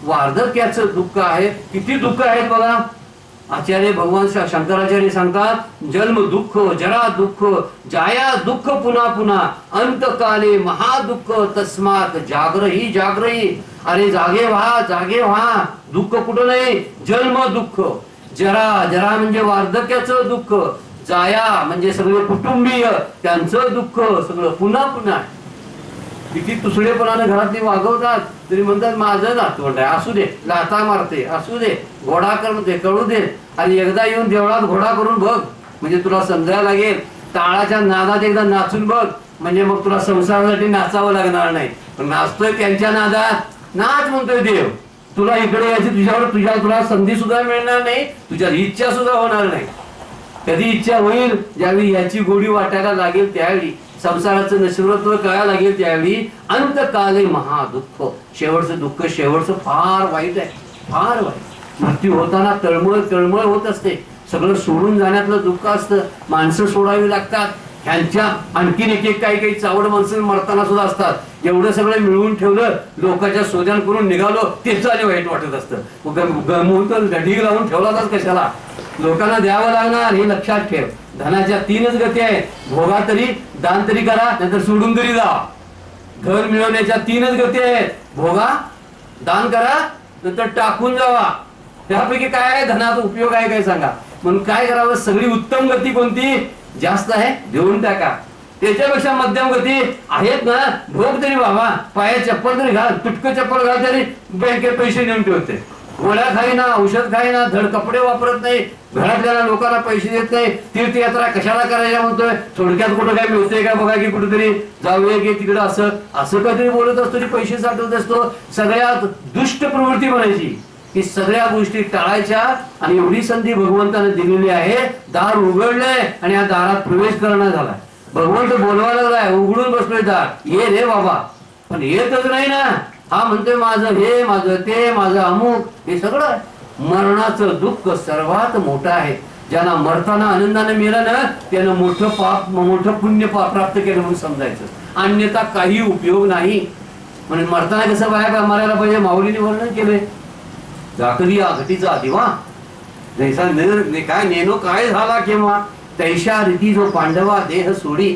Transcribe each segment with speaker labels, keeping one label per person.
Speaker 1: वार्धक्याचं दुःख आहे. किती दुःख आहेत बघा. आचार्य भगवान शंकराचार्य सांगतात, जन्म दुःख, जरा दुःख, जाया दुःख पुन्हा पुन्हा, अंतकाले महादुःख, तस्मात जागरही जागरही. अरे जागे व्हा, जागे व्हा. दुःख कुठं नाही, जन्म दुःख. जरा, जरा म्हणजे वार्धक्याचं दुःख, जाया म्हणजे सगळे कुटुंबीय त्यांचं दुःख सगळं पुन्हा पुन्हा. किती तुसडेपणाने घरातली वागवतात तरी म्हणतात माझं नातवंड आहे, असू दे, लाथा मारते, असू दे, घोडा करून दे, कळू दे. आणि एकदा येऊन देवळात घोडा करून बघ, म्हणजे तुला समजायला लागेल. टाळाच्या नादात एकदा नाचून बघ, म्हणजे मग तुला संसारासाठी नाचावं लागणार नाही. पण नाचतोय त्यांच्या नादात, नाच म्हणतोय देव. तुला इकडे यायची तुला संधी सुद्धा मिळणार नाही, तुझ्या इच्छा सुद्धा होणार नाही. कधी इच्छा होईल, ज्यावेळी याची गोडी वाटायला लागेल त्यावेळी, संसाराचं नैसर्गिकत्व कळायला लागेल त्यावेळी. अंतकाले महादुःख, शेवटचं दुःख, शेवटचं फार वाईट आहे, फार वाईट. मृत्यू होताना तळमळ तळमळ होत असते. सगळं सोडून जाण्यातलं दुःख असतं. माणसं सोडावी लागतात. ह्यांच्या आणखीन एक काही काही चावड माणसं मरताना सुद्धा असतात. एवढं सगळं मिळवून ठेवलं, लोकांच्या शोधन करून निघालो, तेच आणि वाईट वाटत असतं. गमवून तर ढीग लावून ठेवलाच कशाला, लोकांना द्यावं लागणार हे लक्षात ठेव. धनाच्या 3च गती आहेत, भोगा तरी, दान तरी करा, नाहीतर सोडून तरी जा. घर मिळवण्याच्या 3च गती आहेत, भोगा, दान करा, नंतर टाकून जावा. त्यापैकी काय आहे धनाचा उपयोग आहे काय सांगा. म्हणून काय करावं, सगळी उत्तम गती कोणती, जास्त आहे देऊन टाका. त्याच्यापेक्षा मध्यम गती आहेत ना, भोग तरी बाबा, पाया चप्पल तरी घाल, तुटकं चप्पल घाल तरी बँकेत पैसे नेऊन ठेवते. गोळ्या खाईना, औषध खाईना, धड कपडे वापरत नाही, घरातल्या लोकांना पैसे देत नाही. तीर्थयात्रा कशाला करायला म्हणतोय, थोडक्यात कुठं काय मिळतंय का बघा की कुठेतरी जाऊया की तिकडं, असं असं काहीतरी बोलत असतो, पैसे साठवत असतो. सगळ्यात दुष्ट प्रवृत्ती म्हणायची की सगळ्या गोष्टी टाळायच्या. आणि एवढी संधी भगवंताने दिलेली आहे, दार उघडलंय आणि या दारात प्रवेश करणं झालाय. भगवंत बोलवायला लागलाय, उघडून बसलोय दार, ये रे बाबा, पण येतच नाही ना. हा म्हणतोय माझं हे, माझं ते, माझं अमुक, हे सगळं. मरणाचं दुःख सर्वात मोठं आहे. ज्यांना मरताना आनंदाने मिळालं ना, त्यानं मोठं पाप, मोठं पुण्य प्राप्त केलं म्हणून समजायचं, अन्यथा काही उपयोग नाही. म्हणून मरताना कसं बाहेर मरायला पाहिजे, माऊलीने वर्णन केलंय. जाकरी घटीचा दिवा जैसा काय नेनो काय झाला केव्हा, तैशा रीती जो पांडवा देह सोडी.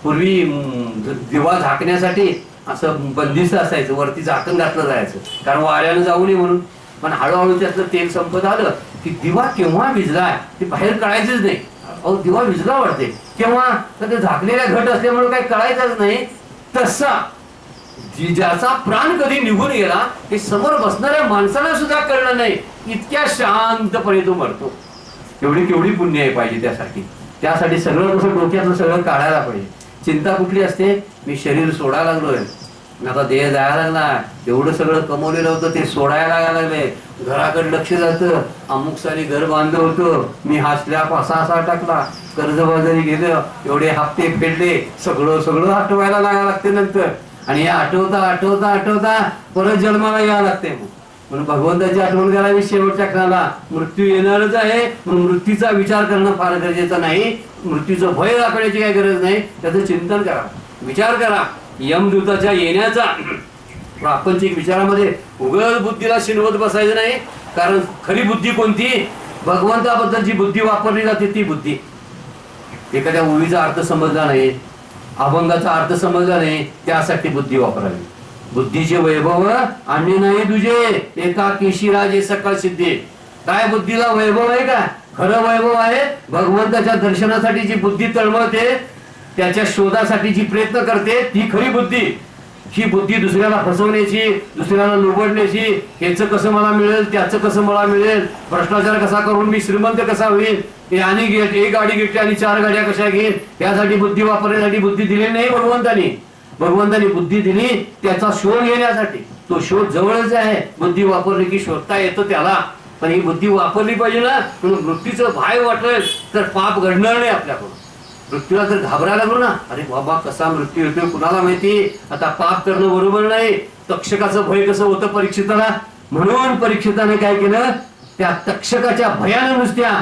Speaker 1: पूर्वी दिवा झाकण्यासाठी असं बंदिस्त असायचं, वरती झाकण घातलं जायचं, कारण वाऱ्यानं जाऊ नये म्हणून. पण हळूहळू त्यातलं तेल संपत आलं की दिवा केव्हा विझलाय ते बाहेर कळायचंच नाही. अहो दिवा विझला वाटते केव्हा, तर ते झाकलेल्या घट असल्यामुळे काही कळायचंच नाही. तसा ज्याचा प्राण कधी निघून गेला हे समोर बसणाऱ्या माणसाला सुद्धा कळलं नाही, इतक्या शांतपणे तो मरतो. एवढी केवढी पुण्य आहे पाहिजे त्यासाठी. त्यासाठी सगळं कसं डोक्यातलं सगळं काढायला पाहिजे. चिंता कुठली असते, मी शरीर सोडायला लागलोय, आता देह जायला लागला, एवढं सगळं कमवलेलं होतं ते सोडायला लागले, घराकडे लक्ष जातं, अमुक सारी घर बांधलं होतं, मी हा स्लॅब असा टाकला, कर्जबाजारी गेलं, एवढे हप्ते फेडले, सगळं सगळं आठवायला लागायला लागते नंतर. आणि हे आठवता आठवता आठवता परत जन्माला यावं लागते. म्हणून भगवंताची आठवण करावी शेवटच्या क्षणाला. मृत्यू येणारच आहे, म्हणून मृत्यूचा विचार करणं फार गरजेचं नाही. मृत्यूचं भय दाखवण्याची काही गरज नाही, त्याचं चिंतन करा, विचार करा. यमदूताच्या येण्याचा प्रापंचिक विचारामध्ये उगाच बुद्धीला शिनवत बसायचं नाही. कारण खरी बुद्धी कोणती, भगवंताबद्दल जी बुद्धी वापरली जाते ती बुद्धी. एखाद्या ओळीचा अर्थ समजला नाही, अभंगाचा अर्थ समजला नाही, त्यासाठी बुद्धी वापरावी. बुद्धीचे वैभव अन्य नाही तुझे, एका केशीराजे सकळ सिद्धी. काय बुद्धीला वैभव आहे का, खरं वैभव आहे भगवंताच्या दर्शनासाठी जी बुद्धी तळमळते, त्याच्या शोधासाठी जी प्रयत्न करते, ती खरी बुद्धी. ही बुद्धी दुसऱ्याला फसवण्याची, दुसऱ्याला लुबडण्याची, याचं कसं मला मिळेल, त्याचं कसं मला मिळेल, भ्रष्टाचार कसा करून मी श्रीमंत कसा होईल, आणि एक गाडी घेतली आणि 4 गाड्या कशा घेईल, त्यासाठी बुद्धी वापरण्यासाठी बुद्धी दिली नाही भगवंतानी. भगवंतानी बुद्धी दिली त्याचा शोध घेण्यासाठी. तो शोध जवळच आहे, बुद्धी वापरली की शोधता येतं त्याला. पण ही बुद्धी वापरली पाहिजे ना. म्हणून मृत्यूचं भय वाटेल तर पाप घडणार नाही आपल्याकडून. मृत्यूला जर घाबरायला लागलो ना, अरे बाबा कसा मृत्यू येतोय कुणाला माहिती, आता पाप करणं बरोबर नाही. तक्षकाचं भय कसं होतं परीक्षिताला, म्हणून परीक्षिताने काय केलं, त्या तक्षकाच्या भयानं नुसत्या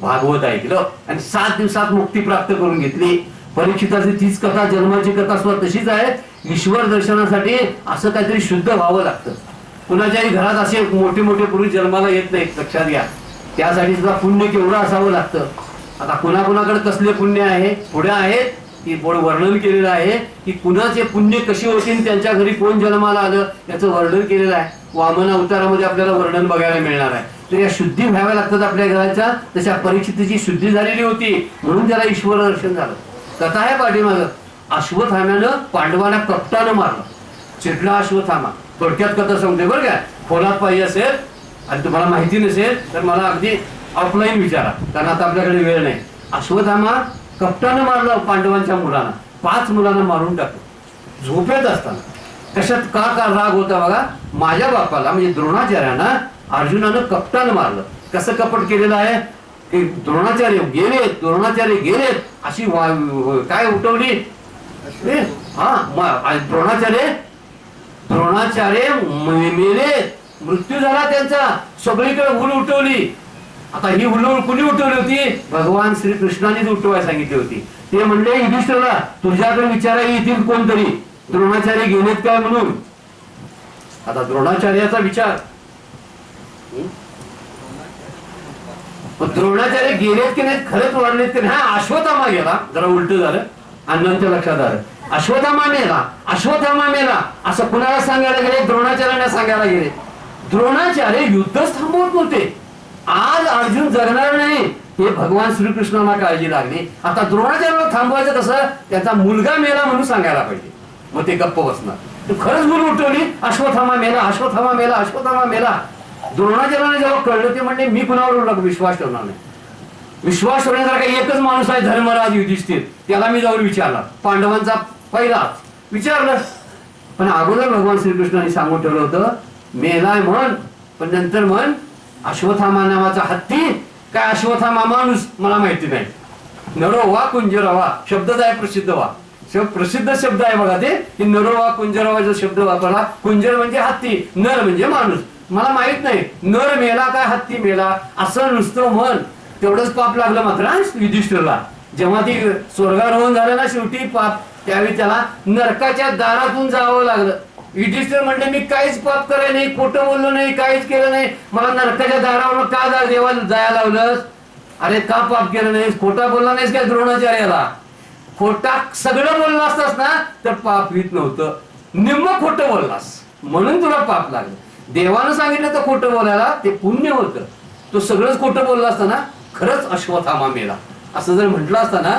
Speaker 1: भागवत ऐकलं आणि 7 दिवसात मुक्ती प्राप्त करून घेतली. परीक्षिताची तीच कथा, जन्माची कथा सुद्धा तशीच आहे. ईश्वर दर्शनासाठी असं काहीतरी शुद्ध व्हावं लागतं. कुणाच्याही घरात असे मोठे मोठे पुरुष जन्माला येत नाहीत, लक्षात घ्या. त्यासाठी सुद्धा पुण्य केवढं असावं लागतं. आता कुणाकुणाकडे कसले पुण्य आहे पुढे आहेत की वर्णन केलेलं आहे की कुणाचे पुण्य कसे होतील, त्यांच्या घरी कोण जन्माला आलं याचं वर्णन केलेलं आहे. वामन अवतारामध्ये आपल्याला वर्णन बघायला मिळणार आहे. तर या शुद्धी व्हाव्या लागतात आपल्या घराच्या. तशा परीक्षितीची शुद्धी झालेली होती म्हणून त्याला ईश्वर दर्शन झालं. कथा आहे पाठीमागं. अश्वत्थाम्यानं पांडवाला कपटानं मारलं. चिडला अश्वत्थामा. थोडक्यात कथा सांगते बरं का. खोलात पाहिजे असेल आणि तुम्हाला माहिती नसेल तर मला अगदी ऑफलाईन विचारा, कारण आता आपल्याकडे वेळ नाही. अश्वत्थामा कपटानं मारलं पांडवांच्या मुलांना. 5 मुलांना मारून टाकलं झोपेत असताना. कशात का राग होता बघा. माझ्या बापाला म्हणजे द्रोणाचार्यांना अर्जुनानं कपटानं मारलं. कसं कपट केलेलं आहे की द्रोणाचार्य गेलेत अशी काय उठवली. द्रोणाचार्य मेले, मृत्यू झाला त्यांचा. सगळीकडे हुल उठवली. आता ही हुल कुणी उठवली होती. भगवान श्रीकृष्णानेच उठवायला सांगितली होती. ते म्हणले युधिष्ठिरला तुझ्याकडे विचारायला येतील कोणतरी द्रोणाचार्य गेलेत काय म्हणून. आता द्रोणाचार्याचा विचार, द्रोणाचार्य गेलेत की नाहीत खरंच वाढलेत की नाही. हा अश्वत्थामा गेला, जरा उलट झालं. अण्णांच्या लक्षात आलं. अश्वत्थामा मेला असं कुणाला सांगायला गेले. द्रोणाचार्यांना सांगायला गेले. द्रोणाचार्य युद्धच थांबवत नव्हते. आज अर्जुन जगणार नाही हे भगवान श्रीकृष्णांना काळजी लागली. आता द्रोणाचार्याला थांबवायचं कसं. त्याचा मुलगा मेला म्हणून सांगायला पाहिजे. मग ते गप्प बसणार. खरंच मुलं उठवली. अश्वत्थामा मेला. द्रोणाचार्याने जेव्हा कळलं ते म्हणले मी कुणावर विश्वास ठेवणार नाही. विश्वास ठेवण्यासारखा एकच माणूस आहे धर्मराज युधिष्ठिर. त्याला मी जाऊन विचारला. पांडवांचा पहिला विचारलं. पण अगोदर भगवान श्रीकृष्णाने सांगून ठेवलं होतं मेलाय म्हण, पण नंतर म्हण अश्वत्थामा नावाचा हत्ती. काय अश्वत्थामा माणूस मला माहिती नाही. नरो वा कुंजर वा शब्दच आहे प्रसिद्ध वा. प्रसिद्ध शब्द आहे बघा ते की नरो वा कुंजर वा जो शब्द वापरला. कुंजर म्हणजे हत्ती, नर म्हणजे माणूस. मला माहित नाही नर मेला काय हत्ती मेला असं नुसतं म्हण. तेवढंच पाप लागलं मात्र युधिष्ठिरला. जेव्हा ती स्वर्गारोहण झालं ना शेवटी पाप, त्यावेळी त्याला नरकाच्या दारातून जावं लागलं. युधिष्ठिर म्हणले मी काहीच पाप करायला नाही, खोटं बोललो नाही, काहीच केलं नाही. मला नरकाच्या दारावर का देवाला जायला लावलंस. अरे का पाप केलं नाहीस, खोटा बोलला नाहीस काय द्रोणाचार्याला. खोटा सगळं बोलला असतास ना तर पाप होत नव्हतं. निम्म खोटं बोललास म्हणून तुला पाप लागलं. देवानं सांगितलं तर खोटं बोलायला ते पुण्य होतं. तो सगळंच खोटं बोलला असताना खरंच अश्वत्थामा मेला असं जर म्हटलं असताना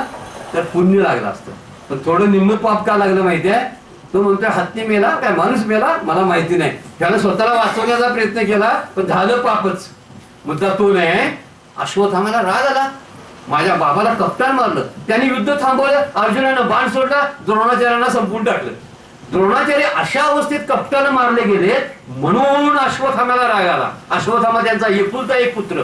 Speaker 1: तर पुण्य लागलं असतं. पण थोडं निम्म पाप का लागलं माहिती आहे. तो म्हणतोय हत्ती मेला काय माणूस मेला मला माहिती नाही. त्यानं स्वतःला वाचवण्याचा प्रयत्न केला पण झालं पापच. मुद्दा तो नाही. अश्वत्थामाला राग आला. माझ्या बाबाला कप्तान मारलं. त्यांनी युद्ध थांबवलं. अर्जुनानं बाण सोडला. द्रोणाचार्यांना संपून टाकलं. द्रोणाचार्य अशा अवस्थेत कप्तानं मारले गेले म्हणून अश्वत्थामाला राग आला. अश्वत्थामा त्यांचा एकुलता एक पुत्र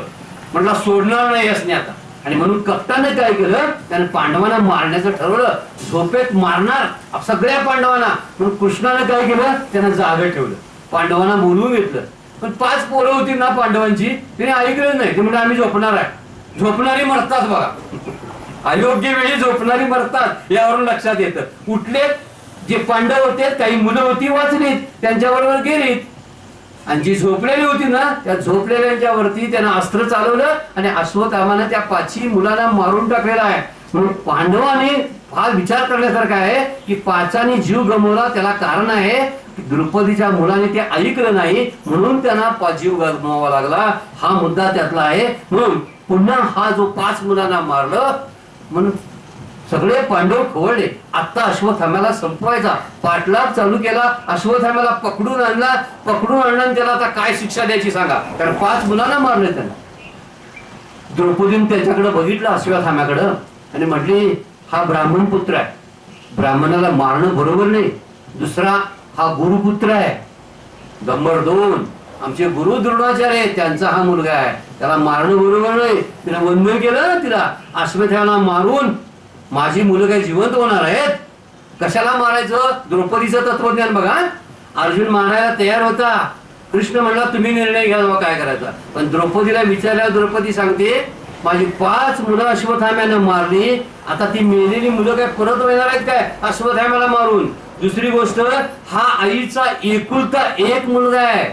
Speaker 1: म्हटला सोडणार नाही असणे आता. आणि म्हणून कप्तानं काय केलं त्यानं पांडवांना मारण्याचं ठरवलं. झोपेत मारणार सगळ्या पांडवांना. म्हणून कृष्णानं काय केलं त्यानं जागे ठेवलं. पांडवांना बोलवून घेतलं. पण 5 पोरं होती ना पांडवांची तिने ऐकलं नाही. ते म्हणजे आम्ही झोपणार आहे. झोपणारी मरतात बघा. अयोग्य वेळी झोपणारी मरतात यावरून लक्षात येतं. उठले जे पांडव होते काही मुलं होती वाचलीत त्यांच्याबरोबर गेलीत. आणि जी झोपलेली होती ना त्या झोपलेल्यांच्या वरती त्यानं अस्त्र चालवलं आणि अश्वत्थामानं त्या 5 मुलांना मारून टाकलेला आहे. म्हणून पांडवाने फार विचार करण्यासारखा आहे की 5 जीव गमवला. त्याला कारण आहे की द्रौपदीच्या मुलाने ते ऐकलं नाही म्हणून त्यांना जीव गमवावा लागला. हा मुद्दा त्यातला आहे. म्हणून पुन्हा हा जो 5 मुलांना मारलं म्हणून सगळे पांडव खवळले. आता अश्वत्थाम्याला संपवायचा पाठलाग चालू केला. अश्वत्थाम्याला पकडून आणला त्याला आता काय शिक्षा द्यायची सांगा. कारण 5 मुलांना मारले त्यांना. द्रौपदीने त्याच्याकडे बघितलं अश्वत्थाम्याकडं आणि म्हटली हा ब्राह्मण पुत्र आहे. ब्राह्मणाला मारणं बरोबर नाही. दुसरा हा गुरुपुत्र आहे. नंबर 2 आमचे गुरु द्रोणाचार्य त्यांचा हा मुलगा आहे. त्याला मारणं बरोबर नाही. तिला वंदन केलं. तिला अश्वत्थाम्याला मारून माझी मुलं काही जिवंत होणार आहेत. कशाला मारायचं. द्रौपदीचं तत्वज्ञान बघा. अर्जुन मारायला तयार होता. कृष्ण म्हणला तुम्ही निर्णय घ्या बाबा काय करायचा. पण द्रौपदीला विचारल्यावर द्रौपदी सांगते माझी 5 मुलं अश्वत्थाम्यानं मारली. आता ती मेलेली मुलं काय परत येणार आहेत काय अश्वत्थाम्याला मारून. दुसरी गोष्ट हा आईचा एकुलता एक मुलगा आहे.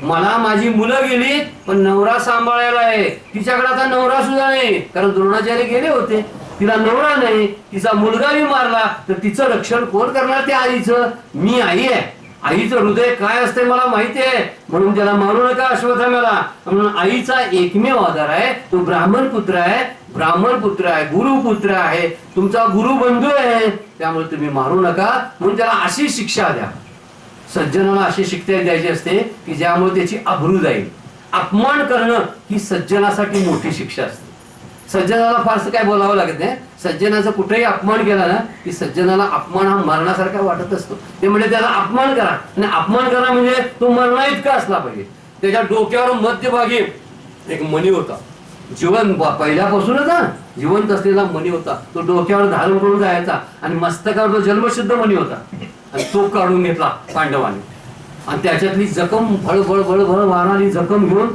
Speaker 1: मला माझी मुलं गेली पण नवरा सांभाळायला आहे, तिच्याकडे आता नवरा सुद्धा नाही, कारण द्रोणाचार्य गेले होते, तिला नवरा नाही, तिचा मुलगाही मारला, तर तिचं रक्षण कोण करणार? त्या आईचं. मी आई आहे, आईचं हृदय काय असते मला माहिती आहे, म्हणून त्याला मारू नका अश्वत्थाम्याला. म्हणून आईचा एकमेव आधार आहे, तो ब्राह्मण पुत्र आहे, ब्राह्मण पुत्र आहे, गुरुपुत्र आहे, तुमचा गुरु बंधू आहे, त्यामुळे तुम्ही मारू नका. म्हणून त्याला अशी शिक्षा द्या. सज्जनाला अशी शिक्षा द्यायची असते की ज्यामुळे त्याची अब्रू जाईल. अपमान करणं ही सज्जनासाठी मोठी शिक्षा असते. सज्जनाला फारसं काय बोलावं लागत नाही. सज्जनाचा कुठेही अपमान केला ना की सज्जनाला अपमान हा मरणासारखा वाटत असतो. ते म्हणजे त्याला अपमान करा, आणि अपमान करा म्हणजे तो मरणा इतका असला पाहिजे. त्याच्या डोक्यावर मध्यभागी एक मणी होता, पहिल्यापासूनच ना जिवंत असलेला मणी होता. तो डोक्यावर धारण करून जायचा आणि मस्तकावर तो जन्मसिद्ध मणी होता, आणि तो काढून घेतला पांडवाने, आणि त्याच्यातली जखम भळभळ भळभळ वाहणारी जखम घेऊन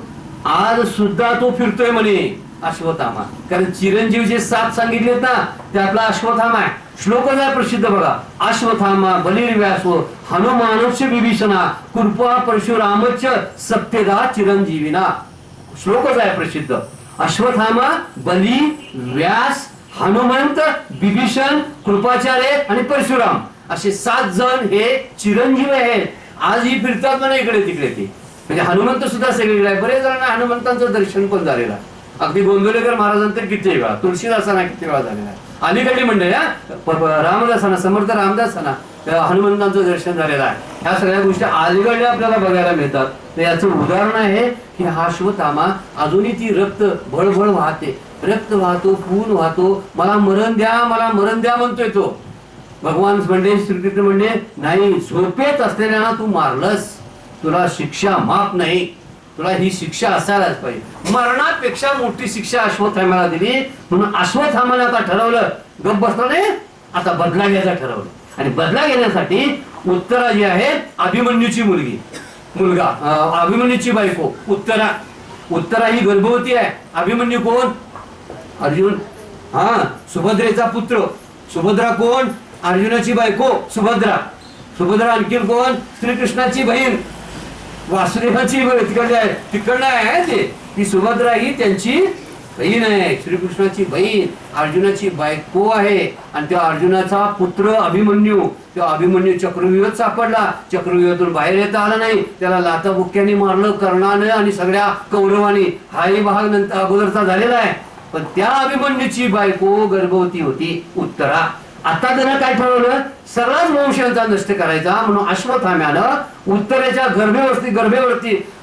Speaker 1: आज सुद्धा तो फिरतोय म्हणे अश्वत्थामा. कारण चिरंजीव जे 7 सांगितलेत ना त्यातला अश्वत्थामा आहे. श्लोकच आहे प्रसिद्ध बघा, अश्वत्थामा बलिर्व्यासो हनुमानश्च विभीषणा कृपा परशुरामच सत्यदा चिरंजीविना. श्लोकच आहे प्रसिद्ध. अश्वत्थामा, बली, व्यास, हनुमंत, विभीषण, कृपाचार्य आणि परशुराम असे 7 जण हे चिरंजीव आहेत. आजही फिरतात म्हणा इकडे तिकडे. ते म्हणजे हनुमंत सुद्धा सगळीकडे आहे. बरेच जणांना हनुमंतांचं दर्शन पण झालेलं आहे. अगदी गोंदवलेकर महाराजांतर किती वेळा, तुळशीदासांना किती वेळा झालेला आहे. अलीकडली मंडळी रामदासांना, समर्थ रामदासांना हनुमंतांचं दर्शन झालेलं आहे. ह्या सगळ्या गोष्टी अलीकडे आपल्याला बघायला मिळतात. तर याचं उदाहरण आहे की हा अश्वत्थामा अजूनही ती रक्त भळभळ वाहते, रक्त वाहतो, खून वाहतो, मला मरण द्या, मला मरण द्या म्हणतोय तो. भगवान म्हणले, श्रीकृष्ण म्हणले, नाही, झोपेत असलेल्याना तू मारलंस, तुला शिक्षा माफ नाही, तुला ही शिक्षा असायलाच पाहिजे. मरणापेक्षा मोठी शिक्षा अश्वत्थाम्याला दिली. म्हणून अश्वत्थाम्याने आता ठरवलं, गप बसला नाही, आता बदला घ्यायचा ठरवलं. आणि बदला घेण्यासाठी उत्तरा जी आहे अभिमन्यूची मुलगा अभिमन्यूची बायको उत्तरा ही गर्भवती आहे. अभिमन्यू कोण? अर्जुन, सुभद्रेचा पुत्र. सुभद्रा कोण? अर्जुनाची बायको सुभद्रा आणखी कोण? श्रीकृष्णाची बहीण, वासुदेवाची तिकडनं आहे ते. ती सुभद्रा ही त्यांची बहीण आहे, श्रीकृष्णाची बहीण, अर्जुनाची बायको आहे. आणि त्या अर्जुनाचा पुत्र अभिमन्यू, त्या अभिमन्यू चक्रव्यूहात सापडला. चक्रव्यूहातून बाहेर येता आला नाही, त्याला लाथाबुक्क्यांनी मारलं कर्णाने आणि सगळ्या कौरवांनी. हाही भाग नंतर अगोदरचा झालेला आहे. पण त्या अभिमन्यूची बायको गर्भवती होती उत्तरा. आता त्यानं काय ठरवलं? सगळाच वंशांचा नष्ट करायचा. म्हणून अश्वत्थाम्यानं उत्तरेच्या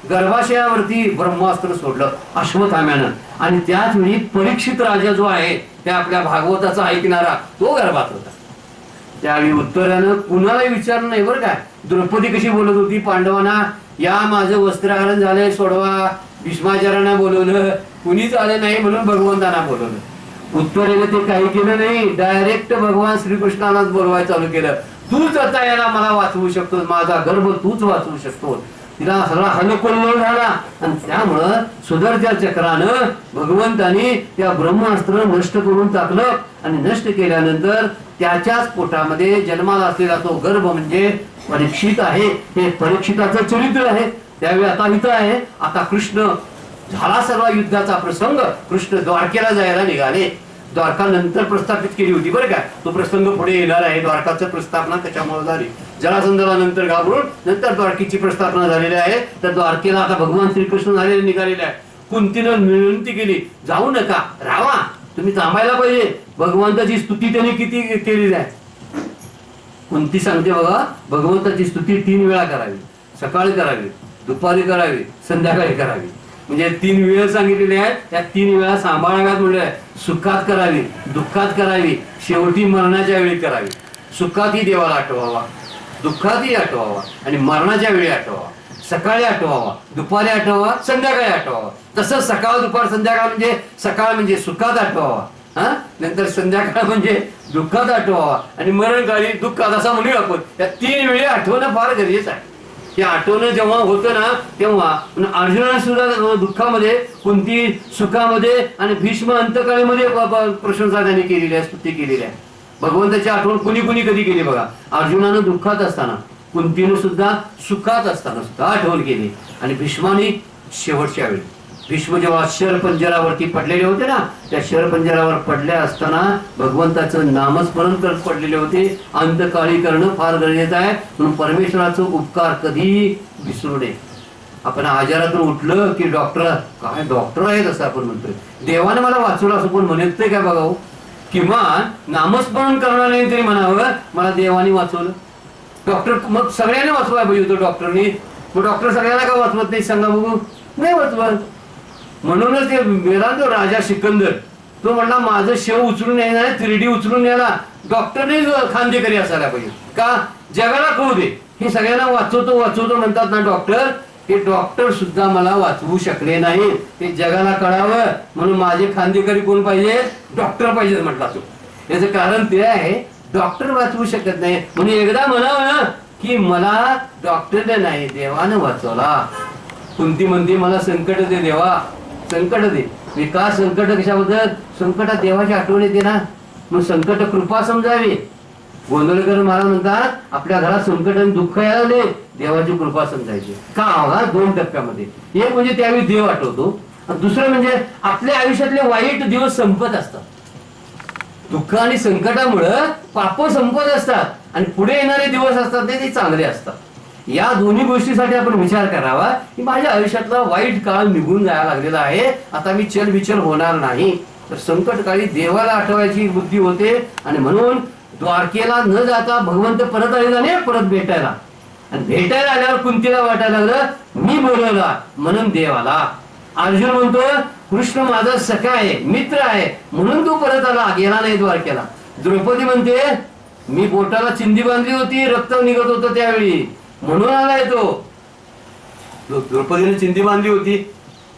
Speaker 1: गर्भाशयावरती ब्रह्मास्त्र सोडलं अश्वत्थाम्यानं. आणि त्याच वेळी परीक्षित राजा जो आहे त्या आपल्या भागवताचा ऐकणारा, तो गर्भात होता. त्यावेळी उत्तरानं कुणालाही विचारलं नाही बरं काय. द्रौपदी कशी बोलत होती पांडवांना, या माझं वस्त्रहरण झालंय, सोडवा. भीष्माचार्यांना बोलवलं, कुणीच आलं नाही म्हणून भगवंतांना बोलवलं. उत्तरेने ते काही केलं नाही, डायरेक्ट भगवान श्रीकृष्णालाच बोलवायला चालू केलं. तूच आता याला मला वाचवू शकतो, माझा गर्भ तूच वाचवू शकतो. तिला सगळा हलकोल्लोळ झाला. आणि त्यामुळं सुदर्शन चक्रानं भगवंतानी त्या ब्रह्मास्त्र नष्ट करून टाकलं. आणि नष्ट केल्यानंतर त्याच्याच पोटामध्ये जन्माला असलेला तो गर्भ म्हणजे परीक्षित आहे. हे परीक्षिताचं चरित्र आहे. त्यावेळी आता इथं आहे. आता कृष्ण झाला सर्व युद्धाचा प्रसंग. कृष्ण द्वारकेला जायला निघाले. द्वारका नंतर प्रस्थापित केली होती बरं काय. तो प्रसंग पुढे येणार आहे. द्वारकाचं प्रस्थापना त्याच्यामुळे झाली. जरासंधाला नंतर घाबरून नंतर द्वारकेची प्रस्थापना झालेली आहे. तर द्वारकेला आता भगवान श्रीकृष्ण झालेले निघालेले आहे. कुंतीनं विनंती केली, जाऊ नका, राहा, तुम्ही थांबायला पाहिजे. भगवंताची स्तुती त्यांनी किती केलेली आहे. कुंती सांगते बघा, भगवंताची स्तुती 3 वेळा करावी. सकाळी करावी, दुपारी करावी, संध्याकाळी करावी. म्हणजे 3 वेळ सांगितलेले आहेत. त्या 3 वेळा सांभाळाव्यात म्हणजे सुखात करावी, दुःखात करावी, शेवटी मरणाच्या वेळी करावी. सुखातही देवाला आठवावा, दुःखातही आठवावा आणि मरणाच्या वेळी आठवावा. सकाळी आठवावा, दुपारी आठवावा, संध्याकाळी आठवावा. तसं सकाळ दुपार संध्याकाळ म्हणजे सकाळ म्हणजे सुखात आठवावा, नंतर संध्याकाळ म्हणजे दुःखात आठवावा आणि मरणकाळी दुःखात, असा म्हणूया आपण. या 3 वेळी आठवणं फार गरजेचं आहे. ते आठवणं जेव्हा होतं ना तेव्हा अर्जुनाने सुद्धा दुःखामध्ये, कुंती सुखामध्ये आणि भीष्म अंतकाळीमध्ये प्रशंसा त्यांनी केलेली आहे, स्तुती केलेली आहे. भगवंताची आठवण कुणी कधी केली बघा. अर्जुनानं दुःखात असताना कुंतीने सुद्धा सुखात असताना सुद्धा आठवण केली. आणि भीष्माने शेवटच्या वेळी, भीष्म जेव्हा शरपंजरावरती पडलेले होते ना, त्या शरपंजरावर पडल्या असताना भगवंताचं नामस्मरण करत पडलेले होते. अंतकाळी करणं फार गरजेचं आहे, म्हणून परमेश्वराचं उपकार कधी विसरू नये. आपण आजारातून उठलं की डॉक्टर, काय डॉक्टर आहेत असं आपण म्हणतोय, देवाने मला वाचवलं असं पण म्हणत काय बघावं. किंवा नामस्मरण करणार नाही तरी म्हणावं मला देवाने वाचवलं. डॉक्टर मग सगळ्यांनी वाचवाय पाहिजे होतं डॉक्टरनी, मग डॉक्टर सगळ्यांना का वाचवत नाही सांगा बघू, नाही वाचवत. म्हणूनच ते मेला तो राजा सिकंदर, तो म्हणला माझं शेव उचलून यायला, 3D उचलून यायला डॉक्टरने खांदेकरी असायला पाहिजे. का जगाला कळू दे, हे सगळ्यांना वाचवतो वाचवतो म्हणतात ना डॉक्टर, हे डॉक्टर सुद्धा मला वाचवू शकले नाही, ते जगाला कळावं म्हणून माझे खांदेकरी कोण पाहिजे, डॉक्टर पाहिजे म्हटला तो. याचं कारण ते आहे, डॉक्टर वाचवू शकत नाही म्हणून एकदा म्हणावं ना की मला डॉक्टरने नाही देवानं वाचवला. कुंती म्हणते मला संकट दे देवा, संकट दे. मी का संकट, कशाबद्दल, संकटात देवाची आठवण येते ना, मग संकट कृपा समजावी. गोंधळकर महाराज म्हणतात आपल्या घरात संकट आणि दुःख यायला देवाची कृपा समजायची. का होगा 2 टप्प्यामध्ये, एक म्हणजे त्यावेळी देव आठवतो, दुसरं म्हणजे आपल्या आयुष्यातले वाईट दिवस संपत असतात. दुःख आणि संकटामुळं पाप संपत असतात आणि पुढे येणारे दिवस असतात ते चांगले असतात. या दोन्ही गोष्टीसाठी आपण विचार करावा की माझ्या आयुष्यातला वाईट काळ निघून जायला लागलेला आहे, आता मी चलबिचल होणार नाही. तर संकट काळी देवाला आठवायची बुद्धी होते. आणि म्हणून द्वारकेला न जाता भगवंत परत आलेला नाही, परत भेटायला, आणि भेटायला आल्यावर कुंतीला वाटायला लागलं मी बोलवला म्हणून देवाला. अर्जुन म्हणतो कृष्ण माझा सखा आहे, मित्र आहे म्हणून तू परत आला, गेला नाही द्वारकेला. द्रौपदी म्हणते मी बोटाला चिंदी बांधली होती, रक्त निघत होतं त्यावेळी म्हणून आलाय तो. द्रौपदीने चिंदी बांधली होती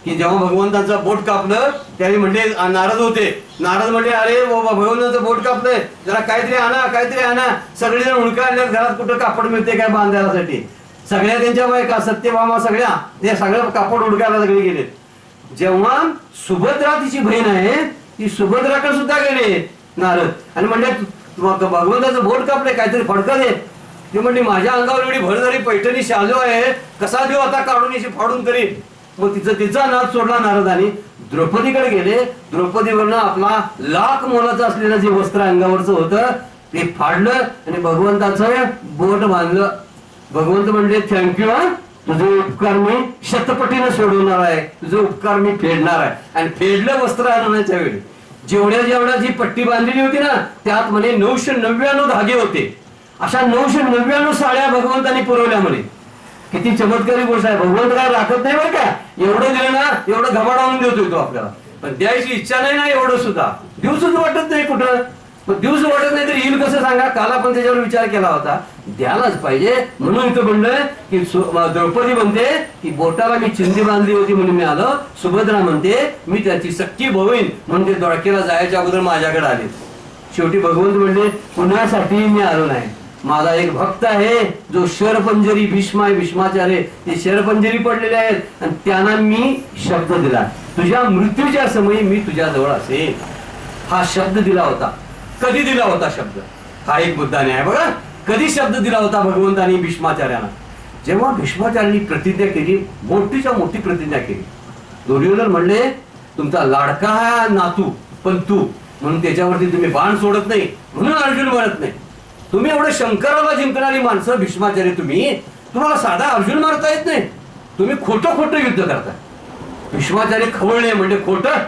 Speaker 1: की जेव्हा भगवंताचं बोट कापलं त्यावेळी म्हणले नारद होते, नारद म्हणले अरे भगवंताचं बोट कापलंय, जरा काहीतरी आणा काहीतरी आणा. सगळेजण हुडका आणल्यात, घरात कुठं कापड मिळते काय बांधायसाठी. सगळ्या त्यांच्या बायका सत्यभामा सगळ्या ते सगळं कापड हुडकायला सगळे गेले. जेव्हा सुभद्रा तिची बहीण आहे ती सुभद्राकडे सुद्धा गेले नारद आणि म्हणले भगवंताचं बोट कापले काहीतरी फडकं दे. ती म्हणली माझ्या अंगावर एवढी भरधारी पैठणी शालू आहे, कसा देऊ आता काढून याची फाडून तरी. मग तिचा नाद सोडला नारदाने, द्रौपदीकडे गेले. द्रौपदीवरनं आपला लाख मोलाचं असलेलं जे वस्त्र अंगावरचं होतं ते फाडलं आणि भगवंताचं बोट बांधलं. भगवंत म्हणले थँक्यू, तुझे उपकार मी शतपटीने सोडवणार आहे, तुझे उपकार मी फेडणार आहे. आणि फेडलं वस्त्र आणण्याच्या वेळी जेवढ्या जी पट्टी बांधलेली होती ना त्यात म्हणे 999 धागे होते. अशा 999 साड्या भगवंतानी पुरवल्या म्हणे. किती चमत्कारी गोष्ट आहे. भगवंत काय राखत नाही बरं का, एवढं दिलं ना एवढं घबाड आणून देतोय तो आपल्याला, पण द्यायची इच्छा नाही ना एवढं सुद्धा. दिवसच वाटत नाही कुठं, मग दिवस वाटत नाही तर येईल कसं सांगा. काल आपण त्याच्यावर विचार केला होता, द्यायलाच पाहिजे. म्हणून इथं म्हणलं की द्रौपदी म्हणते की बोटाला मी चिंदी बांधली होती म्हणून मी आलो. सुभद्रा म्हणते मी त्याची सक्की बहीण म्हणून ते द्वारकेला जायच्या अगोदर माझ्याकडे आले. शेवटी भगवंत म्हणले पुण्यासाठी मी आलो नाही, माझा एक भक्त आहे जो शरपंजरी भीष्मा आहे, भीष्माचार्य ते शरपंजरी पडलेले आहेत आणि त्यांना मी शब्द दिला तुझ्या मृत्यूच्या समयी मी तुझ्या जवळ असेल. हा शब्द दिला होता. कधी दिला होता शब्द, हा एक मुद्दा नाही आहे बघा. कधी शब्द दिला होता भगवंतानी भीष्माचार्यांना, जेव्हा भीष्माचार्यांनी प्रतिज्ञा केली, मोठीच्या मोठी प्रतिज्ञा केली. दुर्योधन म्हणले तुमचा लाडका हा नातू पण तू, म्हणून त्याच्यावरती तुम्ही बाण सोडत नाही म्हणून अर्जुन म्हणत नाही. तुम्ही एवढं शंकराला जिंकणारी माणसं भीष्माचार्य, तुम्हाला साधा अर्जुन मारता येत नाही, तुम्ही खोटं खोटं युद्ध करता. भीष्माचार्य खवळणे म्हणजे खोटं,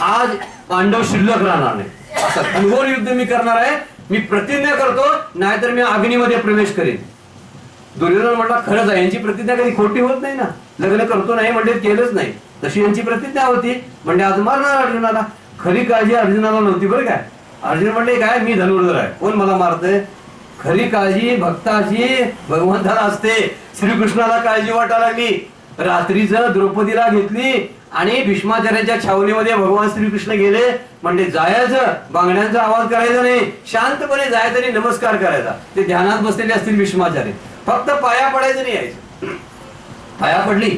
Speaker 1: आज पांडव शिल्लक राहणार नाही असं घनघोर युद्ध मी करणार आहे, मी प्रतिज्ञा करतो नाहीतर मी अग्नीमध्ये प्रवेश करेन. दुर्योधन म्हटला खरंच आहे, यांची प्रतिज्ञा कधी खोटी होत नाही ना, लग्न करतो नाही म्हणजे केलंच नाही, तशी यांची प्रतिज्ञा होती म्हणजे आज मारणार अर्जुनाला. खरी काळजी अर्जुनाला नव्हती बरं काय. अर्जुन म्हणले काय मी धनुर्धर आहे, कोण मला मारतंय. खरी काळजी भक्ताची भगवंताला असते. श्रीकृष्णाला काळजी वाटायला लागली, रात्रीचं द्रौपदीला घेतली आणि भीष्माचार्याच्या छावणीमध्ये भगवान श्रीकृष्ण गेले. म्हणजे जायचं, बांगड्यांचा आवाज करायचा नाही, शांतपणे जायचं आणि नमस्कार करायचा. ते ध्यानात बसलेले असतील भीष्माचार्य, फक्त पाया पडायचं नाही यायचं. पाया पडली,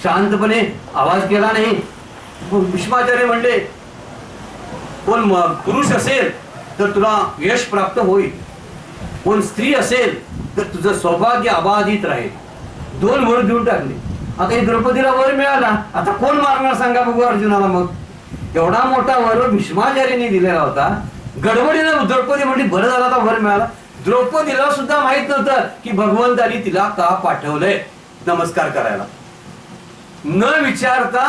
Speaker 1: शांतपणे आवाज केला नाही. भीष्माचार्य म्हणले कोण पुरुष असेल तर तुला यश प्राप्त होईल, कोण स्त्री असेल तर तुझं सौभाग्य अबाधित राहील. 2 वर देऊन टाकले. आता ही द्रौपदीला वर मिळाला, आता कोण मारणार सांगा बघू अर्जुनाला. मग एवढा मोठा वर भीष्माचार्यांनी दिलेला होता. गडबडीनं द्रौपदी म्हणली बरं झालं आता वर मिळाला. द्रौपदीला सुद्धा माहित नव्हतं की भगवंतानी तिला का पाठवलंय नमस्कार करायला. न विचारता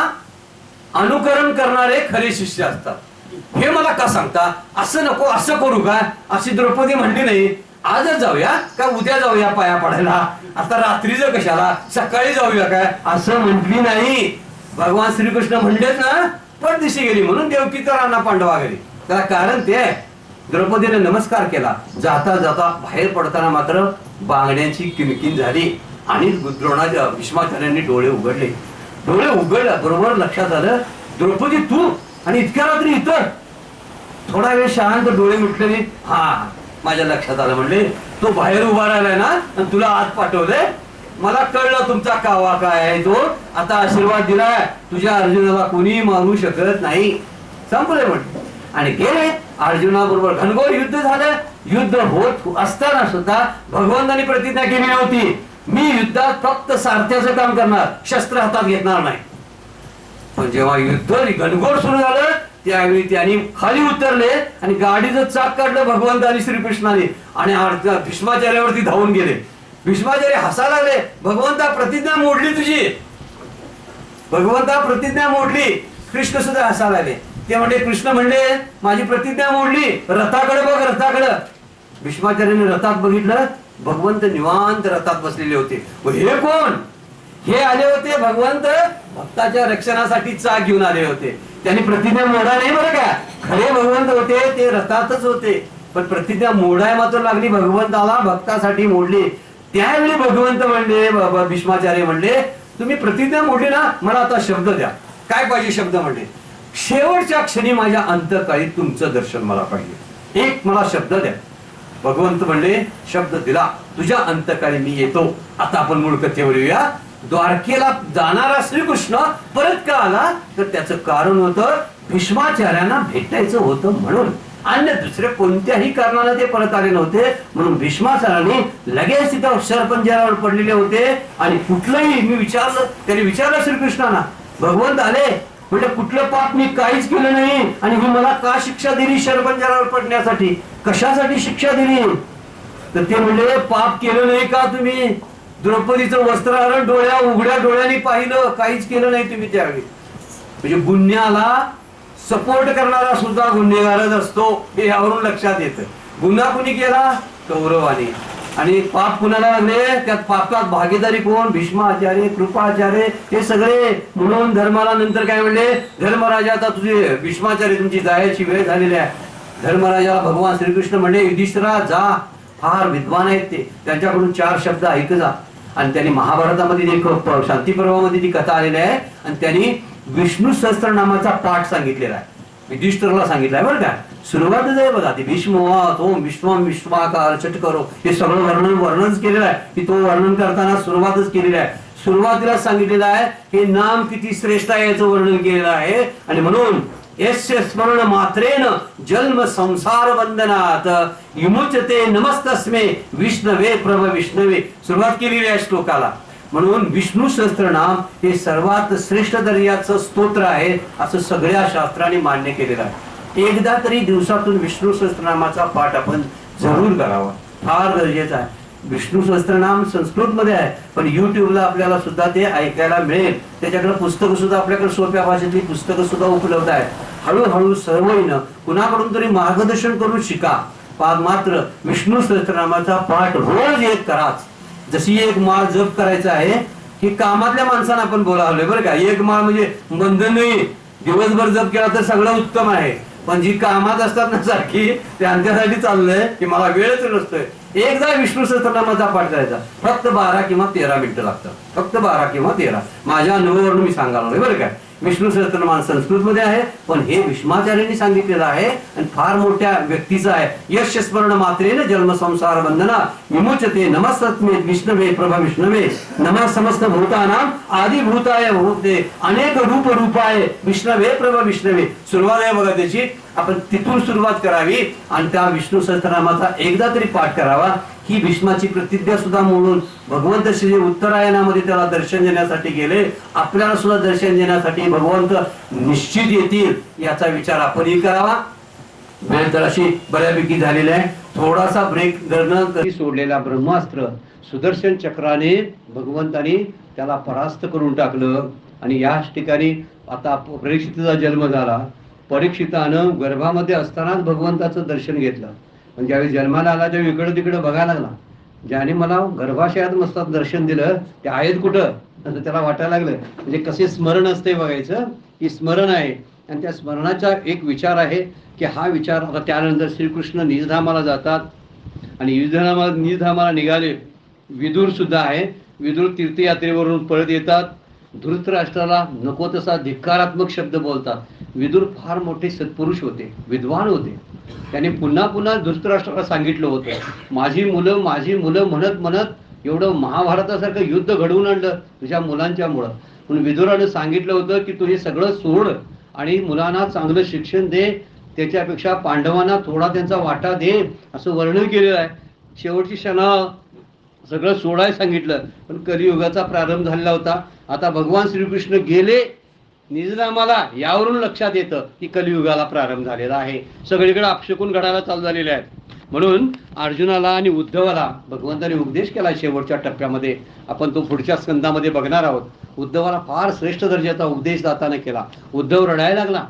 Speaker 1: अनुकरण करणारे खरे शिष्य असतात. हे मला का सांगता, असं नको असं करू का, अशी द्रौपदी म्हणली नाही. आजच जाऊया का उद्या जाऊया पाया पडायला, आता रात्रीचं कशाला, सकाळी जाऊया काय, असं म्हटली नाही. भगवान श्रीकृष्ण म्हणलेच ना परदिशी गेली म्हणून देवकी तर अण्णा पांडवा गेली. त्याला कारण ते आहे. द्रौपदीने नमस्कार केला. जाता जाता बाहेर पडताना मात्र बांगड्यांची किणकिण झाली आणि द्रोणाच्या भीष्माचार्यांनी डोळे उघडले. डोळे उघडल्या बरोबर लक्षात आलं द्रौपदी तू आणि इतक्या रात्री इतर. थोडा वेळ शांत डोळे मिटले. हा माझ्या लक्षात आलं. म्हणले तो बाहेर उभा राहिलाय ना आणि तुला आत पाठवलंय. मला कळलं तुमचा कावा काय आहे तो. आता आशीर्वाद दिलाय, तुझ्या अर्जुनाला कोणी मारू शकत नाही. संपलंय म्हटलं आणि गेले. अर्जुनाबरोबर घनघोर युद्ध झालं. युद्ध होत असताना सुद्धा भगवंतांनी प्रतिज्ञा केली नव्हती मी युद्धात फक्त सारथ्याचं काम करणार, शस्त्र हातात घेणार नाही. पण जेव्हा युद्ध घनघोर सुरू झालं त्यावेळी त्यांनी खाली उतरले आणि गाडीचं चाक काढलं भगवंतानी श्रीकृष्णाने आणि भीष्माचार्यावरती धावून गेले. भीष्माचार्य हसायला लागले. भगवंता प्रतिज्ञा मोडली तुझी, भगवंता प्रतिज्ञा मोडली. कृष्ण सुद्धा हसायला लागले. ते म्हणले कृष्ण म्हणले माझी प्रतिज्ञा मोडली, रथाकडे बघ रथाकडे. भीष्माचार्याने रथात बघितलं. भगवंत निवांत रथात बसलेले होते. हे कोण? हे आले होते भगवंत भक्ताच्या रक्षणासाठी चाक घेऊन आले होते. त्यांनी प्रतिज्ञा मोडा नाही बरं का, खरे भगवंत होते ते रथातच होते. पण प्रतिज्ञा मोडाय मात्र लागली भगवंताला, भक्तासाठी मोडली. त्यावेळी भगवंत म्हणले भीष्माचार्य म्हणले तुम्ही प्रतिज्ञा मोडली ना, मला आता शब्द द्या. काय पाहिजे शब्द? म्हणले शेवटच्या क्षणी माझ्या अंतकाळी तुमचं दर्शन मला पाहिजे, एक मला शब्द द्या. भगवंत म्हणले शब्द दिला, तुझ्या अंतकाळी मी येतो. आता आपण मूळ कथेवर येऊया. द्वारकेला जाणारा श्रीकृष्ण परत का आला तर त्याचं कारण होतं भीष्माचार्यांना भेटायचं होतं म्हणून. अन्य दुसऱ्या कोणत्याही कारणाने ते परत आले नव्हते. म्हणून भीष्माचार्यांनी लगेच तिथं शरपंजरावर पडलेले होते आणि कुठलंही मी विचारलं, त्यांनी विचारलं श्रीकृष्णांना. भगवंत आले म्हणजे कुठलं पाप मी काहीच केलं नाही आणि ही मला का शिक्षा दिली शरपंजरावर पडण्यासाठी, कशासाठी शिक्षा दिली? तर ते म्हणले पाप केलं नाही का तुम्ही? द्रौपदीचं वस्त्रहरण उघड्या डोळ्यांनी पाहिलं, काहीच केलं नाही तुम्ही त्यावेळी. म्हणजे गुन्ह्याला सपोर्ट करणारा सुद्धा गुन्हेगारच असतो हे यावरून लक्षात येतं. गुन्हा कुणी केला? कौरवाने. आणि पाप कुणाला लागले? त्यात पापात भागीदारी कोण? भीष्माचार्य, कृपाचार्य, हे सगळे. म्हणून धर्माला नंतर काय म्हणले? धर्मराजा आता तुझे भीष्माचार्य तुमची जायची वेळ झालेली आहे. धर्मराजा भगवान श्रीकृष्ण म्हणले युधिष्ठिरा जा, फार विद्वान आहेत ते, त्यांच्याकडून 4 शब्द ऐक जा. आणि त्यांनी महाभारतामध्ये शांती पर्वामध्ये ती कथा आलेली आहे आणि त्यांनी विष्णू सहस्त्रनामाचा पाठ सांगितलेला आहे. युधिष्ठिरला सांगितलंय बरं का. सुरुवातच आहे बघा ती भीष्मवात ओम विश्वम विश्वाकार चट करो, हे सगळं वर्णनच केलेलं आहे की तो वर्णन करताना सुरुवातच केलेली आहे. सुरुवातीला सांगितलेलं आहे हे नाम किती श्रेष्ठ आहे याचं वर्णन केलेलं आहे. आणि म्हणून यस्य स्मरण मात्रेन जन्म संसार बंधनात विमुच्यते नमस्तस्मे विष्णवे प्रभ विष्णवे, सुरुवात केलेली आहे श्लोकाला. म्हणून विष्णू सहस्त्रनाम हे सर्वात श्रेष्ठ दर्जाचं स्तोत्र आहे असं सगळ्या शास्त्रांनी मान्य केलेलं आहे. एकदा तरी दिवसातून विष्णू सहस्त्रनामाचा पाठ आपण जरूर करावा, फार गरजेचं आहे. विष्णू सहस्त्रनाम संस्कृत मध्ये आहे पण युट्यूबला आपल्याला सुद्धा ते ऐकायला मिळेल. त्याच्याकडे पुस्तकं सुद्धा आपल्याकडे सोप्या भाषेतली पुस्तकं सुद्धा उपलब्ध आहेत. हळूहळू सवयीनं कुणाकडून तरी मार्गदर्शन करून शिका. मात्र विष्णू सहस्त्रनामाचा पाठ रोज एक कराच. जशी एक माळ जप करायचा आहे की कामातल्या माणसांना आपण बोलावलंय बरं का. एक माळ म्हणजे बंधन नाही, दिवसभर जप केला तर सगळं उत्तम आहे. पण जी कामात असतात ना सारखी त्यांच्यासाठी चाललंय की मला वेळच नसतोय. एकदा विष्णू सहस्त्रनामाचा पाठ करायचा, फक्त 12 किंवा 13 मिनिटं लागतात. फक्त 12 किंवा 13. माझ्या अनुभवावरून मी सांगायला बरं का. विष्णू सहस्त्रनाम संस्कृतमध्ये आहे, पण हे भीष्माचार्यांनी सांगितलेलं आहे आणि फार मोठ्या व्यक्तीचं आहे. यश स्मरण मात्रेन जन्म संसार बंधना विमुचते. नमस्तस्मै विष्णवे प्रभ विष्णवे नमः समस्त भूतानां आदिभूताय भूते अनेक रूप रूपाय विष्णवे प्रभ विष्णवे. सुरुवात आहे बघा त्याची, आपण तिथून सुरुवात करावी आणि त्या विष्णू सहस्त्रनामाचा एकदा तरी पाठ करावा. ही भीष्माची प्रतिज्ञा सुद्धा मोडून भगवंत श्री उत्तरायणामध्ये त्याला दर्शन देण्यासाठी गेले. आपल्याला सुद्धा दर्शन देण्यासाठी भगवंत निश्चित येतील याचा विचार आपणही करावा. वेळ तर अशी बऱ्यापैकी झालेली आहे. थोडासा ब्रेक करणं. सोडलेला ब्रह्मास्त्र सुदर्शन चक्राने भगवंतानी त्याला परास्त करून टाकलं आणि याच ठिकाणी आता परीक्षितचा जन्म झाला. परीक्षितानं गर्भामध्ये असतानाच भगवंताचं दर्शन घेतलं. पण ज्यावेळी जन्माला आला त्यावेळी इकडं तिकडं बघायला लागला. ज्याने मला गर्भाशयात मस्त दर्शन दिलं ते आहेत कुठं असं त्याला वाटायला लागलं. म्हणजे कसे स्मरण असते बघायचं, की स्मरण आहे. आणि त्या स्मरणाचा एक विचार आहे की हा विचार आता त्यानंतर श्रीकृष्ण निजधामाला जातात आणि निजधामाला निघाले. विदूर सुद्धा आहे. विदूर तीर्थयात्रेवरून परत येतात. धृतराष्ट्राला नको तसा धिक्कारात्मक शब्द बोलतात. विदूर फार मोठे सत्पुरुष होते, विद्वान होते. त्याने पुन्हा पुन्हा धृतराष्ट्राला सांगितलं होतं, माझी मुलं म्हणत म्हणत एवढं महाभारतासारखं युद्ध घडवून आणलं तुझ्या मुलांच्यामुळं. म्हणून विदुरानं सांगितलं होतं की तू हे सगळं सोड आणि मुलांना चांगलं शिक्षण दे, त्याच्यापेक्षा पांडवांना थोडा त्यांचा वाटा दे असं वर्णन केलेलं आहे. शेवटची क्षणा सगळं सोडायला सांगितलं. पण कलियुगाचा प्रारंभ झालेला होता. आता भगवान श्रीकृष्ण गेले निजनामाला, यावरून लक्षात येतं की कलियुगाला प्रारंभ झालेला आहे. सगळीकडे अपशकुन घडायला चालू झालेले आहेत. म्हणून अर्जुनाला आणि उद्धवाला भगवंताने उपदेश केला शेवटच्या टप्प्यामध्ये. आपण तो पुढच्या स्कंदामध्ये बघणार आहोत. उद्धवाला फार श्रेष्ठ दर्जाचा उपदेश दाताने केला. उद्धव रडायला लागला,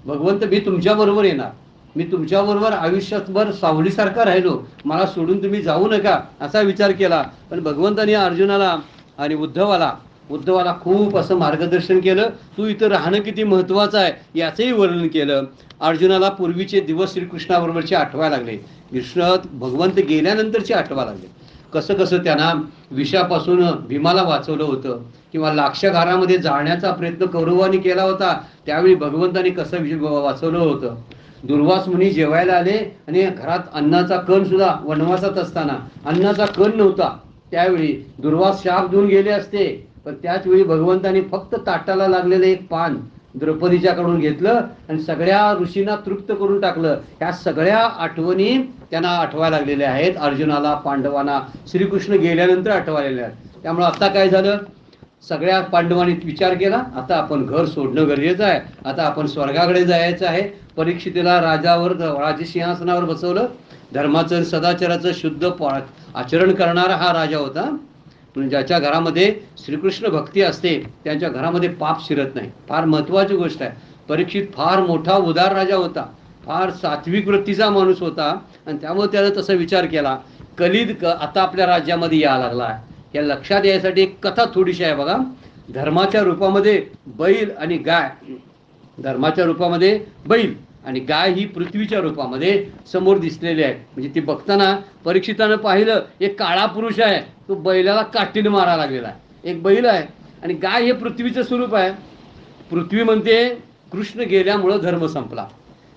Speaker 1: भगवंत मी तुमच्याबरोबर येणार, मी तुमच्याबरोबर आयुष्यभर सावलीसारखा राहिलो, मला सोडून तुम्ही जाऊ नका असा विचार केला. पण भगवंताने अर्जुनाला आणि उद्धवाला खूप असं मार्गदर्शन केलं. तू इथं राहणं किती महत्त्वाचं आहे याचंही वर्णन केलं. अर्जुनाला पूर्वीचे दिवस श्रीकृष्णाबरोबरचे आठवायला लागले. कृष्ण भगवंत गेल्यानंतरचे आठवायला लागले. कसं कसं त्यांना विषापासून भीमाला वाचवलं होतं, किंवा लाक्षागारामध्ये जाळण्याचा प्रयत्न कौरवांनी केला होता त्यावेळी भगवंताने कसं वाचवलं होतं. दुर्वास मुनी जेवायला आले आणि घरात अन्नाचा कण सुद्धा, वनवासात असताना अन्नाचा कण नव्हता, त्यावेळी दुर्वास शाप देऊन गेले असते. पण त्याच वेळी भगवंताने फक्त ताटाला लागलेलं एक पान द्रौपदीच्याकडून घेतलं आणि सगळ्या ऋषींना तृप्त करून टाकलं. ह्या सगळ्या आठवणी त्यांना आठवायला लागलेल्या आहेत. अर्जुनाला, पांडवांना श्रीकृष्ण गेल्यानंतर आठवालेल्या आहेत. त्यामुळे आता काय झालं, सगळ्या पांडवांनी विचार केला, आता आपण घर सोडणं गरजेचं आहे, आता आपण स्वर्गाकडे जायचं आहे. परीक्षितीला राजसिंहासनावर बसवलं. धर्माचं सदाचाराचं शुद्ध आचरण करणारा हा राजा होता. ज्याच्या घरामध्ये श्रीकृष्ण भक्ती असते त्यांच्या घरामध्ये पाप शिरत नाही. फार महत्त्वाची गोष्ट आहे. परीक्षित फार मोठा उदार राजा होता, फार सात्विक वृत्तीचा माणूस होता आणि त्यामुळे त्यानं तसा विचार केला, कलिद आता आपल्या राज्यामध्ये यायला लागला आहे. या लक्षात यायसाठी एक कथा थोडीशी आहे बघा. धर्माच्या रूपामध्ये बैल आणि गाय, धर्माच्या रूपामध्ये बैल आणि गाय ही पृथ्वीच्या रूपामध्ये समोर दिसलेली आहे. म्हणजे ती बघताना परीक्षितानं पाहिलं, एक काळा पुरुष आहे, तो बैलाला काठीने मारायला लागलेला आहे. एक बैल आहे आणि गाय हे पृथ्वीचं स्वरूप आहे. पृथ्वी म्हणते कृष्ण गेल्यामुळं धर्म संपला.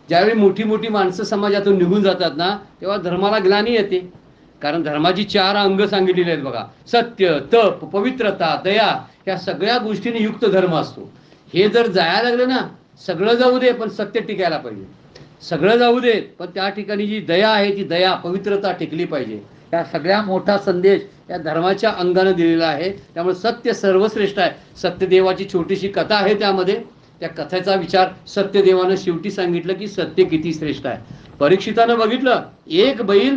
Speaker 1: ज्यावेळी मोठी मोठी माणसं समाजातून निघून जातात ना, तेव्हा धर्माला ग्लानी येते. कारण धर्माची 4 अंग सांगितलेली आहेत बघा. सत्य, तप, पवित्रता, दया, या सगळ्या गोष्टींनी युक्त धर्म असतो. हे जर जायला लागलं ना, सगळं जाऊ दे पण सत्य टिकायला पाहिजे. सगळं जाऊ दे पण त्या ठिकाणी जी दया आहे ती दया, पवित्रता टिकली पाहिजे. या सगळ्या मोठा संदेश या धर्माच्या अंगाने दिलेला आहे. त्यामुळे सत्य सर्वश्रेष्ठ आहे. सत्यदेवाची छोटीशी कथा आहे त्यामध्ये. त्या कथेचा विचार सत्यदेवानं शेवटी सांगितलं की सत्य किती श्रेष्ठ आहे. परीक्षितानं बघितलं, एक बैल,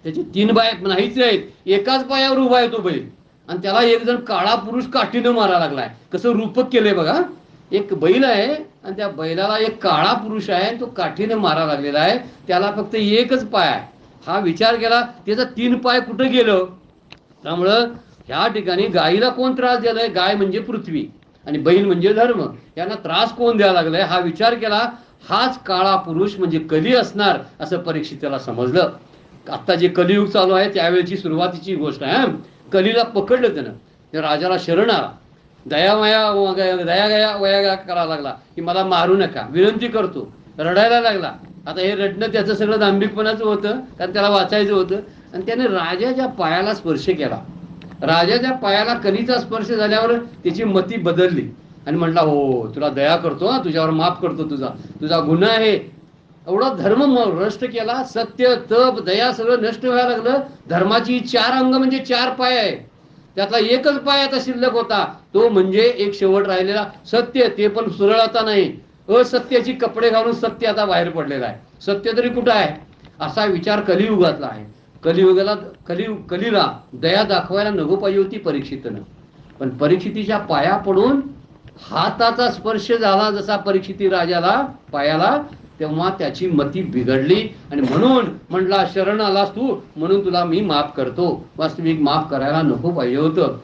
Speaker 1: त्याचे 3 पाय नाहीच आहेत, एकाच पायावर उभा आहे तो बैल आणि त्याला एक जण काळा पुरुष काठीनं मारा लागलाय. कसं रूपक केलंय बघा. एक बैल आहे आणि त्या बैलाला एक काळा पुरुष आहे, तो काठीने मारा लागलेला आहे. त्याला फक्त एकच पाय आहे. हा विचार केला, त्याचा 3 पाय कुठं गेलं. त्यामुळं ह्या ठिकाणी गायीला कोण त्रास द्यायलाय, गाय म्हणजे पृथ्वी आणि बैल म्हणजे धर्म, यांना त्रास कोण द्यायला लागलाय. हा विचार केला, हाच काळा पुरुष म्हणजे कली असणार असं परीक्षिताला समजलं. आता जे कलियुग चालू आहे त्यावेळेची सुरुवातीची गोष्ट आहे. कलीला पकडलं त्यानं, त्या राजाला शरण आला. दया गया वया करायला लागला की मला मारू नका, विनंती करतो, रडायला लागला. आता हे रडणं त्याचं सगळं दांभिकपणाचं होतं, कारण त्याला वाचायचं होतं. आणि त्याने राजाच्या पायाला स्पर्श केला. राजाच्या पायाला कलीचा स्पर्श झाल्यावर त्याची मती बदलली आणि म्हटला, हो तुला दया करतो, तुझ्यावर माफ करतो, तुझा तुझा गुन्हा आहे. एवढा धर्म नष्ट केला. सत्य, तप, दया सगळं नष्ट व्हायला लागलं. धर्माची 4 अंग म्हणजे 4 पाय आहे. त्यातला एकच पाय आता शिल्लक होता, तो म्हणजे एक शेवट राहिलेला सत्य. ते पण सुरळ आता नाही, असत्याची कपडे घालून सत्य आता बाहेर पडलेला आहे. सत्य तरी कुठं आहे, असा विचार कलियुगातला आहे. कलीला दया दाखवायला नको पाहिजे होती परीक्षितनं, पण परीक्षितीच्या पाया पडून हाताचा स्पर्श झाला जसा परीक्षिती राजाला पायाला, तेव्हा त्याची मती बिघडली आणि म्हणून म्हटला, शरण आलास तू म्हणून तुला मी माफ करतो. वास्तविक माफ करायला नको पाहिजे होतं.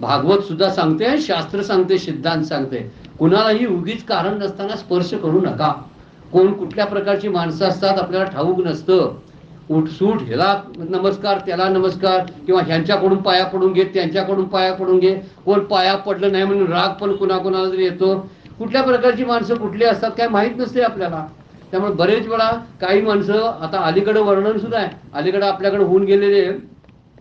Speaker 1: भागवत सुद्धा सांगते, शास्त्र सांगते, सिद्धांत सांगते, कुणालाही उगीच कारण नसताना स्पर्श करू नका. कोण कुठल्या प्रकारची माणसं असतात आपल्याला ठाऊक नसतं. उठसूट ह्याला नमस्कार, त्याला नमस्कार, किंवा ह्यांच्याकडून पाया पडून घे, त्यांच्याकडून पाया पडून घे. कोण पाया पडलं नाही म्हणून राग पण कुणाकुणाला तरी येतो. कुठल्या प्रकारची माणसं कुठली असतात काय माहीत नसते आपल्याला. त्यामुळे बरेच वेळा काही माणसं, आता अलीकडे वर्णन सुद्धा आहे, अलीकडे आपल्याकडे होऊन गेलेले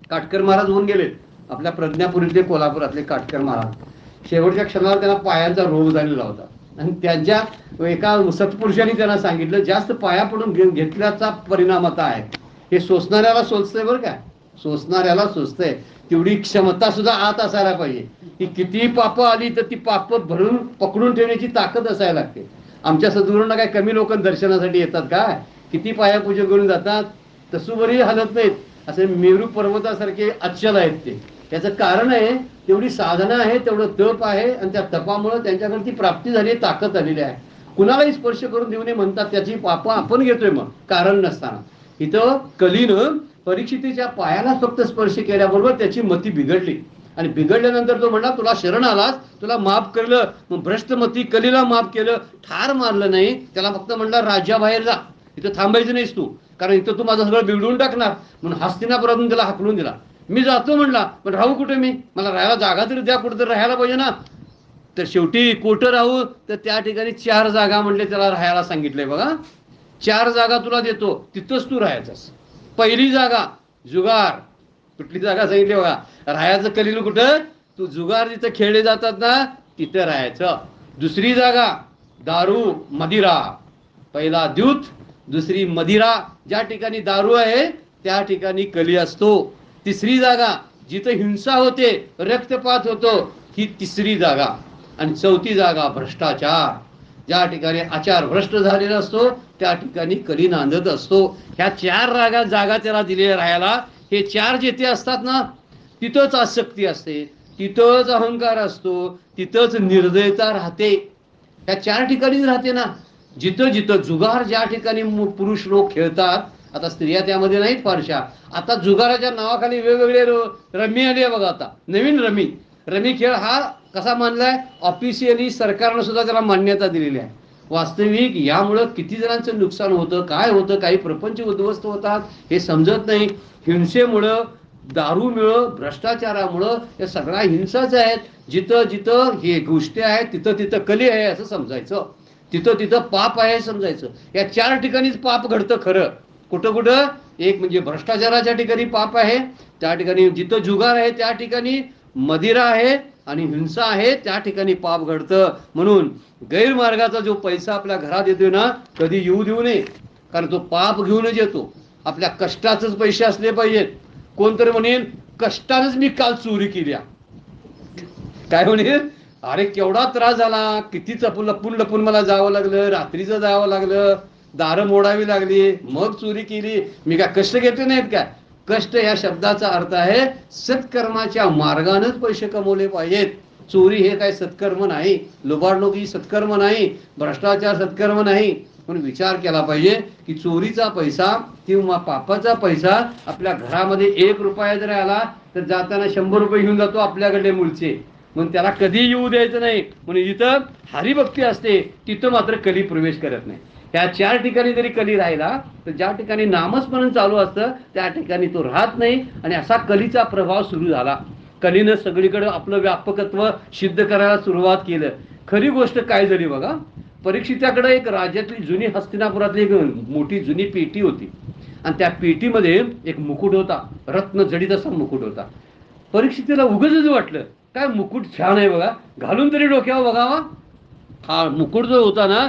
Speaker 1: काटकर महाराज होऊन गेले, आपल्या प्रज्ञापुरीतले कोल्हापुरातले काटकर महाराज. शेवटच्या क्षणाला त्यांना पायांचा रोग झालेला होता आणि त्यांच्या एका सत्पुरुषांनी त्यांना सांगितलं, जास्त पाया पडून घेतल्याचा परिणाम आता आहे. हे सोसणाऱ्याला सोचतंय बरं का, सोसणाऱ्याला सोचतंय. तेवढी क्षमता सुद्धा आत असायला पाहिजे की किती पापं आली तर ती पापं भरून पकडून ठेवण्याची ताकद असायला लागते. आमच्या सद्गुरूंना काय कमी लोक दर्शनासाठी येतात काय, किती पायापूजा करून जातात, तसुवरही हलत नाहीत. असे मेरू पर्वतासारखे अचल आहेत ते. त्याचं कारण आहे तेवढी साधना आहे, तेवढं तप आहे आणि त्या तपामुळे त्यांच्याकडे ती प्राप्ती झाली, ताकद आलेली आहे. कुणालाही स्पर्श करून देऊ नये म्हणतात, त्याची पापं आपण घेतोय मग कारण नसताना. इथं कलीनं परीक्षितीच्या पायाला फक्त स्पर्श केल्याबरोबर त्याची मती बिघडली आणि बिघडल्यानंतर तो म्हणला, तुला शरण आलास, तुला माफ केलं. मग भ्रष्टमती कलीला माफ केलं, ठार मारलं नाही त्याला, फक्त म्हणला राज्याबाहेर जा, इथं थांबायचं नाहीस तू, कारण इथं तू माझं सगळं बिघडून टाकणार. म्हणून हस्तिनापुरातून त्याला हाकलून दिला. मी जातो म्हणला, पण राहू कुठे मी, मला राहायला जागा तरी द्या, कुठं तरी राहायला पाहिजे ना. तर शेवटी कुठं राहू, तर त्या ठिकाणी 4 जागा म्हणले त्याला राहायला सांगितलंय बघा. 4 जागा तुला देतो, तिथंच तू राहायचंस. पहिली जागा जुगार. कुठली जागा सांगितली बघा, राहायचं कलील कुठं, तू जुगार जिथं खेळले जातात ना तिथं राहायचं. दुसरी जागा दारू मदिरा, पहिला द्यूत, दुसरी मदिरा. ज्या ठिकाणी दारू आहे त्या ठिकाणी कली असतो. तिसरी जागा जिथं हिंसा होते, रक्तपात होतो, ही तिसरी जागा. आणि चौथी जागा भ्रष्टाचार, ज्या ठिकाणी आचार भ्रष्ट झालेला असतो त्या ठिकाणी कली नांदत असतो. ह्या 4 जागा त्याला दिलेल्या राहायला. हे 4 जेथे असतात ना तिथंच आसक्ती असते, तिथंच अहंकार असतो, तिथंच निर्दयता राहते. ह्या 4 ठिकाणीच राहते ना. जिथं जिथं जुगार, ज्या ठिकाणी पुरुष लोक खेळतात, आता स्त्रिया त्यामध्ये नाहीत फारशा, आता जुगाराच्या नावाखाली वेगवेगळे रमी आली आहे बघा. आता नवीन रमी खेळ हा कसा मानलाय, ऑफिशियली सरकारनं सुद्धा त्याला मान्यता दिलेली आहे. वास्तविक यामुळं किती जणांचं नुकसान होतं, काय होतं, काही प्रपंच उद्ध्वस्त होतात हे समजत नाही. हिंसेमुळं, दारूमुळं, भ्रष्टाचारामुळं या सगळ्या हिंसाच आहेत. जिथं जिथं हे गोष्टी आहेत तिथं तिथं कली आहे असं समजायचं, तिथं तिथं पाप आहे समजायचं. या 4 ठिकाणीच पाप घडतं खरं. कुठं कुठं, एक म्हणजे भ्रष्टाचाराच्या ठिकाणी पाप आहे, त्या ठिकाणी जिथं जुगार आहे त्या ठिकाणी मदिरा आहे आणि हिंसा आहे त्या ठिकाणी पाप घडतं. म्हणून गैरमार्गाचा जो पैसा आपल्या घरात येतोय ना कधी येऊ देऊ नये, कारण तो पाप घेऊनच येतो. आपल्या कष्टाचेच पैसे असले पाहिजेत. कोणतरी म्हणेल कष्टानेच मी काल चोरी केली, काय म्हणेल, अरे केवढा त्रास झाला, किती लपून लपून मला जावं लागलं, रात्रीचं जावं लागलं, दारं मोडावी लागली, मग चोरी केली, मी काय कष्ट घेतले नाहीत काय. कष्ट या शब्दाचा अर्थ आहे सत्कर्माच्या मार्गानेच पैसे कमवले पाहिजेत. चोरी हे काय सत्कर्म नाही, लुबाडणूक ही सत्कर्म नाही, भ्रष्टाचार सत्कर्म नाही. म्हणून विचार केला पाहिजे की चोरीचा पैसा किंवा पापाचा पैसा आपल्या घरामध्ये 1 रुपया जरी आला तर जाताना 100 रुपये घेऊन जातो आपल्याकडे मूळचे. म्हणून त्याला कधी येऊ द्यायचं नाही. म्हणून जिथं हरिभक्ती असते तिथं मात्र कली प्रवेश करत नाही. ह्या 4 ठिकाणी जरी कली राहिला तर ज्या ठिकाणी नामस्मरण चालू असतं त्या ठिकाणी तो राहत नाही आणि असा कलीचा प्रभाव सुरू झाला. कलीनं सगळीकडे आपलं व्यापकत्व सिद्ध करायला सुरुवात केलं. खरी गोष्ट काय झाली बघा, परीक्षिताकडे एक राज्यातली जुनी हस्तिनापुरातली एक मोठी जुनी पेटी होती आणि त्या पेटीमध्ये एक मुकुट होता, रत्न जडित असा मुकुट होता. परीक्षितीला उगाचच वाटलं काय मुकुट छान आहे बघा, घालून तरी डोक्यावर बघावा. हा मुकुट जो होता ना,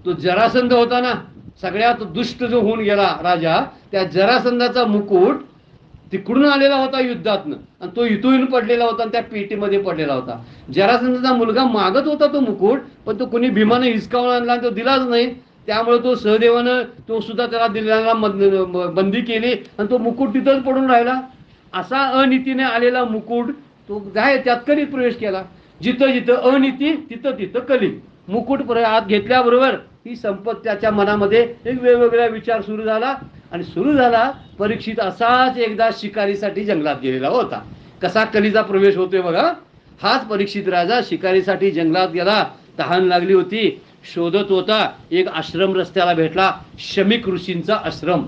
Speaker 1: तो जरासंध होता ना, सगळ्यात दुष्ट जो होऊन गेला राजा, त्या जरासंधाचा मुकुट तिकडून आलेला होता युद्धातनं, आणि तो इथून पडलेला होता आणि त्या पेटीमध्ये पडलेला होता. जरासंधाचा मुलगा मागत होता तो मुकुट, पण तो कोणी भीमाने हिसकावून आणला आणि तो दिलाच नाही. त्यामुळे तो सहदेवानं तो सुद्धा त्याला दिलेला बंदी केली आणि तो मुकुट तिथंच पडून राहिला. असा अनितीने आलेला मुकुट तो काय त्यात कलीत प्रवेश केला. जिथं जिथं अनिती तिथं तिथं कली. मुकुट आत घेतल्याबरोबर ही संपत त्याच्या मनामध्ये एक वेगवेगळा विचार सुरू झाला आणि सुरू झाला. परीक्षित असाच एकदा शिकारीसाठी जंगलात गेलेला होता. कसा कलीचा प्रवेश होतोय बघा. हाच परीक्षित राजा शिकारीसाठी जंगलात गेला. तहान लागली होती, शोधत होता. एक आश्रम रस्त्याला भेटला, शमीक ऋषींचा आश्रम.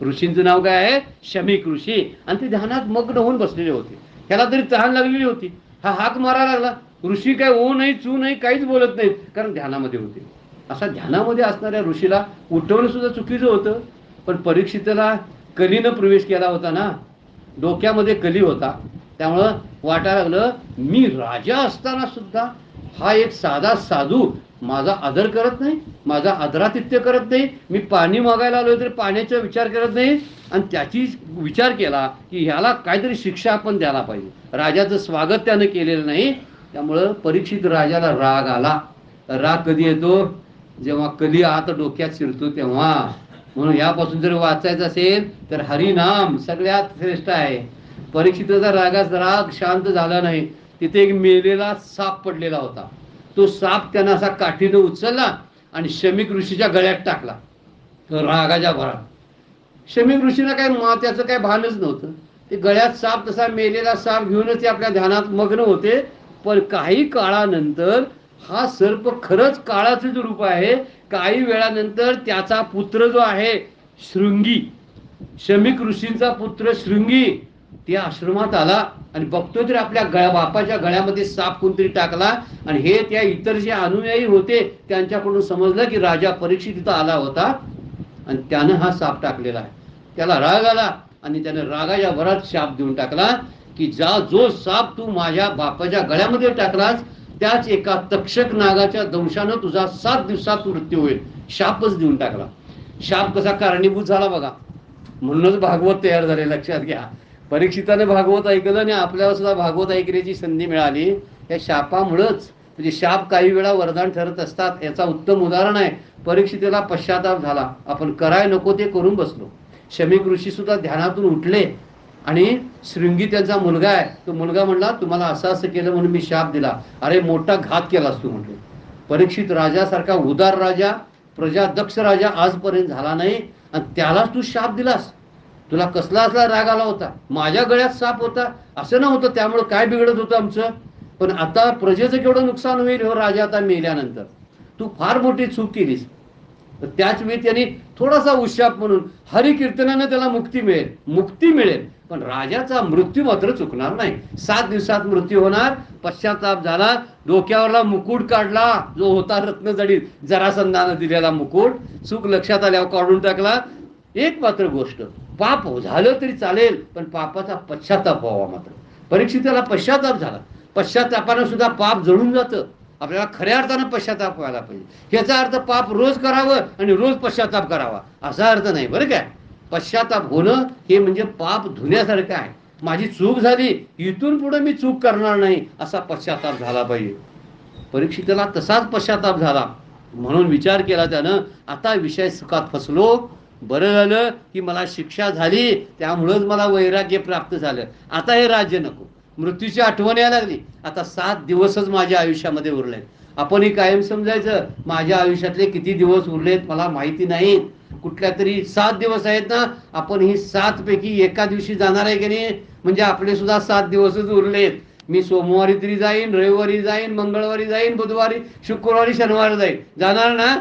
Speaker 1: ऋषींचं नाव काय आहे? शमीक ऋषी. आणि ते ध्यानात मग्न होऊन बसलेले होते. ह्याला तरी तहान लागलेली होती. हा हाक मारायला लागला. ऋषी काय ओ नाही चू नाही काहीच बोलत नाहीत, कारण ध्यानामध्ये होते. असा ध्यानामध्ये असणाऱ्या ऋषीला उठवणं सुद्धा चुकीचं होतं. पण परीक्षितला कलीनं प्रवेश केला होता ना, डोक्यामध्ये कली होता. त्यामुळं वाटायला लागलं मी राजा असताना सुद्धा हा एक साधा साधू माझा आदर करत नाही, माझा आदरातिथ्य करत नाही. मी पाणी मागायला आलोय तरी पाण्याचा विचार करत नाही. आणि त्याची विचार केला की ह्याला काहीतरी शिक्षा आपण द्यायला पाहिजे. राजाचं स्वागत त्यानं केलेलं नाही. त्यामुळं परीक्षित राजाला राग आला. राग कधी येतो? जेव्हा कली आत डोक्यात शिरतो तेव्हा. म्हणून यापासून जर वाचायचं असेल तर हरिनाम सगळ्यात श्रेष्ठ आहे. परीक्षिताचा राग शांत झाला नाही. तिथे एक मेलेला साप पडलेला होता. तो साप त्यानं असा काठीनं उचलला आणि शमीक ऋषीच्या गळ्यात टाकला रागाच्या भरात. शमीक ऋषीला काय त्याचं काय भानच नव्हतं. ते गळ्यात साप तसा मेलेला साप घेऊनच ते आपल्या ध्यानात मग्न होते. पण काही काळानंतर हा सर्प खरंच काळाचं रूप आहे. काही वेळानंतर त्याचा पुत्र जो आहे शृंगी, शमीक ऋषींचा पुत्र शृंगी, त्या आश्रमात आला आणि बघतोय तर आपल्या बापाच्या गळ्यामध्ये साप कोणतरी टाकला. आणि हे त्या इतर जे अनुयायी होते त्यांच्याकडून समजलं की राजा परीक्षित तिथं आला होता आणि त्यानं हा साप टाकलेला आहे. त्याला राग आला आणि त्यानं रागाच्या भरात शाप देऊन टाकला की जो साप तू माझ्या बापाच्या गळ्यामध्ये टाकलास त्याच एका तक्षक नागाच्या दंशानं तुझा 7 दिवसात मृत्यू होईल. शापच देऊन टाकला. शाप कसा कारणीभूत झाला बघा. म्हणूनच भागवत तयार झाले. लक्षात घ्या. परीक्षिताने भागवत ऐकलं आणि आपल्याला सुद्धा भागवत ऐकण्याची संधी मिळाली या शापामुळंच. म्हणजे शाप काही वेळा वरदान ठरत असतात. याचा उत्तम उदाहरण आहे. परीक्षितेला पश्चाताप झाला. आपण कराय नको ते करून बसलो. शमीक ऋषी सुद्धा ध्यानातून उठले आणि शृंगी त्यांचा मुलगा आहे. तो मुलगा म्हणला तुम्हाला असं असं केलं म्हणून मी शाप दिला. अरे मोठा घात केलास तू म्हटले. परीक्षित राजासारखा उदार राजा, प्रजादक्ष राजा आजपर्यंत झाला नाही आणि त्यालाच तू शाप दिलास. तुला कसला असला राग आला होता? माझ्या गळ्यात साप होता असं नव्हतं, त्यामुळे काय बिघडत होतं आमचं? पण आता प्रजेचं केवढं नुकसान होईल हो राजा आता मेल्यानंतर. तू फार मोठी चूक केलीस. त्याच वेळी त्यांनी थोडासा उशाप म्हणून हरिकीर्तनानं त्याला मुक्ती मिळेल, मुक्ती मिळेल. पण राजाचा मृत्यू मात्र चुकणार नाही. 7 दिवसात मृत्यू होणार. पश्चाताप झाला. डोक्यावरला मुकुट काढला जो होता रत्नजडीत, जरासंधानं दिलेला मुकुट चूक लक्षात आल्यावर काढून टाकला. एक मात्र गोष्ट, पाप झालं तरी चालेल पण पापाचा पश्चाताप व्हावा. मात्र परीक्षिताला पश्चाताप झाला. पश्चातापानं सुद्धा पाप जळून जातं. आपल्याला खऱ्या अर्थानं पश्चाताप व्हायला पाहिजे. याचा अर्थ पाप रोज करावं आणि रोज पश्चाताप करावा असा अर्थ नाही बरं काय. पश्चाताप होणं हे म्हणजे पाप धुण्यासारखं आहे. माझी चूक झाली, इथून पुढे मी चूक करणार नाही असा पश्चाताप झाला पाहिजे. परीक्षिताला तसाच पश्चाताप झाला. म्हणून विचार केला त्यानं, आता विषय सुखात फसलो. बरं झालं की मला शिक्षा झाली, त्यामुळंच मला वैराग्य प्राप्त झालं. आता हे राज्य नको. मृत्यूची आठवण यायला लागली. आता 7 दिवसच माझ्या आयुष्यामध्ये उरलेत. आपणही कायम समजायचं माझ्या आयुष्यातले किती दिवस उरलेत मला माहिती नाहीत. कुठल्या तरी 7 दिवस आहेत ना, आपण ही 7 पैकी एका दिवशी जाणार आहे की नाही, म्हणजे आपले सुद्धा 7 दिवसच उरलेत. मी सोमवारी तरी जाईन, रविवारी जाईन, मंगळवारी जाईन, बुधवारी, शुक्रवारी, शनिवारी जाईन. जाणार ना?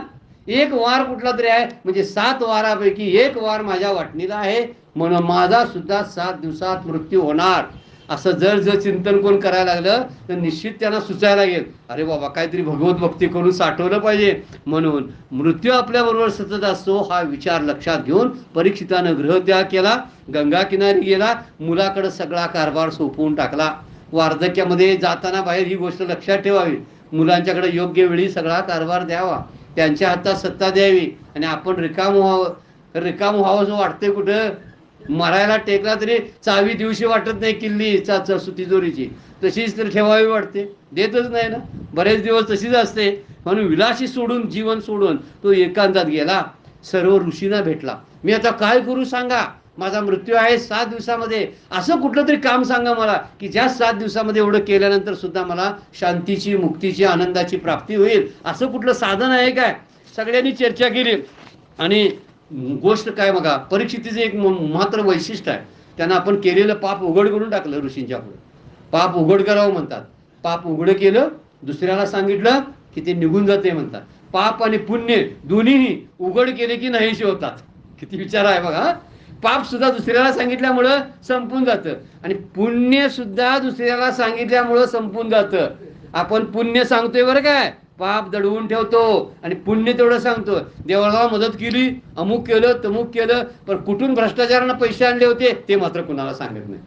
Speaker 1: एक वार कुठला तरी आहे, म्हणजे 7 वारापैकी एक वार माझ्या वाटणीला आहे. म्हणून माझा सुद्धा 7 दिवसात मृत्यू होणार. असं जर चिंतन कोण करायला लागलं तर निश्चित त्यांना सुचायला लागेल, अरे बाबा काहीतरी भगवत भक्ती करून साठवलं पाहिजे. म्हणून मृत्यू आपल्याबरोबर सतत असतो हा विचार लक्षात घेऊन परीक्षितानं गृहत्याग केला, गंगा किनारी गेला, मुलाकडे सगळा कारभार सोपवून टाकला. वार्धक्यामध्ये जाताना बाहेर ही गोष्ट लक्षात ठेवावी, मुलांच्याकडे योग्य वेळी सगळा कारभार द्यावा, त्यांच्या हातात सत्ता द्यावी, आणि आपण रिकाम व्हावं. रिकाम असं वाटतंय कुठं, मरायला टेकला तरी चावी दिवशी वाटत नाही किल्ली तिजोरीची, तशीच तर ठेवावी वाटते, देतच नाही ना, बरेच दिवस तशीच असते. म्हणून विलासी सोडून जीवन सोडून तो एकांतात गेला, सर्व ऋषींना भेटला. मी आता काय करू सांगा, माझा मृत्यू आहे 7 दिवसामध्ये, असं कुठलं तरी काम सांगा मला की ज्या 7 दिवसामध्ये एवढं केल्यानंतर सुद्धा मला शांतीची, मुक्तीची, आनंदाची प्राप्ती होईल, असं कुठलं साधन आहे काय. सगळ्यांनी चर्चा केली. आणि गोष्ट काय बघा, परीक्षितीचं एक मात्र वैशिष्ट्य आहे, त्यांना आपण केलेलं पाप उघड करून टाकलं. ऋषींच्या पुढे पाप उघड करावं म्हणतात, पाप उघड केलं, दुसऱ्याला सांगितलं की ते निघून जाते म्हणतात. पाप आणि पुण्य दोन्हीही उघड केले की नाहीसे होतात. किती विचार आहे बघा. पाप सुद्धा दुसऱ्याला सांगितल्यामुळं संपून जातं, आणि पुण्य सुद्धा दुसऱ्याला सांगितल्यामुळं संपून जातं. आपण पुण्य सांगतोय बरं काय, पाप दडवून ठेवतो, आणि पुण्य तेवढं सांगतो, देवाला मदत केली, अमुक केलं, तमुक केलं, पण कुठून भ्रष्टाचारानं पैसे आणले होते ते मात्र कुणाला सांगत नाही.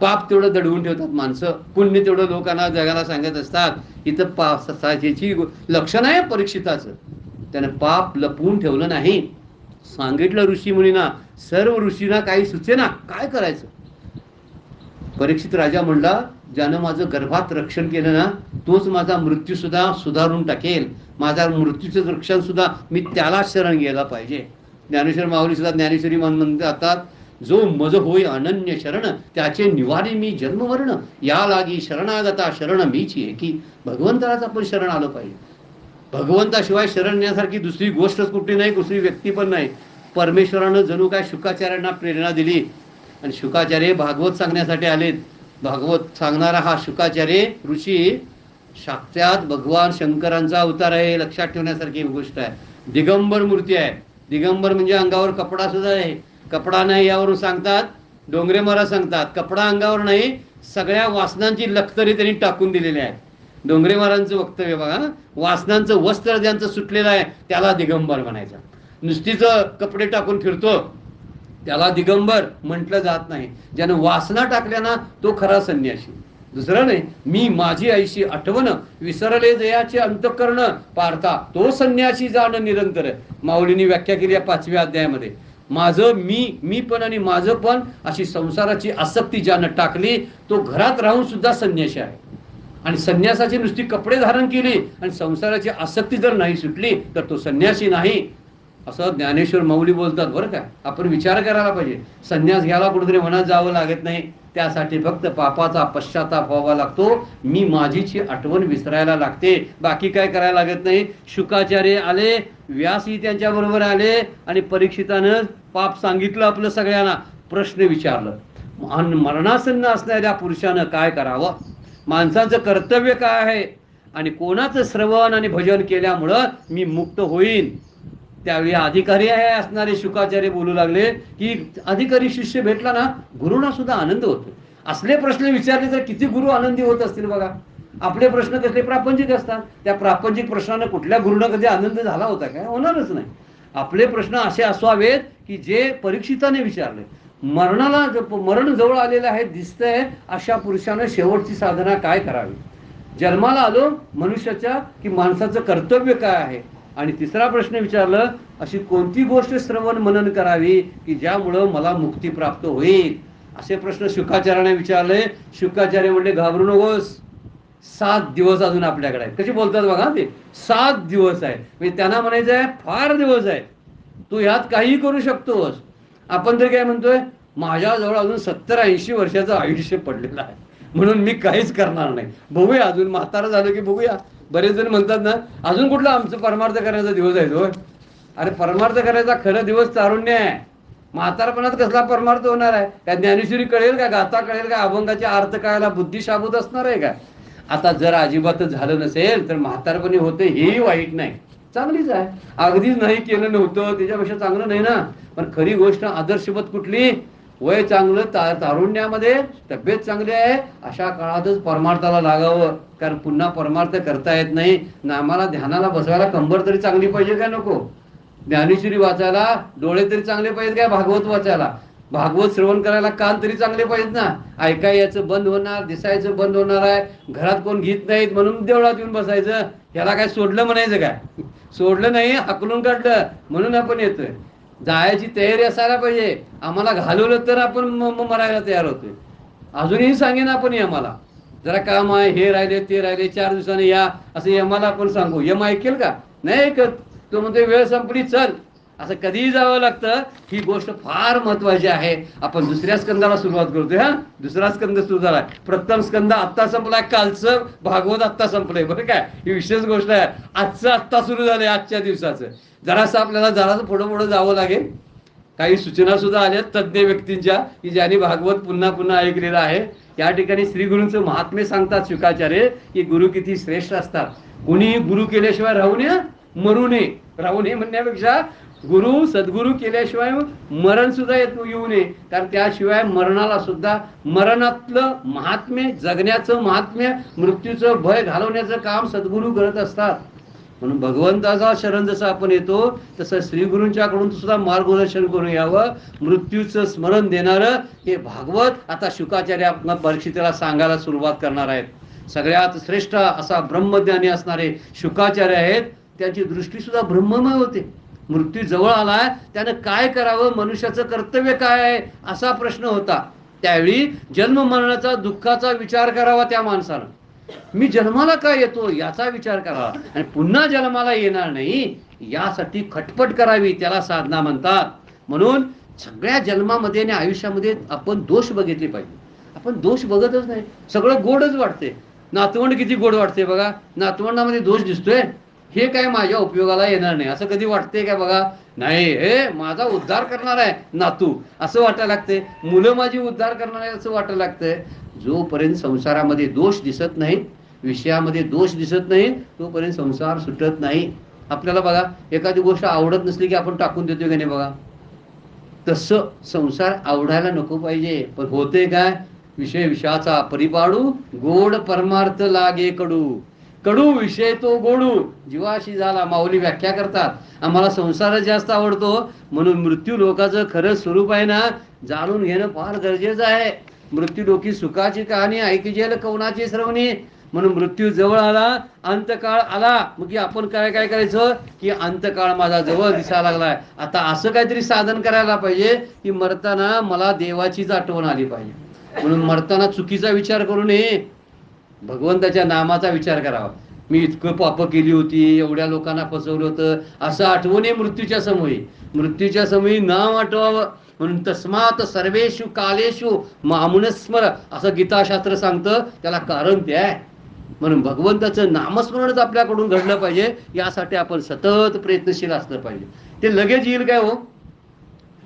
Speaker 1: पाप तेवढं दडवून ठेवतात माणसं, पुण्य तेवढं लोकांना जगाला सांगत असतात. इथं याची लक्षण आहे परीक्षिताचं, त्यानं पाप लपवून ठेवलं नाही. सांगितलं ऋषी मुनींना, सर्व ऋषींना काही सुचेना काय करायचं. परीक्षित राजा म्हणला, ज्यानं माझं गर्भात रक्षण केलं ना, तोच माझा मृत्यू सुद्धा सुधारून टाकेल. माझ्या मृत्यूचं रक्षण सुद्धा मी त्याला शरण गेला पाहिजे. ज्ञानेश्वर माऊली सुद्धा ज्ञानेश्वरी म्हणतात, जो मज होय अनन्य शरण, त्याचे निवारी मी जन्मवर्ण, या लागी शरणागता शरण मीची एकी. भगवंतालाच आपण शरण आलं पाहिजे. भगवंताशिवाय शरणण्यासारखी दुसरी गोष्टच कुठली नाही, दुसरी व्यक्ती पण नाही. परमेश्वरानं जणू काय शुकाचार्यांना प्रेरणा दिली, आणि शुकाचार्य भागवत सांगण्यासाठी आलेत. भागवत सांगणारा हा शुकाचार्य ऋषी साक्षात भगवान शंकरांचा अवतार आहे. लक्षात ठेवण्यासारखी गोष्ट आहे. दिगंबर मूर्ती आहे. दिगंबर म्हणजे अंगावर कपडा सुद्धा आहे. कपडा नाही यावरून सांगतात, डोंगरे महाराज सांगतात, कपडा अंगावर नाही, सगळ्या वासनांची लखतरी त्यांनी टाकून दिलेली आहे. डोंगरे महाराजांचं वक्तव्य बघा, वासनांचं वस्त्र ज्यांचं सुटलेलं आहे त्याला दिगंबर म्हणायचं. नुसतीच कपडे टाकून फिरतो त्याला दिगंबर म्हटलं जात नाही. ज्यानं वासना टाकल्या ना तो खरा संन्यासी, दुसरं नाही. मी माझी आईशी आठवण, विसरले जयाचे अंतःकरण पार्था, तो संन्यासी जाण निरंतर. माऊलींनी व्याख्या केली आहे 5व्या अध्यायामध्ये. माझं मी पण आणि माझं पण अशी संसाराची आसक्ती ज्यानं टाकली तो घरात राहून सुद्धा संन्यासी आहे. आणि संन्यासाची नुसती कपडे धारण केली आणि संसाराची आसक्ती जर नाही सुटली तर तो संन्यासी नाही, असं ज्ञानेश्वर माऊली बोलतात बरं का. आपण विचार करायला पाहिजे. संन्यास घ्यायला कुठेतरी मनात जावं लागत नाही, त्यासाठी फक्त पापाचा पश्चाताप व्हावा लागतो. मी माझीची आठवण विसरायला लागते, बाकी काय करायला लागत नाही. शुकाचार्य आले, व्यासही त्यांच्या बरोबर आले, आणि परीक्षितानं पाप सांगितलं आपलं सगळ्यांना. प्रश्न विचारलं, मरणासन्न असणाऱ्या पुरुषानं काय करावं, माणसाचं कर्तव्य काय आहे, आणि कोणाचं श्रवण आणि भजन केल्यामुळं मी मुक्त होईन. त्यावेळी अधिकारी आहे असणारे शुकाचार्य बोलू लागले की अधिकारी शिष्य भेटला ना गुरुना सुद्धा आनंद होतो. असले प्रश्न विचारले तर किती गुरु आनंदी होत असतील बघा. आपले प्रश्न कसले प्रापंचिक असतात, त्या प्रापंचिक प्रश्नानं कुठल्या गुरुनं कधी आनंद झाला होता काय, होणारच नाही. आपले प्रश्न असे असावेत की जे परीक्षिताने विचारले. मरण जवळ आलेलं आहे दिसतंय, अशा पुरुषानं शेवटची साधना काय करावी, जन्माला आलो मनुष्याच्या की माणसाचं कर्तव्य काय आहे, आणि तिसरा प्रश्न विचारलं, अशी कोणती गोष्ट श्रवण मनन करावी की ज्यामुळं मला मुक्ती प्राप्त होईल. असे प्रश्न शुकाचार्याने विचारले. शुकाचार्य म्हणले, घाबरू नकोस, 7 दिवस अजून आपल्याकडे आहेत. कशी बोलतात बघा ते, 7 दिवस आहे. म्हणजे त्यांना म्हणायचं आहे फार दिवस आहे, तू ह्यात काही करू शकतोस. आपण तर काय म्हणतोय, माझ्याजवळ अजून 70-80 वर्षाचं आयुष्य पडलेलं आहे, म्हणून मी काहीच करणार नाही, बघूया अजून म्हातारा झालं की बघूया. बरेच जण म्हणतात ना, अजून कुठला आमचं परमार्थ करायचा दिवस आहे तो. अरे परमार्थ करायचा खरं दिवस तारुण्य आहे. म्हातारपणात कसला परमार्थ होणार आहे, त्या ज्ञानेश्वरी कळेल का, गाथा कळेल का, अभंगाचे अर्थ कळायला बुद्धी शाबूत असणार आहे का. आता जर अजिबातच झालं नसेल तर म्हातारपणी होते हेही वाईट नाही, चांगलीच आहे. अगदीच नाही केलं नव्हतं त्याच्यापेक्षा चांगलं नाही ना. पण खरी गोष्ट आदर्शवत कुठली, वय चांगलं, तारुण्यामध्ये तब्येत चांगली आहे, अशा काळातच परमार्थाला लागावं. कारण पुन्हा परमार्थ करता येत नाही. नामाला ध्यानाला बसवायला कंबर तरी चांगली पाहिजे काय नको? ज्ञानेश्वरी वाचायला डोळे तरी चांगले पाहिजेत काय? भागवत वाचायला, भागवत श्रवण करायला कान तरी चांगले पाहिजेत ना? ऐकाय याचं बंद होणार, दिसायचं बंद होणार आहे. घरात कोण घेत नाहीत म्हणून देवळात येऊन बसायचं. ह्याला काय सोडलं म्हणायचं काय? सोडलं नाही, हाकलून काढलं म्हणून आपण येतोय. जायची तयारी असायला पाहिजे. आम्हाला घालवलं तर आपण मरायला तयार होतोय. अजूनही सांगेन आपण यमाला, जरा काम आहे, हे राहिले ते राहिले, 4 दिवसांनी या, असं यमाला आपण सांगू. यम ऐकेल का? नाही ऐकत. तो म्हणतो वेळ संपली चल. असं कधीही जावं लागतं. ही गोष्ट फार महत्वाची आहे. आपण दुसऱ्या स्कंदाला सुरुवात करतोय. हा, दुसरा स्कंद सुरू झालाय. प्रथम स्कंद आत्ता संपलाय, कालचं भागवत आत्ता संपलंय. बरं काय, ही विशेष गोष्ट आहे. आजचं आत्ता सुरू झालंय, आजच्या दिवसाचं. जरासं आपल्याला जरासं पुढं पुढं जावं लागेल. काही सूचना सुद्धा आल्या तज्ज्ञ व्यक्तींच्या, की ज्यांनी भागवत पुन्हा पुन्हा ऐकलेलं आहे. या ठिकाणी श्री गुरूंचं महात्म्य सांगतात शुकाचार्य, की गुरु किती श्रेष्ठ असतात. कोणी गुरु केल्याशिवाय राहू नये, मरू नये. राहू नये म्हणण्यापेक्षा गुरु सद्गुरु केल्याशिवाय मरण सुद्धा येऊ नये. कारण त्याशिवाय मरणाला सुद्धा, मरणातलं महात्म्य, जगण्याचं महात्म्य, मृत्यूचं भय घालवण्याचं काम सद्गुरू करत असतात. म्हणून भगवंताचा शरण जसं आपण येतो, तसं श्रीगुरूंच्याकडून सुद्धा मार्गदर्शन करून यावं. मृत्यूचं स्मरण देणारं हे भागवत आता शुकाचार्य परीक्षितेला सांगायला सुरुवात करणार आहेत. सगळ्यात श्रेष्ठ असा ब्रह्मज्ञानी असणारे शुकाचार्य आहेत. त्यांची दृष्टी सुद्धा ब्रह्ममय होते. मृत्यू जवळ आलाय, त्यानं काय करावं, मनुष्याचं कर्तव्य काय आहे, असा प्रश्न होता. त्यावेळी जन्म मरणाचा, दुःखाचा विचार करावा त्या माणसानं. मी जन्माला काय येतो याचा विचार करावा, आणि पुन्हा जन्माला येणार नाही यासाठी खटपट करावी. त्याला साधना म्हणतात. म्हणून सगळ्या जन्मामध्ये आणि आयुष्यामध्ये आपण दोष बघितले पाहिजे. आपण दोष बघतच नाही, सगळं गोडच वाटते. नातवंड किती गोड वाटते बघा. नातवंडामध्ये दोष दिसतोय, हे काय माझ्या उपयोगाला येणार नाही असं कधी वाटते काय बघा? नाही, हे माझा उद्धार करणार आहे नातू असं वाटायला लागते. मुलं माझी उद्धार करणार आहे असं वाटायला लागतंय. जोपर्यंत संसारामध्ये दोष दिसत नाही, विषयामध्ये दोष दिसत नाही, तोपर्यंत संसार सुटत नाही. आपल्याला बघा, एखादी गोष्ट आवडत नसली की आपण टाकून देतोय का नाही बघा. तसं संसार आवडायला नको पाहिजे. पण होते काय? विषय विषयाचा परिपाडू, गोड परमार्थ लागे कडू. कडू विषय तो गोडू, जीवाशी झाला. माऊली व्याख्या करतात, आम्हाला संसारच जास्त आवडतो. म्हणून मृत्यू लोकाचं खरं स्वरूप आहे ना, जाणून घेणं फार गरजेचं आहे. मृत्यू लोकी सुखाची कहाणी ऐकजेल कवनाची श्रवणी. म्हणून मृत्यू जवळ आला, अंतकाळ आला, मग आपण काय काय करायचं, की अंतकाळ माझा जवळ दिसायला लागलाय, आता असं काहीतरी साधन करायला पाहिजे की मरताना मला देवाचीच आठवण आली पाहिजे. म्हणून मरताना चुकीचा विचार करू नये, भगवंताच्या नामाचा विचार करावा. मी इतकं पाप केली होती, एवढ्या लोकांना फसवलं होतं, असं आठवू नये मृत्यूच्या समयी. मृत्यूच्या समयी नाम आठवावं. म्हणून तस्मात सर्वेषु कालेषु मामुनस्मर असं गीताशास्त्र सांगतं. त्याला कारण ते आहे. म्हणून भगवंताचं नामस्मरणच आपल्याकडून घडलं पाहिजे. यासाठी आपण सतत प्रयत्नशील असलं पाहिजे. ते लगेच येईल काय हो?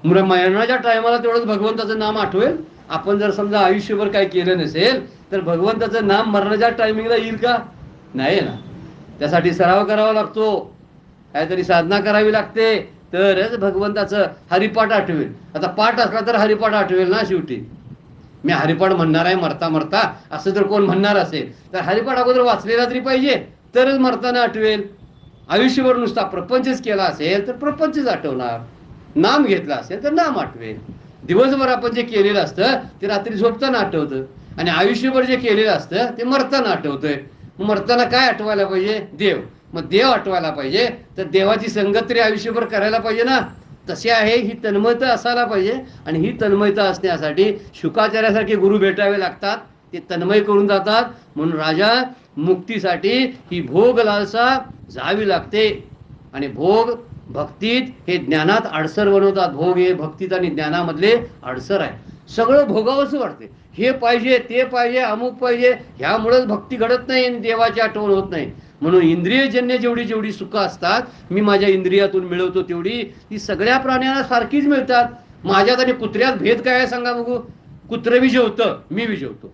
Speaker 1: मरणाच्या टायमाला तेवढंच भगवंताचं नाम आठवेल. आपण जर समजा आयुष्यभर काय केलं नसेल तर भगवंताचं नाम मरणाच्या टायमिंगला येईल का? नाही ना. त्यासाठी सराव करावा लागतो, काहीतरी साधना करावी लागते, तरच भगवंताचं हरिपाठ आठवेल. आता पाठ असला तर हरिपाठ आठवेल ना. शेवटी मी हरिपाठ म्हणणार आहे मरता मरता असं जर कोण म्हणणार असेल तर हरिपाठ अगोदर वाचलेला तरी पाहिजे, तरच मरताना आठवेल. आयुष्यभर नुसता प्रपंचच केला असेल तर प्रपंचच आठवणार, नाम घेतला असेल तर नाम आठवेल. दिवसभर आपण जे केलेलं असतं ते रात्री झोपताना आठवतं, आणि आयुष्यभर जे केलेलं असतं ते मरताना आठवतंय. मरताना काय आठवायला पाहिजे? देव. मग देव आठवायला पाहिजे तर देवाची संगत तरी आयुष्यभर करायला पाहिजे ना. तसे आहे, ही तन्मयता असायला पाहिजे. आणि ही तन्मयता असण्यासाठी शुकाचार्यासारखे गुरु भेटावे लागतात. ते तन्मय करून जातात. म्हणून राजा मुक्तीसाठी ही भोग लालसा जावी लागते. आणि भोग भक्तीत हे ज्ञानात अडसर बनवतात. भोग हे भक्तीत आणि ज्ञानामधले अडसर आहे. सगळं भोगावंसं वाटते, हे पाहिजे ते पाहिजे अमुक पाहिजे, ह्यामुळेच भक्ती घडत नाही आणि देवाची आठवण होत नाही. म्हणून इंद्रियजन्य जेवढी जेवढी सुख असतात, मी माझ्या इंद्रियातून मिळवतो तेवढी ती सगळ्या प्राण्यांना सारखीच मिळतात. माझ्यात आणि कुत्र्यात भेद काय आहे सांगा बघू? कुत्रं विजवतं, मी विजवतो.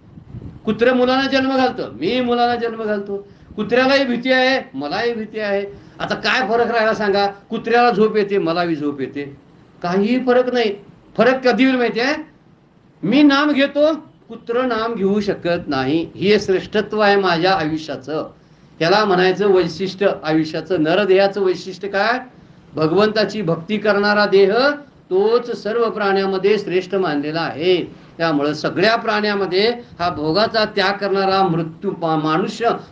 Speaker 1: कुत्रं मुलांना जन्म घालतं, मी मुलांना जन्म घालतो. कुत्र्यालाही भीती आहे, मलाही भीती आहे. आता काय फरक राहिला सांगा? कुत्र्याला झोप येते, मलाही झोप येते. काहीही फरक नाही. फरक कधी होईल माहिती आहे? मी नाम घेतो, कुत्र नाम घेऊ शकत नाही. हे श्रेष्ठत्व आहे माझ्या आयुष्याचं. त्याला म्हणायचं वैशिष्ट्य आयुष्याचं. नरदेहाचं वैशिष्ट्य काय? भगवंताची भक्ती करणारा देह तोच सर्व प्राण्यामध्ये श्रेष्ठ मानलेला आहे. त्यामुळं सगळ्या प्राण्यामध्ये हा भोगाचा त्याग करणारा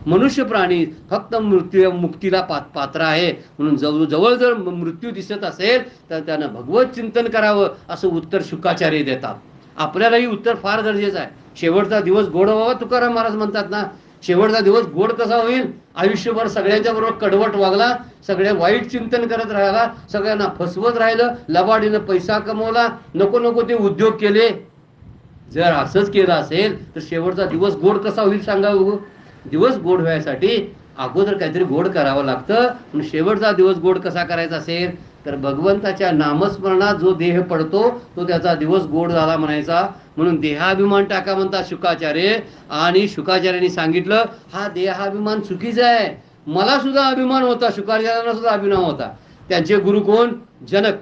Speaker 1: मनुष्य प्राणी फक्त मुक्तीला पात्र आहे. म्हणून जवळ जर मृत्यू दिसत असेल तर त्यानं भगवत चिंतन करावं असं उत्तर शुकाचार्य देतात. आपल्यालाही उत्तर फार गरजेचं आहे. शेवटचा दिवस गोड व्हावा तुकाराम महाराज म्हणतात ना. शेवटचा दिवस गोड कसा होईल? आयुष्यभर सगळ्यांच्या बरोबर कडवट वागला, सगळे वाईट चिंतन करत राहिला, सगळ्यांना फसवत राहिलं, लबाडीनं पैसा कमवला, नको नको ते उद्योग केले. जर असंच केलं असेल तर शेवटचा दिवस गोड कसा होईल सांगा बघू. दिवस गोड व्हायसाठी अगोदर काहीतरी गोड करावं लागतं. शेवटचा दिवस गोड कसा करायचा असेल तर भगवंताच्या नामस्मरणात जो देह पडतो तो त्याचा दिवस गोड झाला म्हणायचा. म्हणून देहाभिमान टाका म्हणतात शुकाचार्य. आणि शुकाचार्यांनी सांगितलं हा देहाभिमान चुकीचा आहे. मला सुद्धा अभिमान होता, शुकाचार्यांना सुद्धा अभिमान होता. त्यांचे गुरु कोण? जनक.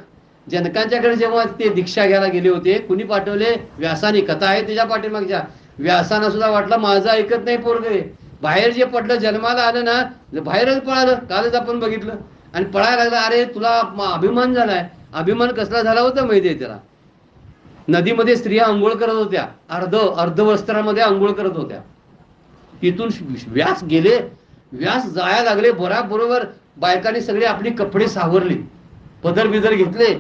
Speaker 1: जनकांच्याकडे जेव्हा ते दीक्षा घ्यायला गेले होते, कुणी पाठवले? व्यासानी. कथा आहे त्याच्या पाठीमागच्या. व्यासांना सुद्धा वाटलं माझं ऐकत नाही पोरगे. बाहेर जे पडलं, जन्माला आलं ना, बाहेरच पळालं. कालच आपण बघितलं. आणि पळायला लागला. अरे तुला अभिमान झालाय. अभिमान कसला झाला होता माहिती आहे त्याला? नदीमध्ये स्त्रिया आंघोळ करत होत्या, अर्धवस्त्रामध्ये आंघोळ करत होत्या. तिथून व्यास गेले. व्यास जायला लागले, बरोबर बायकांनी सगळे आपली कपडे सावरली, पदर बिदर घेतले,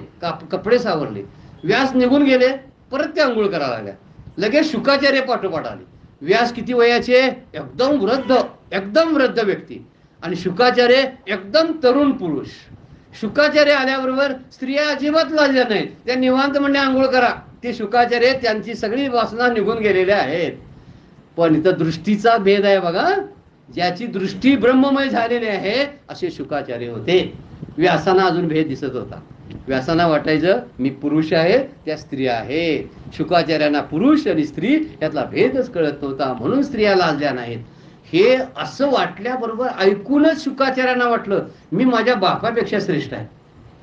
Speaker 1: कपडे सावरले. व्यास निघून गेले. परत ते आंघोळ करायला लागल्या. लगेच शुकाचार्य पाठोपाठ आले. व्यास किती वयाचे? एकदम वृद्ध व्यक्ती. आणि शुकाचार्य एकदम तरुण पुरुष. शुकाचार्य आल्याबरोबर स्त्रिया अजिबात लाजल्या नाहीत. त्या निवांत म्हणणे आंघोळ करा. ते शुकाचार्य त्यांची सगळी वासना निघून गेलेल्या आहेत. पण इथं दृष्टीचा भेद आहे बघा. ज्याची दृष्टी ब्रह्ममय झालेली आहे असे शुकाचार्य होते. व्यासांना अजून भेद दिसत होता. व्यासांना वाटायचं मी पुरुष आहे, त्या स्त्रिया आहे. शुकाचार्यांना पुरुष आणि स्त्री यातला भेदच कळत नव्हता. म्हणून स्त्रिया लाजल्या नाहीत. हे असं वाटल्याबरोबर ऐकूनच शुकाचार्यांना वाटलं मी माझ्या बापापेक्षा श्रेष्ठ आहे.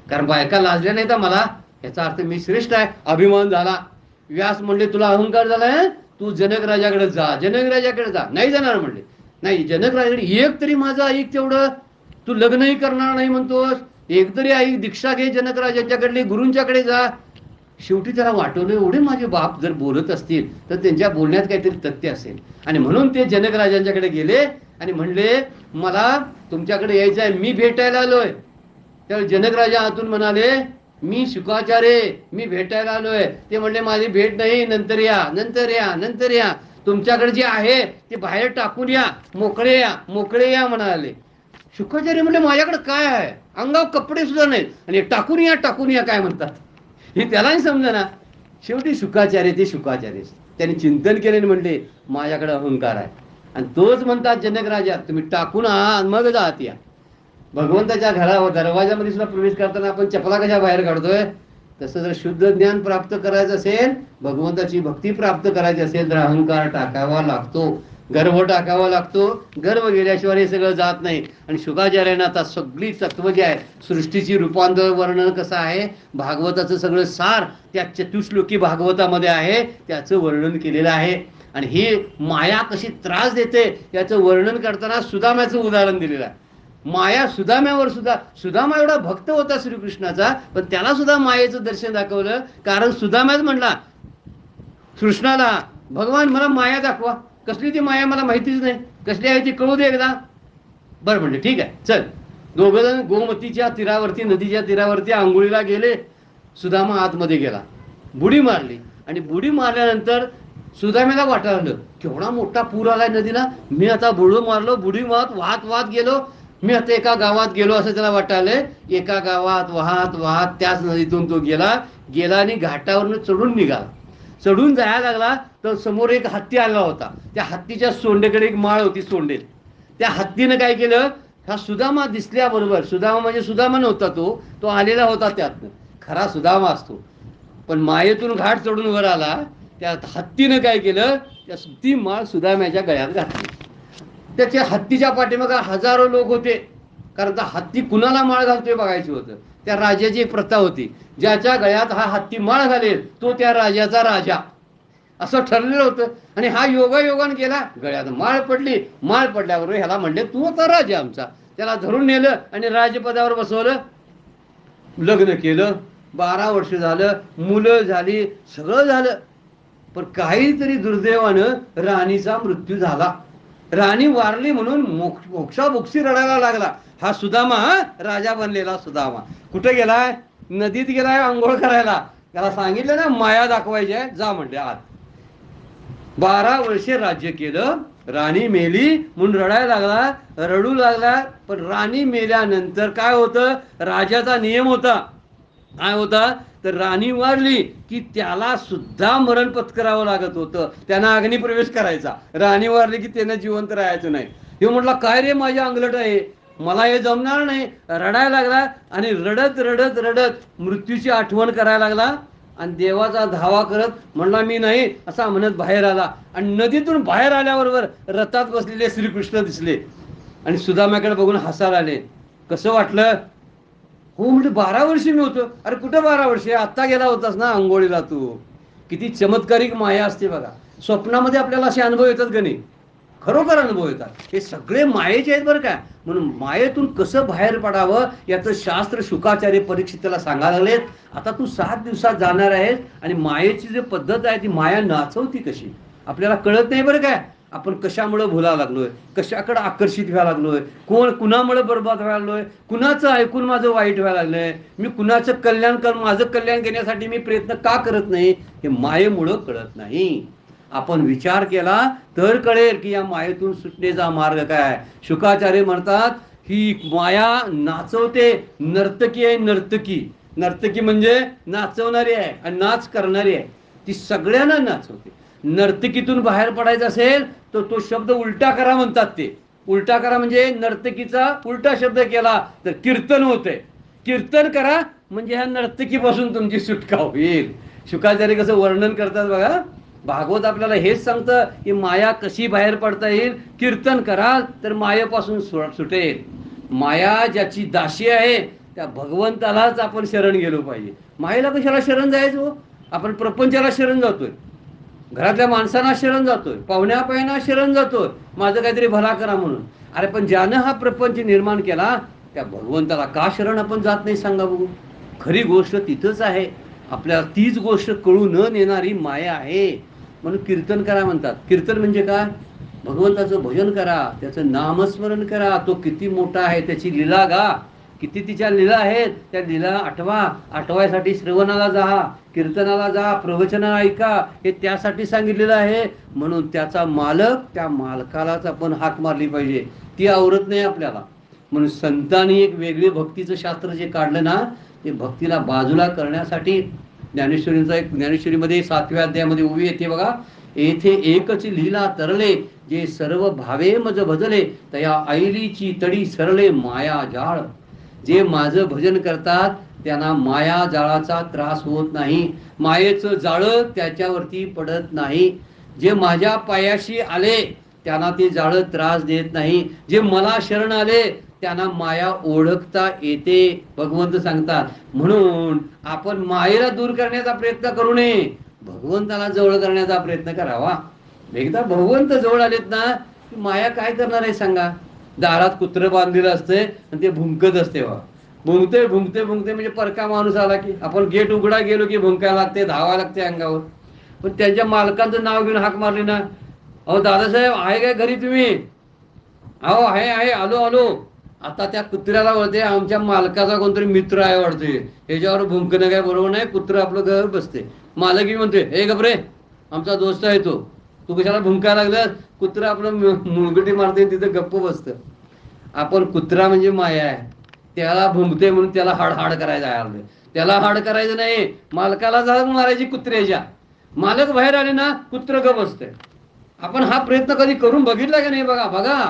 Speaker 1: कारण बायका लाजल्या नाही तर मला, याचा अर्थ मी श्रेष्ठ आहे. अभिमान झाला. व्यास म्हणले तुला अहंकार झालाय, तू जनक राजाकडे जा, जनक राजाकडे जा. नाही जाणार म्हणले. नाही, जनक राजाकडे एक तरी माझं ऐक तेवढं. तू लग्नही करणार नाही म्हणतोस, एक तरी ऐक, दीक्षा घे जनक राजाच्याकडली, गुरूंच्याकडे जा. शेवटी त्याला वाटवलं एवढे माझे बाप जर बोलत असतील तर त्यांच्या बोलण्यात काहीतरी तथ्य असेल. आणि म्हणून ते जनक राजांच्याकडे गेले आणि म्हणले मला तुमच्याकडे यायचं आहे, मी भेटायला आलोय. त्यावेळी जनक राजा आतून म्हणाले मी शुकाचार्य, मी भेटायला आलोय. ते म्हणले माझी भेट नाही, नंतर या, नंतर या, नंतर या. तुमच्याकडे जे आहे ते बाहेर टाकून या, मोकळे या म्हणाले. शुकाचार्य म्हणले माझ्याकडे काय आहे? अंगावर कपडे सुद्धा नाहीत आणि टाकून या काय म्हणतात हे त्यालाही समजेना. शेवटी शुकाचार्य ते शुकाचार्य त्यांनी चिंतन केले आणि म्हणले माझ्याकडे अहंकार आहे. आणि तोच म्हणतात जनक राजा तुम्ही टाकून मग जात या. भगवंताच्या घरावर दरवाजामध्ये सुद्धा प्रवेश करताना आपण चपला कशा बाहेर काढतोय, तसं जर शुद्ध ज्ञान प्राप्त करायचं असेल, भगवंताची भक्ती प्राप्त करायची असेल तर अहंकार टाकावा लागतो, गर्व टाकावा लागतो. गर्व गेल्याशिवाय हे सगळं जात नाही. आणि शुकाचार्यांना आता सगळी तत्व जे आहे, सृष्टीची रूपांतर वर्णन कसं आहे, भागवताचं सगळं सार त्या चतुश्लोकी भागवतामध्ये आहे, त्याचं वर्णन केलेलं आहे. आणि ही माया कशी त्रास देते याचं वर्णन करताना सुदाम्याचं उदाहरण दिलेलं आहे. माया सुदाम्यावर सुद्धा, सुदामा एवढा भक्त होता श्रीकृष्णाचा, पण त्याला सुद्धा मायेचं दर्शन दाखवलं. कारण सुदाम्याच म्हणला कृष्णाला भगवान मला माया दाखवा. कसली ती माया मला माहितीच नाही, कसली आहे ती कळू दे एकदा. बरं म्हणले ठीक आहे चल. दोघं जण गोमतीच्या तीरावरती, नदीच्या तीरावरती आंघोळीला गेले. सुदामा आतमध्ये गेला, बुडी मारली. आणि बुडी मारल्यानंतर सुदाम्याला वाटायला केवढा मोठा पूर आलाय नदीला, मी आता बुडू मारलो, बुडी वाहत गेलो, मी आता एका गावात गेलो असं त्याला वाटायलंय. एका गावात वाहत त्याच नदीतून तो गेला आणि घाटावरनं चढून निघाला. चढून जायला लागला तर समोर एक हत्ती आला होता. त्या हत्तीच्या सोंडेकडे एक माळ होती, सोंडेत. त्या हत्तीनं काय केलं, हा सुदामा दिसल्याबरोबर, सुदामा म्हणजे सुदामा नव्हता तो आलेला होता त्यातनं, खरा सुदामा असतो. पण मायेतून घाट चढून वर आला. त्या हत्तीनं काय केलं, ती माळ सुदाम्याच्या गळ्यात घातली. त्याच्या हत्तीच्या पाठीमागे हजारो लोक होते. कारण हत्ती कुणाला माळ घालतोय बघायचं होतं. त्या राजाची एक प्रथा होती, ज्याच्या गळ्यात हा हत्ती माळ घालेल तो त्या राजाचा राजा. असं ठरलेलं होतं. आणि हा योगायोगानं गेला, गळ्यात माळ पडली, माळ पडल्यावर ह्याला म्हणले तू आता राजा आमचा. त्याला धरून नेलं आणि राजपदावर बसवलं, लग्न केलं, 12 वर्ष झालं, मुलं झाली, सगळं झालं. पण काहीतरी दुर्दैवानं राणीचा मृत्यू झाला. राणी वारली म्हणून मोक्षामोक्षी रडायला लागला हा सुदामा, राजा बनलेला सुदामा. कुठे गेलाय? नदीत गेलाय आंघोळ करायला. त्याला सांगितलं ना माया दाखवायची आहे, जा म्हणले आत. 12 वर्षे राज्य केलं, राणी मेली म्हणून रडायला लागला, रडू लागला. पण राणी मेल्यानंतर काय होतं? राजाचा नियम होता, काय होता? तर राणी वारली की त्याला सुद्धा मरण पत्करावं लागत होतं, त्यांना अग्निप्रवेश करायचा. राणी वारली की त्यानं जिवंत राहायचं नाही. हे म्हटलं काय रे माझ्या अंगलट आहे, मला हे जमणार नाही. रडायला लागला आणि रडत रडत रडत मृत्यूची आठवण करायला लागला. आणि देवाचा धावा करत म्हणला मी नाही असा म्हणत बाहेर आला. आणि नदीतून बाहेर आल्याबरोबर रथात बसलेले श्रीकृष्ण दिसले आणि सुदामाकडे बघून हसायला आले. कसं वाटलं? हो म्हणजे 12 वर्षी मी होतो. अरे कुठं 12 वर्षे, आत्ता गेला होतास ना आंघोळीला तू. किती चमत्कारिक माया असते बघा. स्वप्नामध्ये आपल्याला असे अनुभव येतात का नाही? खरोखर अनुभव येतात. हे सगळे मायेचे आहेत बरं का. म्हणून मायेतून कसं बाहेर पडावं याचं शास्त्र शुकाचार्य परीक्षिताला सांगायला लागलेत. आता तू 7 दिवसात जाणार आहेस आणि मायेची जी पद्धत आहे ती माया नाचवती कशी आपल्याला कळत नाही बरं काय. आपण कशामुळे भुला लागलोय, कशाकडे आकर्षित व्हायला लागलोय, कुणामुळे बरबाद व्हायला लागलोय, कुणाचं ऐकून माझं वाईट व्हायला लागलंय, मी कुणाचं कल्याण माझं कल्याण घेण्यासाठी मी प्रयत्न का करत नाही, हे मायेमुळं कळत नाही. आपण विचार केला तर कळेल की या मायेतून सुटण्याचा मार्ग काय. शुकाचार्य म्हणतात ही माया नाचवते, नर्तकी आहे नर्तकी. नर्तकी म्हणजे नाचवणारी आहे आणि नाच करणारी आहे, ती सगळ्यांना नाचवते. नर्तकीतून बाहेर पडायचं असेल तर तो शब्द उलटा करा म्हणतात. ते उलटा करा म्हणजे नर्तकीचा उलटा शब्द केला तर कीर्तन होते. कीर्तन करा म्हणजे ह्या नर्तकीपासून तुमची सुटका होईल. शुकाचार्य कसं वर्णन करतात बघा. भागवत आपल्याला हेच सांगतं की माया कशी बाहेर पडता येईल. कीर्तन कराल तर मायेपासून सुटेल. माया ज्याची दासी आहे त्या भगवंतालाच आपण शरण गेलो पाहिजे. मायेला कशाला शरण जायचो? आपण प्रपंचाला शरण जातोय, घरातल्या माणसांना शरण जातोय, पाहुण्या पाहुण्या शरण जातोय, माझं काहीतरी भला करा म्हणून. अरे पण ज्यानं हा प्रपंच निर्माण केला त्या भगवंताला का शरण आपण जात नाही सांगा बघू. खरी गोष्ट तिथंच आहे. आपल्याला तीच गोष्ट कळू न नेणारी माया आहे. म्हणून कीर्तन करा म्हणतात. कीर्तन म्हणजे काय? भगवंताचं भजन करा, त्याचं नामस्मरण करा. तो किती मोठा आहे त्याची लीला गा, किती तिच्या लीला आहेत त्या लीला आठवा. आठवायसाठी श्रवणाला जा, कीर्तनाला जा, प्रवचनाला ऐका, हे त्यासाठी सांगितलेलं आहे. म्हणून त्याचा मालक, त्या मालकालाच आपण हाक मारली पाहिजे. ती आवरत नाही आपल्याला. म्हणून संतांनी एक वेगळे भक्तीचं शास्त्र जे काढलं ना, ते भक्तीला बाजूला करण्यासाठी ज्ञानेश्वरीचा एक, ज्ञानेश्वरीमध्ये 7व्या अध्यायामध्ये उभी येते बघा. येथे एकच लीला तरले, जे सर्व भावे मज भजले, तया ऐलीची तडी सरले माया जाळ. जे माझं भजन करतात त्यांना माया जाळाचा त्रास होत नाही, मायेचं जाळं त्याच्यावरती पडत नाही. जे माझ्या पायाशी आले त्यांना ते जाळं त्रास देत नाही. जे मला शरण आले त्यांना माया ओळखता येते, भगवंत सांगतात. म्हणून आपण मायेला दूर करण्याचा प्रयत्न करू नये, भगवंताला जवळ करण्याचा प्रयत्न करावा. एकदा भगवंत जवळ आलेत ना, माया काय करणार आहे सांगा. दारात कुत्रं बांधलेलं असतंय आणि ते भुंकत असते बा. भुंकते भुंकते भुंकते म्हणजे परका माणूस आला की आपण गेट उघडा गेलो की भुंकायला लागते, धावा लागते अंगावर. पण त्यांच्या मालकांचं नाव घेऊन हाक मारली ना, अहो दादासाहेब आहे काय घरी तुम्ही? अहो आहे आहे, आलो आलो. आता त्या कुत्र्याला वळते आमच्या मालकाचा कोणतरी मित्र आहे वाटते, याच्यावर भुंकणं काय बरोबर नाही. कुत्रं आपलं घर बसते, मालकी म्हणते हे गपरे आमचा दोस्त आहे तो, तू कशाला भुंकायला लागलं? कुत्रा आपलं मुलगटी मारते तिथं गप्प बसतं. आपण कुत्रा म्हणजे माया आहे, त्याला भुंकते म्हणून त्याला हाड करायचं आहे. त्याला हाड करायचं नाही, मालकाला जाऊन मारायची कुत्र्याच्या. मालक बाहेर आले ना कुत्र गप बसते. आपण हा प्रयत्न कधी करून बघितला का नाही? बघा बघा,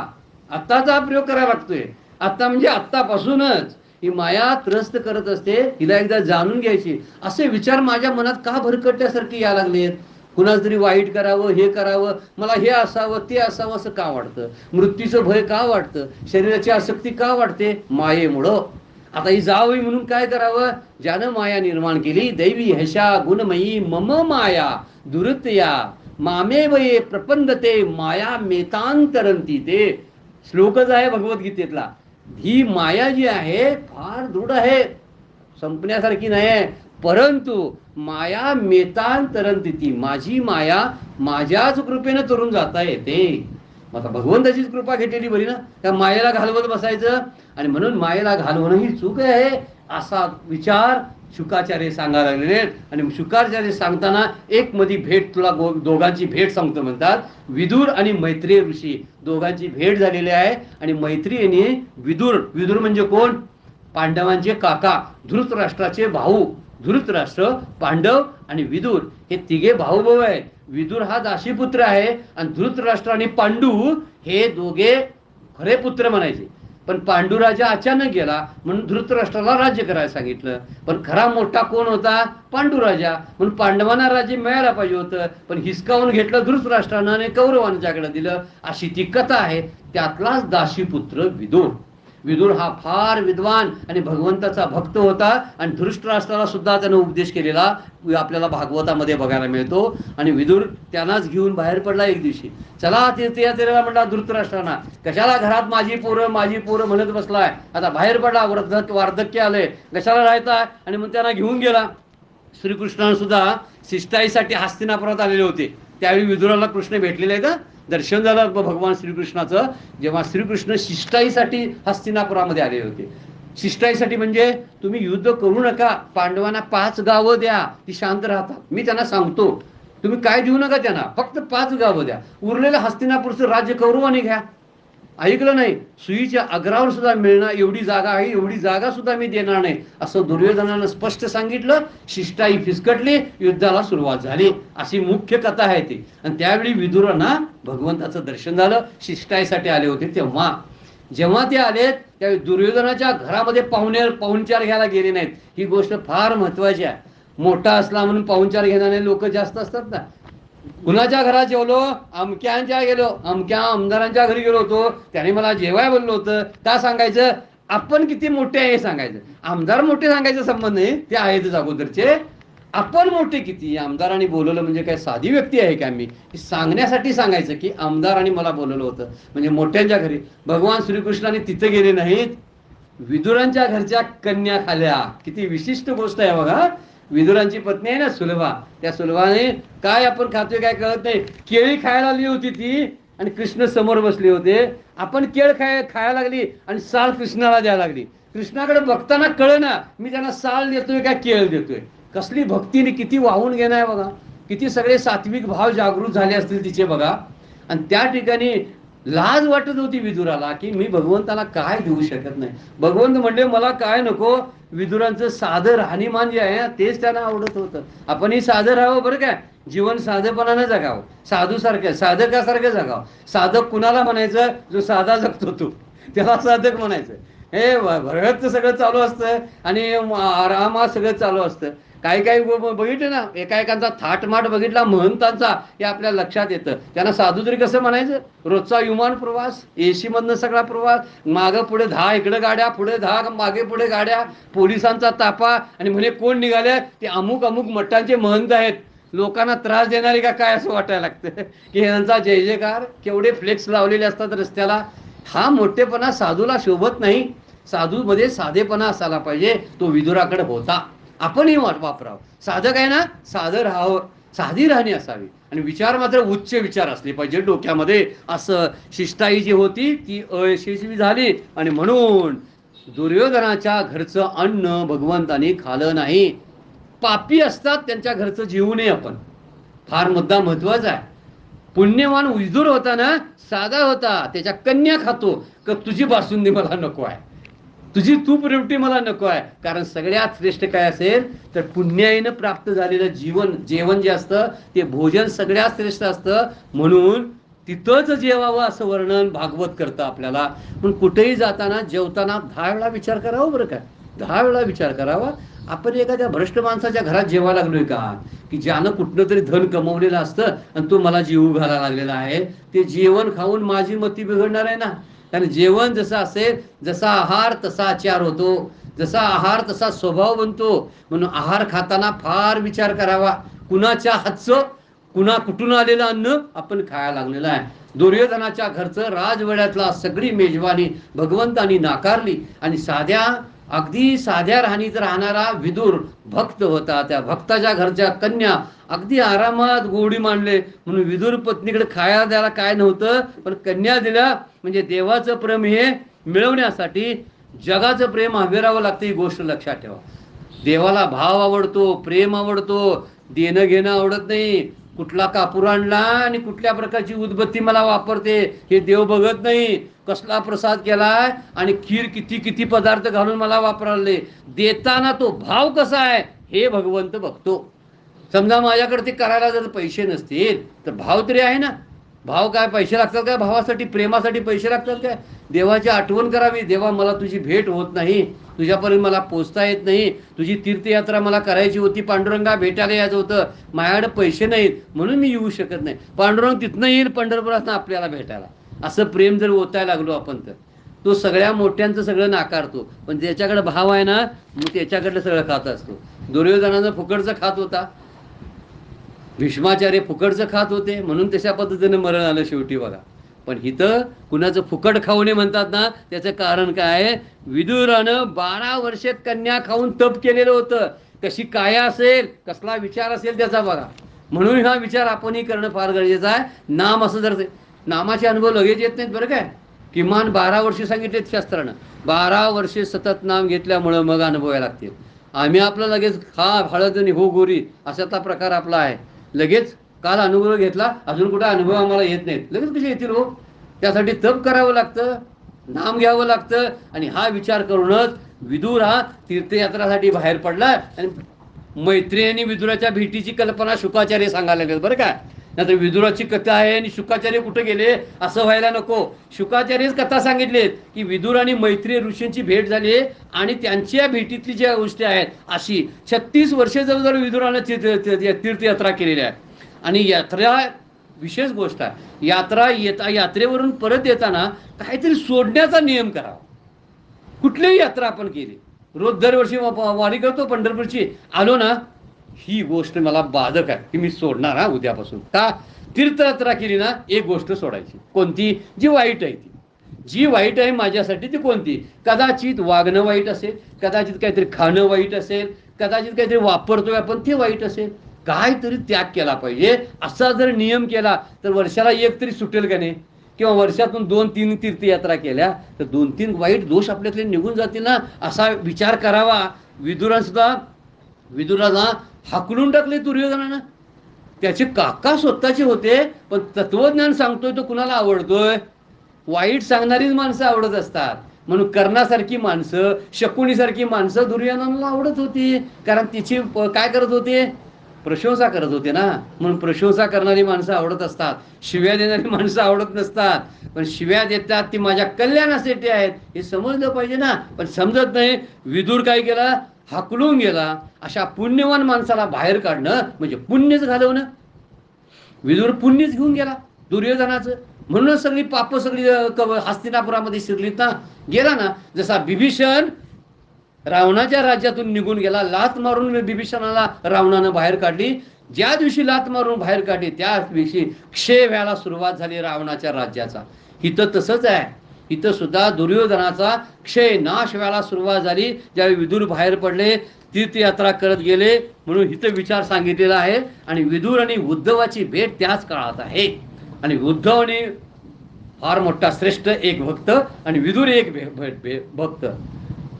Speaker 1: आत्ताचा हा प्रयोग करायला लागतोय. आत्ता म्हणजे आत्तापासूनच ही माया त्रस्त करत असते, हिला एकदा जाणून घ्यायची. असे विचार माझ्या मनात का भरकटल्यासारखे या लागलेत? कुणाच तरी वाईट करावं, हे करावं, मला हे असावं ते असावं असं का वाटतं? मृत्यूचं भय का वाटतं? शरीराची आसक्ती का वाटते? मायेमुळं. आता ही जावई म्हणून काय करावं? ज्यानं माया निर्माण केली, दैवी हशा गुणमयी मम माया दुरतया मामे वये प्रपंदते माया मेतांतरंती. ते श्लोकच आहे भगवद्गीतेतला. ही माया जी आहे फार दृढ आहे, संपण्यासारखी नाही आहे. परंतु माया मेतांतरंती, ती माझी माया माझ्याच कृपेनं तरुण जाता येते. आता भगवंताचीच कृपा घेतलेली बरी ना, त्या मायेला घालवत बसायचं. आणि म्हणून मायेला घालवणं ही चूक आहे असा विचार शुकाचार्य सांगायला लागलेले. आणि शुकाचार्य सांगताना एक मध्ये भेट, तुला दोघांची भेट सांगतो म्हणतात. विदुर आणि मैत्रेय ऋषी दोघांची भेट झालेली आहे. आणि मैत्रियीने विदुर, विदुर म्हणजे कोण? पांडवांचे काका, धृतराष्ट्राचे भाऊ. धृतराष्ट्र, पांडव आणि विदुर हे तिघे भाऊ भाऊ आहेत. विदुर हा दासीपुत्र आहे आणि धृतराष्ट्र आणि पांडू हे दोघे खरे पुत्र म्हणायचे. पण पांडू राजा अचानक गेला म्हणून धृतराष्ट्राला राज्य करायला सांगितलं. पण खरा मोठा कोण होता? पांडू राजा. म्हणून पांडवांना राज्य मिळायला पाहिजे होतं, पण हिसकावून घेतलं धृतराष्ट्रानं आणि कौरवांच्याकडे दिलं. अशी ती कथा आहे. त्यातलाच दासीपुत्र विदुर. विदुर हा फार विद्वान आणि भगवंताचा भक्त होता. आणि धृतराष्ट्राला सुद्धा त्यानं उपदेश केलेला आपल्याला भागवतामध्ये बघायला मिळतो. आणि विदुर त्यांनाच घेऊन बाहेर पडला एक दिवशी. चला तीर्थयात्रेला म्हणला धृतराष्ट्रांना, कशाला घरात माझी पोरं म्हणत बसलाय? आता बाहेर पडला, वार्धक्य आलंय, कशाला राहायचा? आणि मग त्यांना घेऊन गेला. श्रीकृष्णानं सुद्धा शिष्टाईसाठी हस्तिनापुरात आलेले होते. त्यावेळी विदुराला कृष्ण भेटलेले आहेत. दर्शन झालं भगवान श्रीकृष्णाचं, जेव्हा श्रीकृष्ण शिष्टाईसाठी हस्तिनापुरामध्ये आले होते. शिष्टाईसाठी म्हणजे तुम्ही युद्ध करू नका, पांडवांना 5 गावं द्या, ती शांत राहतात. मी त्यांना सांगतो, तुम्ही काय देऊ नका त्यांना, फक्त 5 गावं द्या, उरलेलं हस्तिनापूरचं राज्य कौरवाने घ्या. ऐकलं नाही, सुईच्या अग्रावर सुद्धा मिळणार एवढी जागा आहे, एवढी जागा सुद्धा मी देणार नाही असं दुर्योधनानं स्पष्ट सांगितलं. शिष्टाई फिसकटली, युद्धाला सुरुवात झाली. अशी मुख्य कथा आहे ती. आणि त्यावेळी विदुरांना भगवंताचं दर्शन झालं. शिष्टाईसाठी आले होते तेव्हा. जेव्हा ते आले त्यावेळी दुर्योधनाच्या घरामध्ये पाहुणचार घ्यायला गेले नाहीत. ही गोष्ट फार महत्वाची आहे. मोठा असला म्हणून पाहुणचार घेणारे लोक जास्त असतात ना. कुणाच्या घरात जेवलो? अमक्यांच्या गेलो, अमक्या आमदारांच्या घरी गेलो होतो, त्याने मला जेवाय बोललो होतं. का सांगायचं? आपण किती मोठे आहे हे सांगायचं. आमदार मोठे सांगायचा संबंध नाही, ते आहेतच अगोदरचे. आपण मोठे किती? आमदारांनी बोलवलं म्हणजे काय साधी व्यक्ती आहे का मी? सांगण्यासाठी सांगायचं की आमदारांनी मला बोलवलं होतं, म्हणजे मोठ्यांच्या घरी. भगवान श्रीकृष्णाने तिथे गेले नाहीत, विदुरांच्या घरच्या कन्या खाल्या. किती विशिष्ट गोष्ट आहे बघा. विदुरांची पत्नी आहे ना सुलभा, त्या सुलभाने काय आपण खातोय काय कळत नाही, केळी खायला आली होती ती आणि कृष्ण समोर बसले होते. आपण केळ खायला लागली आणि साल कृष्णाला द्यायला लागली. कृष्णाकडे बघताना कळना मी त्यांना साल देतोय का केळ देतोय. कसली भक्तीने किती वाहून घेणं आहे बघा. किती सगळे सात्विक भाव जागृत झाले असतील तिचे बघा. आणि त्या ठिकाणी लाज वाटत होती विदुराला की मी भगवंताला काय देऊ शकत नाही. भगवंत म्हणले मला काय नको. विदुरांचं साधं राहणीमान जे आहे तेच त्यांना आवडत होतं. आपणही साधं राहावं बरं काय, जीवन साधेपणानं जगावं, साधूसारखं साधकासारखं जगावं. साधक कुणाला म्हणायचं? जो साधा जगतो तो, त्याला साधक म्हणायचं. हे भरगत सगळं चालू असतं आणि आरामात सगळं चालू असतं. काही काही बघितलं ना, एकाएकांचा थाटमाट बघितला महंतांचा, हे आपल्या लक्षात येतं. त्यांना साधू तरी कसं म्हणायचं? रोजचा विमान प्रवास, एसी मधनं सगळा प्रवास, मागं पुढे 10 इकडे गाड्या, पुढे 10 मागे पुढे गाड्या, पोलिसांचा तापा. आणि म्हणे कोण निघाले? ते अमुक अमुक मठांचे महंत आहेत. लोकांना त्रास देणारे का काय असं वाटायला लागतं की यांचा जय जयकार. केवढे फ्लेक्स लावलेले असतात रस्त्याला. हा मोठेपणा साधूला शोभत नाही. साधू मध्ये साधेपणा असायला पाहिजे. तो विदुराकडे होता. आपणही वापरावं. साधक आहे ना, साधं राहावं, साधी राहणी असावी. आणि विचार मात्र उच्च विचार असले पाहिजे डोक्यामध्ये. असं शिष्टाई जी होती ती अयशस्वी झाली. आणि म्हणून दुर्योधनाच्या घरचं अन्न भगवंतानी खाल्लं नाही. पापी असतात त्यांच्या घरचं जेवू नये आपण. फार मुद्दा महत्वाचा आहे. पुण्यवान विदुर होता ना, साधा होता, त्याच्या कन्या खातो. का तुझी बासुंदी मला नको आहे, तुझी तूप रेवटी मला नको आहे. कारण सगळ्यात श्रेष्ठ काय असेल तर पुण्याईनं प्राप्त झालेलं जेवण जे असतं ते भोजन सगळ्यात श्रेष्ठ असतं. म्हणून तिथंच जेवावं असं वर्णन भागवत करतं आपल्याला. पण कुठेही जाताना जेवताना 10 वेळा विचार करावा बरं काय. 10 वेळा विचार करावा. आपण एखाद्या भ्रष्ट माणसाच्या घरात जेवायला लागलोय का, की ज्यानं कुठलं तरी धन कमवलेलं असतं आणि तो मला जीव घालायला लागलेला आहे. ते जेवण खाऊन माझी मती बिघडणार आहे ना. कारण जेवण जसं असेल, जसा आहार तसा आचार होतो. जसा आहार तसा स्वभाव बनतो. म्हणून आहार खाताना फार विचार करावा. कुणाच्या हातचं, कुठून आलेलं अन्न आपण खायला लागलेलं आहे. दुर्योधनाच्या घरचं राजवाड्यातला सगळी मेजवानी भगवंतानी नाकारली आणि अगदी साध्या राहणीत राहणारा विदुर भक्त होता. त्या भक्ताच्या घरच्या कन्या अगदी आरामात गोडी मांडले. म्हणून विदुर पत्नीकडे खायला द्यायला काय नव्हतं, पण कन्या दिल्या. म्हणजे देवाचं प्रेम हे मिळवण्यासाठी जगाचं प्रेम हविरावं लागतं, ही गोष्ट लक्षात ठेवा. देवाला भाव आवडतो, प्रेम आवडतो, देणं घेणं आवडत नाही. कुठला कापूर आणला आणि कुठल्या प्रकारची उदबत्ती मला वापरते हे देव बघत नाही. कसला प्रसाद केलाय आणि खीर किती किती पदार्थ घालून मला वापरले, देताना तो भाव कसा आहे हे भगवंत बघतो. समजा माझ्याकडे ते करायला जर पैसे नसतील तर भाव तरी आहे ना. भाव काय पैसे लागतात काय? भावासाठी, प्रेमासाठी पैसे लागतात काय? देवाची आठवण करावी. देवा, मला तुझी भेट होत नाही, तुझ्यापर्यंत मला पोचता येत नाही, तुझी तीर्थयात्रा मला करायची होती, पांडुरंगा भेटायला यायचं होतं, माझ्याकडे पैसे नाहीत म्हणून मी येऊ शकत नाही. पांडुरंग तिथनं येईल पंढरपुरातनं आपल्याला भेटायला. असं प्रेम जर ओतायला लागलो आपण तर तो सगळ्या मोठ्यांचं सगळं नाकारतो. पण ज्याच्याकडे भाव आहे ना, मग त्याच्याकडलं सगळं खात असतो. दुर्योधनानं फुकटचं खात होता, भीष्माचार्य फुकटचं खात होते, म्हणून तशा पद्धतीने मरण आलं शेवटी बघा. पण इथं कुणाचं फुकट खाऊ नये म्हणतात ना, त्याचं कारण काय आहे? विदुरानं 12 वर्षे कन्या खाऊन तप केलेलं होतं. कशी काया असेल, कसला विचार असेल त्याचा बघा. म्हणून हा विचार आपणही करणं फार गरजेचं आहे. नाम असं जर नामाचे अनुभव लगेच येत नाहीत बरं काय. किमान 12 वर्षे सांगितलेत शास्त्रानं. 12 वर्षे सतत नाम घेतल्यामुळं मग अनुभवायला लागतील. आम्ही आपलं लगेच खा हळद आणि हो गोरी अशातला प्रकार आपला आहे. लगेच काल अनुभव घेतला, अजून कुठे अनुभव आम्हाला येत नाहीत, लगेच कसे येतील हो? त्यासाठी तप करावं लागतं, नाम घ्यावं लागतं. आणि हा विचार करूनच विदुर हा तीर्थयात्रासाठी बाहेर पडला. आणि मैत्री आणि विदुराच्या भेटीची कल्पना शुकाचार्य सांगायला लागले बरं का. नाहीतर विदुराची कथा आहे आणि शुकाचार्य कुठे गेले असं व्हायला नको. शुकाचार्यच कथा सांगितलीत की विदुर आणि मैत्री ऋषींची भेट झाली आणि त्यांच्या भेटीतली ज्या गोष्टी आहेत अशी 36 वर्षे जवळजवळ विदुरानं तीर्थयात्रा केलेली आहे. आणि यात्रा विशेष गोष्ट आहे. यात्रेवरून परत येताना काहीतरी सोडण्याचा नियम करावा. कुठलीही यात्रा आपण केली, रोज दरवर्षी वारी करतो पंढरपूरची, आलो ना, ही गोष्ट मला बाधक आहे की मी सोडणार हा उद्यापासून. का? तीर्थयात्रा केली ना, एक गोष्ट सोडायची. कोणती? जी वाईट आहे. जी वाईट आहे माझ्यासाठी ती कोणती? कदाचित वागणं वाईट असेल, कदाचित काहीतरी खाणं वाईट असेल, कदाचित काहीतरी वापरतोय आपण ते वाईट असेल. काहीतरी त्याग केला पाहिजे. असा जर नियम केला तर वर्षाला एक तरी सुटेल का नाही? किंवा वर्षातून 2-3 तीर्थयात्रा केल्या तर 2-3 वाईट दोष आपल्यातले निघून जातील ना, असा विचार करावा. विदुराला हाकलून टाकले दुर्योधनानं. त्याचे काका स्वतःचे होते, पण तत्वज्ञान सांगतोय तो कुणाला आवडतोय? वाईट सांगणारीच माणसं आवडत असतात. म्हणून कर्णासारखी माणसं, शकुनीसारखी माणसं दुर्योधनाला आवडत होती. कारण तिची काय करत होते? प्रशंसा करत होते ना. म्हणून प्रशंसा करणारी माणसं आवडत असतात, शिव्या देणारी माणसं आवडत नसतात. पण शिव्या देतात ती माझ्या कल्याणासाठी आहेत हे समजलं पाहिजे ना. पण समजत नाही. विदुर काय केला? हाकलून गेला. अशा पुण्यवान माणसाला बाहेर काढणं म्हणजे पुण्यच घालवणं. विदुर पुण्यच घेऊन गेला दुर्योधनाचं. म्हणूनच सगळी पाप सगळी हस्तिनापुरामध्ये शिरलीत ना. गेला ना, जसा बिभीषण रावणाच्या राज्यातून निघून गेला, लात मारून बिभीषणाला रावणानं बाहेर काढली. ज्या दिवशी लात मारून बाहेर काढली त्याच दिवशी क्षय व्हायला सुरुवात झाली रावणाच्या राज्याचा. इथं तसंच आहे. इथं सुद्धा दुर्योधनाचा क्षय नाश व्हायला सुरुवात झाली ज्यावेळी विदुर बाहेर पडले, तीर्थयात्रा करत गेले. म्हणून इथं विचार सांगितलेला आहे. आणि विदुर आणि उद्धवाची भेट त्याच काळात आहे. आणि उद्धव आणि फार मोठा श्रेष्ठ एक भक्त आणि विदुर एक भक्त.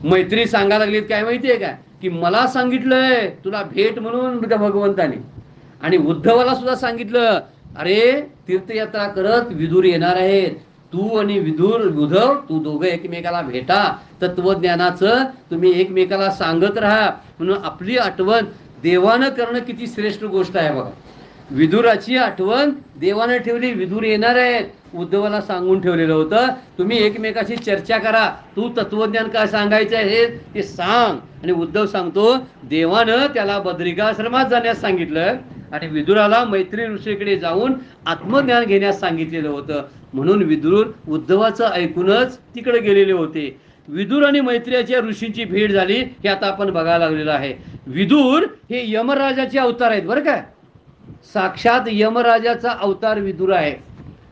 Speaker 1: मैत्री सांगायला लागलीत काय माहितीये का, की मला सांगितलंय तुला भेट म्हणून भगवंताने. आणि उद्धवाला सुद्धा सांगितलं, अरे तीर्थयात्रा करत विदुर येणार आहेत, तू आणि उद्धव तू दोघं एकमेकाला भेटा, तत्वज्ञानाचं तुम्ही एकमेकाला सांगत राहा. म्हणून आपली आठवण देवानं करणं किती श्रेष्ठ गोष्ट आहे बघा. विदुराची आठवण देवानं ठेवली. विदुर येणार आहेत, उद्धवाला सांगून ठेवलेलं होतं, तुम्ही एकमेकाशी चर्चा करा, तू तत्वज्ञान काय सांगायचं आहे ते सांग. आणि उद्धव सांगतो, देवानं त्याला बद्रिकाश्रमात जाण्यास सांगितलं आणि विदुराला मैत्री ऋषीकडे जाऊन आत्मज्ञान घेण्यास सांगितलेलं होतं. म्हणून विदुर उद्धवाचं ऐकूनच तिकडे गेलेले होते. विदुर आणि मैत्रेयाच्या ऋषींची भेट झाली हे आता आपण बघायला लागलेलं आहे. विदुर हे यमराजाचे अवतार आहेत बरं का, साक्षात यमराजाचा अवतार विदुर आहे.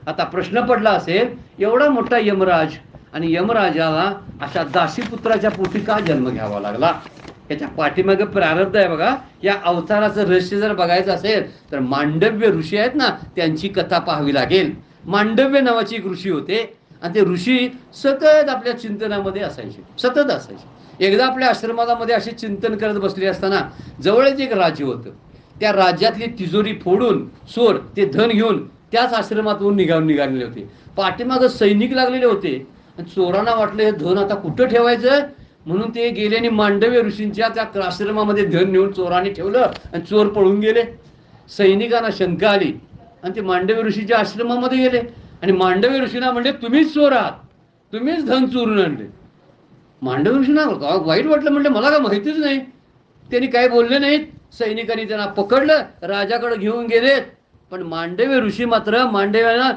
Speaker 1: आता प्रश्न पडला असेल, एवढा मोठा यमराज आणि यमराजाला अशा दासीपुत्राच्या पोटी का जन्म घ्यावा लागला? याच्या पाठीमागे प्रारब्ध आहे बघा. या अवताराचं रहस्य जर बघायचं असेल तर मांडव्य ऋषी आहेत ना, त्यांची कथा पाहावी लागेल. मांडव्य नावाचे एक ऋषी होते आणि ते ऋषी सतत आपल्या चिंतनामध्ये असायचे, सतत असायचे. एकदा आपल्या आश्रमामध्ये असे चिंतन करत बसले असताना जवळच एक राज्य होतं. त्या राज्यातली तिजोरी फोडून चोर ते धन घेऊन त्याच आश्रमातून निघालेले होते. पाठीमागं सैनिक लागलेले होते आणि चोरांना वाटलं हे धन आता कुठं ठेवायचं, म्हणून ते गेले आणि मांडव्य ऋषींच्या त्या आश्रमामध्ये धन नेऊन चोरांनी ठेवलं आणि चोर पळून गेले. सैनिकांना शंका आली आणि ते मांडव्य ऋषीच्या आश्रमामध्ये गेले आणि मांडव्य ऋषींना म्हणले तुम्हीच चोर आहात, तुम्हीच धन चोरून आणले. मांडव्य ऋषींना वाईट वाटलं, म्हणले मला काय माहितीच नाही. त्यांनी काय बोलले नाहीत. सैनिकांनी त्यांना पकडलं, राजाकडे घेऊन गेलेत. पण मांडव्य ऋषी मात्र मांडव्याला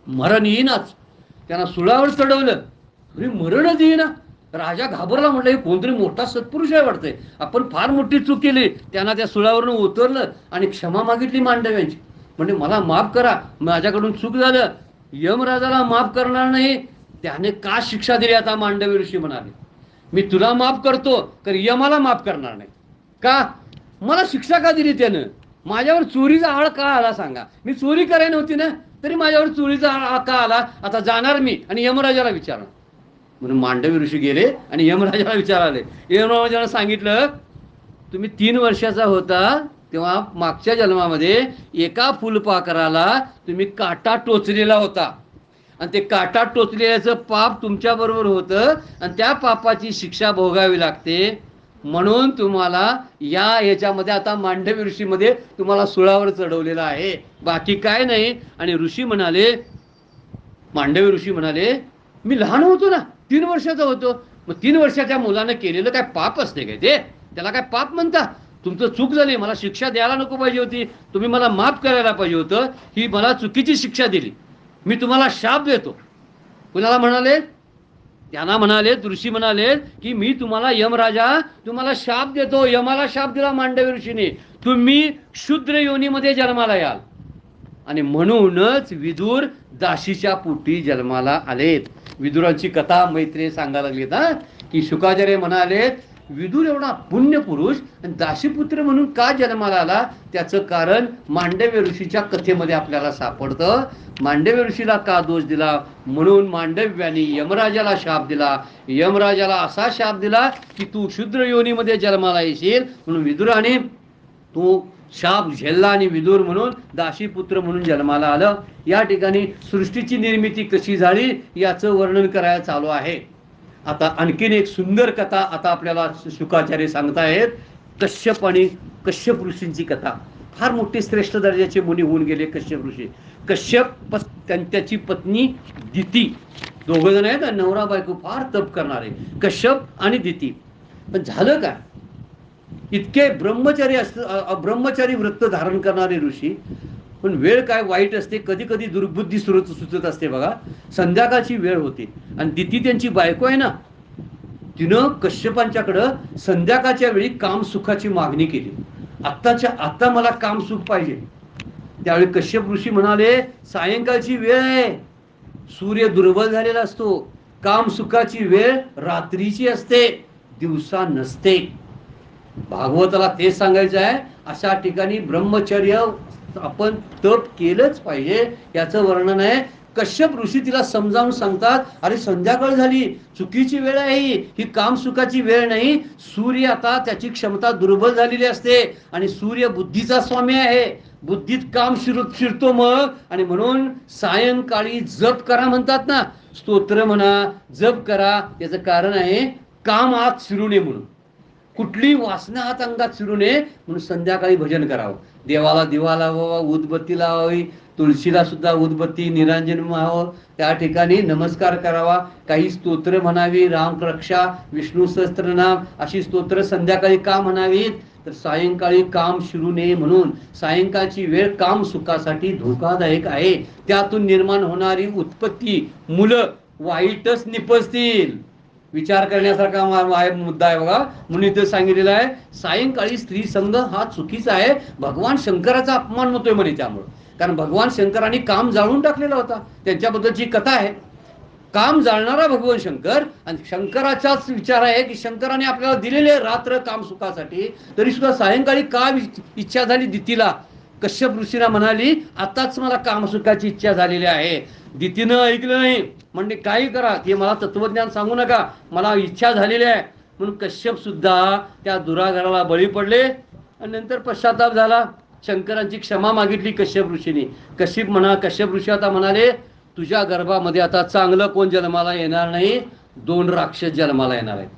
Speaker 1: मरण येईनाच, त्यांना सुळावर चढवलं तरी मरणच येईना. राजा घाबरला, म्हटलं हे कोणतरी मोठा सत्पुरुष आहे वाटतंय, आपण फार मोठी चूक केली. त्यांना त्या सुळावरून उतरलं आणि क्षमा मागितली मांडव्यांची. म्हणजे मला माफ करा, माझ्याकडून चूक झालं, यमराजाला माफ करणार नाही. त्याने का शिक्षा दिली? आता मांडव्य ऋषी म्हणाले मी तुला माफ करतो तर यमाला माफ करणार नाही. का? मला शिक्षा का दिली त्यानं? माझ्यावर चोरीचा आळ का आला सांगा? मी चोरी करायला नव्हती ना, तरी माझ्यावर चोरीचा आळ का आला? आता जाणार मी आणि यमराजाला विचारणार. म्हणून मांडव्य ऋषी गेले आणि यमराजाला विचारले. यमराजाला सांगितलं तुम्ही 3 वर्षाचा होता तेव्हा मागच्या जन्मामध्ये एका फुलपाखराला तुम्ही काटा टोचलेला होता आणि ते काटा टोचलेल्याचं पाप तुमच्या बरोबर होतं आणि त्या पापाची शिक्षा भोगावी लागते. म्हणून तुम्हाला याच्यामध्ये आता मांडव्य ऋषीमध्ये तुम्हाला सुळावर चढवलेलं आहे, बाकी काय नाही. आणि ऋषी म्हणाले, मांडव्य ऋषी म्हणाले मी लहान होतो ना, 3 वर्षाचा होतो. मग 3 वर्षाच्या मुलानं केलेलं काय पाप असते काय? ते त्याला काय पाप म्हणता? तुमचं चूक झाली, मला शिक्षा द्यायला नको पाहिजे होती, तुम्ही मला माफ करायला पाहिजे होतं. ही मला चुकीची शिक्षा दिली, मी तुम्हाला शाप देतो. कुणाला म्हणाले? त्यांना म्हणाले, ऋषी म्हणाले की मी तुम्हाला यमराजा तुम्हाला शाप देतो. यमाला शाप दिला मांडव्य ऋषीने, तुम्ही शूद्र योनीमध्ये जन्माला याल. आणि म्हणूनच विदुर दासीच्या पोटी जन्माला आलेत. विदुरांची कथा मैत्रेय सांगायला लागलीत ना, की शुकाचार्य म्हणाले विदुर एवढा पुण्य पुरुष आणि दासीपुत्र म्हणून का जन्माला आला? त्याचं कारण मांडव्य ऋषीच्या कथेमध्ये आपल्याला सापडतं. मांडव्य ऋषीला का दोष दिला? म्हणून मांडव्याने यमराजाला शाप दिला. यमराजाला असा शाप दिला की तू शूद्र योनीमध्ये जन्माला येशील, म्हणून विदुराने तू शाप झेलला आणि विदुर म्हणून दासीपुत्र म्हणून जन्माला आलं. या ठिकाणी सृष्टीची निर्मिती कशी झाली याचं वर्णन करायला चालू आहे. आता आणखीन एक सुंदर कथा आता आपल्याला शुकाचार्य सांगतायत. कश्यप आणि कश्यप ऋषींची कथा. फार मोठी श्रेष्ठ दर्जाचे मुनी होऊन गेले कश्यप ऋषी. कश्यप त्याची पत्नी दिती, दोघं जण आहेत, नवरा बायको फार तप करणारे कश्यप आणि दिती. पण झालं काय, इतके ब्रह्मचारी व्रत धारण करणारे ऋषी, पण वेळ काय वाईट असते, कधी कधी दुर्बुद्धी सुचत असते बघा. संध्याकाळची वेळ होती आणि दिती त्यांची बायको आहे ना, तिनं कश्यपांच्याकडं संध्याकाळच्या वेळी काम सुखाची मागणी केली. आत्ता मला काम सुख पाहिजे. त्यावेळी कश्यप ऋषी म्हणाले सायंकाळची वेळ आहे, सूर्य दुर्बल झालेला असतो, काम सुखाची वेळ रात्रीची असते, दिवसा नसते. भागवताला तेच सांगायचं आहे. अशा ठिकाणी ब्रह्मचर्य आपण तप केलंच पाहिजे याचं वर्णन आहे. कश्यप ऋषी तिला समजावून सांगतात, अरे संध्याकाळ झाली, चुकीची वेळ आहे ही काम सुखाची वेळ नाही. सूर्य आता त्याची क्षमता दुर्बल झालेली असते आणि सूर्य बुद्धीचा स्वामी आहे, बुद्धीत काम शिरतो मग. आणि म्हणून सायंकाळी जप करा म्हणतात ना, स्तोत्र म्हणा, जप करा. याचं कारण आहे काम आत शिरू नये म्हणून, कुठली वासना हात अंगात शिरू नये म्हणून संध्याकाळी भजन करावं. देवाला दिवा लावावा, उदबत्ती लावावी, तुळशीला सुद्धा उदबत्ती निरांजन व्हावं, त्या ठिकाणी नमस्कार करावा, काही स्तोत्र म्हणावी, रामरक्षा, विष्णू सहस्त्रनाम अशी स्तोत्र संध्याकाळी का म्हणावीत? तर सायंकाळी काम शिरू नये म्हणून. सायंकाळची वेळ काम सुखासाठी धोकादायक आहे. त्यातून निर्माण होणारी उत्पत्ती मुलं वाईटच निपजतील. विचार करण्यासारखा मुद्दा आहे बघा. म्हणून इथे सांगितलेला आहे सायंकाळी स्त्री संघ हा चुकीचा आहे. भगवान शंकराचा अपमान होतोय म्हणे त्यामुळे. कारण भगवान शंकरांनी काम जाळून टाकलेला होता. त्यांच्याबद्दलची कथा आहे. काम जाळणारा भगवान शंकर, आणि शंकराचाच विचार आहे की शंकराने आपल्याला दिलेले रात्र काम सुखासाठी, तरी सुद्धा सायंकाळी का इच्छा झाली दितीला. कश्यप ऋषीला म्हणाली आताच मला कामसुखाची इच्छा झालेली आहे. दितीनं ऐकलं नाही, म्हणजे काही करा ते मला तत्वज्ञान सांगू नका, मला इच्छा झालेली आहे. म्हणून कश्यप सुद्धा त्या दुराघराला बळी पडले आणि नंतर पश्चाताप झाला. शंकरांची क्षमा मागितली कश्यप ऋषीने. कश्यप ऋषी आता म्हणाले तुझ्या गर्भामध्ये आता चांगलं कोण जन्माला येणार नाही, 2 राक्षस जन्माला येणार आहेत.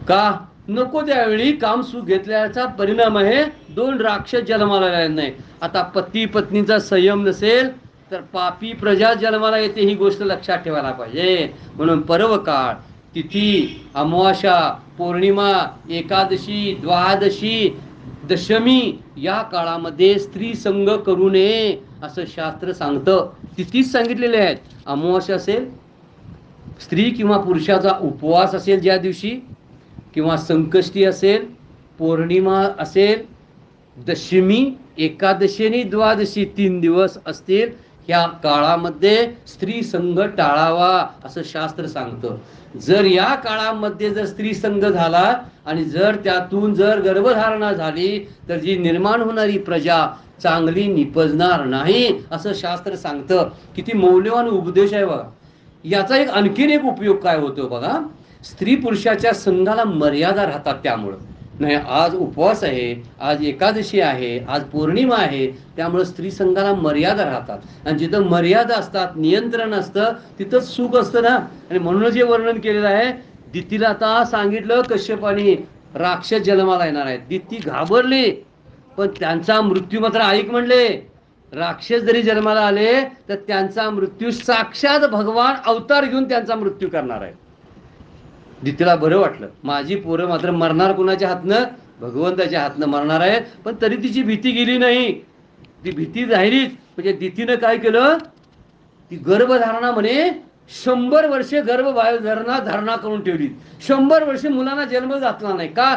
Speaker 1: का नको त्यावेळी काम सुख घेतल्याचा परिणाम आहे 2 राक्षस जन्माला येणार नाही. आता पती पत्नीचा संयम नसेल तर पापी प्रजा जन्माला येते, ही गोष्ट लक्षात ठेवायला पाहिजे. म्हणून पर्व काळ, तिथी, अमावास्या, पौर्णिमा, एकादशी, द्वादशी, दशमी या काळामध्ये स्त्री संग करू नये असं शास्त्र सांगतं. तिथीच सांगितलेले आहेत. अमावास्या असेल, स्त्री किंवा पुरुषाचा उपवास असेल ज्या दिवशी, किंवा संकष्टी असेल, पौर्णिमा असेल, दशमी, एकादशी आणि द्वादशी 3 दिवस असतील, ह्या काळामध्ये स्त्री संघ टाळावा असं शास्त्र सांगतं. जर या काळामध्ये जर स्त्री संघ झाला आणि जर त्यातून जर गर्भधारणा झाली तर जी निर्माण होणारी प्रजा चांगली निपजणार नाही असं शास्त्र सांगतं. किती मौल्यवान उपदेश आहे बघा. याचा आणखीन एक उपयोग काय होतो बघा. स्त्री पुरुषाच्या संघाला मर्यादा राहतात. त्यामुळं नाही, आज उपवास आहे, आज एकादशी आहे, आज पौर्णिमा आहे, त्यामुळे स्त्री संघाला मर्यादा राहतात. आणि जिथं मर्यादा असतात, नियंत्रण असतं, तिथंच सुख असतं ना. आणि म्हणूनच हे वर्णन केलेलं आहे. दितीला आता सांगितलं कश्यपाने राक्षस जन्माला येणार आहेत. दिती घाबरली, पण त्यांचा मृत्यू मात्र ऐक म्हणले. राक्षस जरी जन्माला आले तर त्यांचा मृत्यू साक्षात भगवान अवतार घेऊन त्यांचा मृत्यू करणार आहे. दितीला बरं वाटलं, माझी पोरं मात्र मरणार कुणाच्या हातनं, भगवंताच्या हातनं मरणार आहेत. पण तरी तिची भीती गेली नाही, ती भीती राहिलीच. म्हणजे दितीनं काय केलं, ती गर्भधारणा म्हणे 100 वर्षे धारणा करून ठेवली. 100 वर्षे मुलांना जन्म घातला नाही. का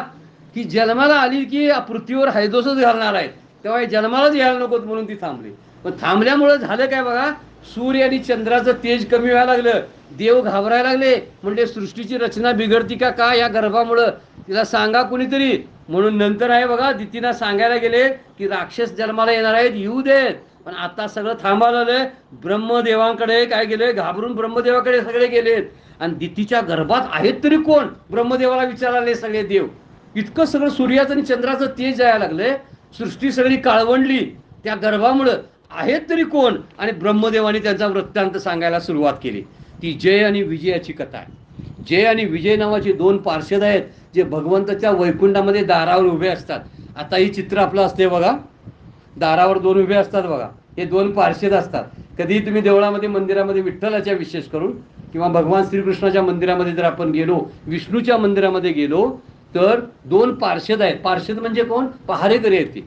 Speaker 1: की जन्माला आली की पृथ्वीवर हैदोसच घालणार आहेत, तेव्हा जन्मालाच यायला नकोत म्हणून ती थांबली. पण थांबल्यामुळं झालं काय बघा, सूर्य आणि चंद्राचं तेज कमी व्हायला लागलं. देव घाबरायला लागले, म्हणजे सृष्टीची रचना बिघडती का या गर्भामुळं, तिला सांगा कुणीतरी. म्हणून नंतर आहे बघा, दितीला सांगायला गेले की राक्षस जन्माला येणार आहेत, येऊ देत. पण आता सगळं थांबायला आलंय. ब्रह्मदेवांकडे काय गेले, घाबरून ब्रह्मदेवाकडे सगळे गेलेत. आणि दितीच्या गर्भात आहेत तरी कोण, ब्रह्मदेवाला विचारले सगळे देव. इतकं सगळं सूर्याचं आणि चंद्राचं तेज जायला लागले, सृष्टी सगळी काळवंडली त्या गर्भामुळं. आहेत तरी कोण, आणि ब्रह्मदेवाने त्यांचा वृत्तांत सांगायला सुरुवात केली. ती जय आणि विजयाची कथा आहे. जय आणि विजय नावाचे 2 पार्षद आहेत जे भगवंताच्या वैकुंठामध्ये दारावर उभे असतात. आता ही चित्र आपलं असते बघा, दारावर 2 उभे असतात बघा, हे 2 पार्षद असतात. कधी तुम्ही देवळामध्ये मंदिरामध्ये विठ्ठलाच्या विशेष करून किंवा भगवान श्रीकृष्णाच्या मंदिरामध्ये जर आपण गेलो, विष्णूच्या मंदिरामध्ये गेलो तर 2 पार्षद आहेत. पार्षद म्हणजे कोण, पहारेकरी आहेत.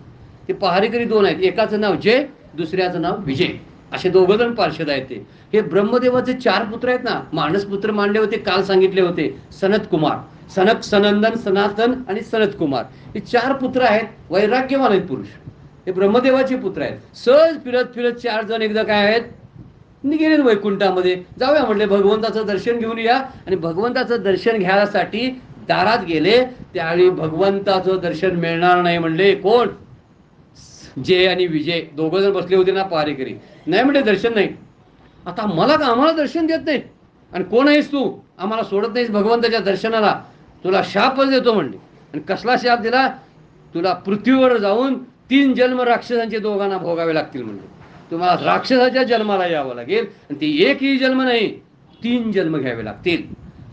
Speaker 1: ते पहारेकरी 2 आहेत. एकाचं नाव जय, दुसऱ्याचं नाव विजय, असे 2 जण पार्षद आहेत. ते हे ब्रह्मदेवाचे 4 पुत्र आहेत ना, मानस पुत्र मांडले होते, काल सांगितले होते. सनत कुमार, सनक, सनंदन, सनातन आणि सनत कुमार, हे 4 पुत्र आहेत. वैराग्यवान आहेत पुरुष, हे ब्रह्मदेवाचे पुत्र आहेत. सहज फिरत फिरत 4 जण एकदा काय आहेत, गेले वैकुंठामध्ये. जाऊया म्हटले, भगवंताचं दर्शन घेऊन या. आणि भगवंताचं दर्शन घ्यायसाठी दारात गेले, त्यावेळी भगवंताचं दर्शन मिळणार नाही म्हणले. कोण, जय आणि विजय 2 जण बसले होते ना पहारेकरी. नाही म्हणजे दर्शन नाही. आता आम्हाला दर्शन देत नाही, आणि कोण आहेस तू, आम्हाला सोडत नाहीस भगवंताच्या दर्शनाला, तुला शापच देतो म्हणले. आणि कसला शाप दिला, तुला पृथ्वीवर जाऊन 3 जन्म राक्षसांचे दोघांना भोगावे लागतील म्हणले. तुम्हाला राक्षसाच्या जन्माला यावं लागेल, आणि ते एकही जन्म नाही, 3 जन्म घ्यावे लागतील.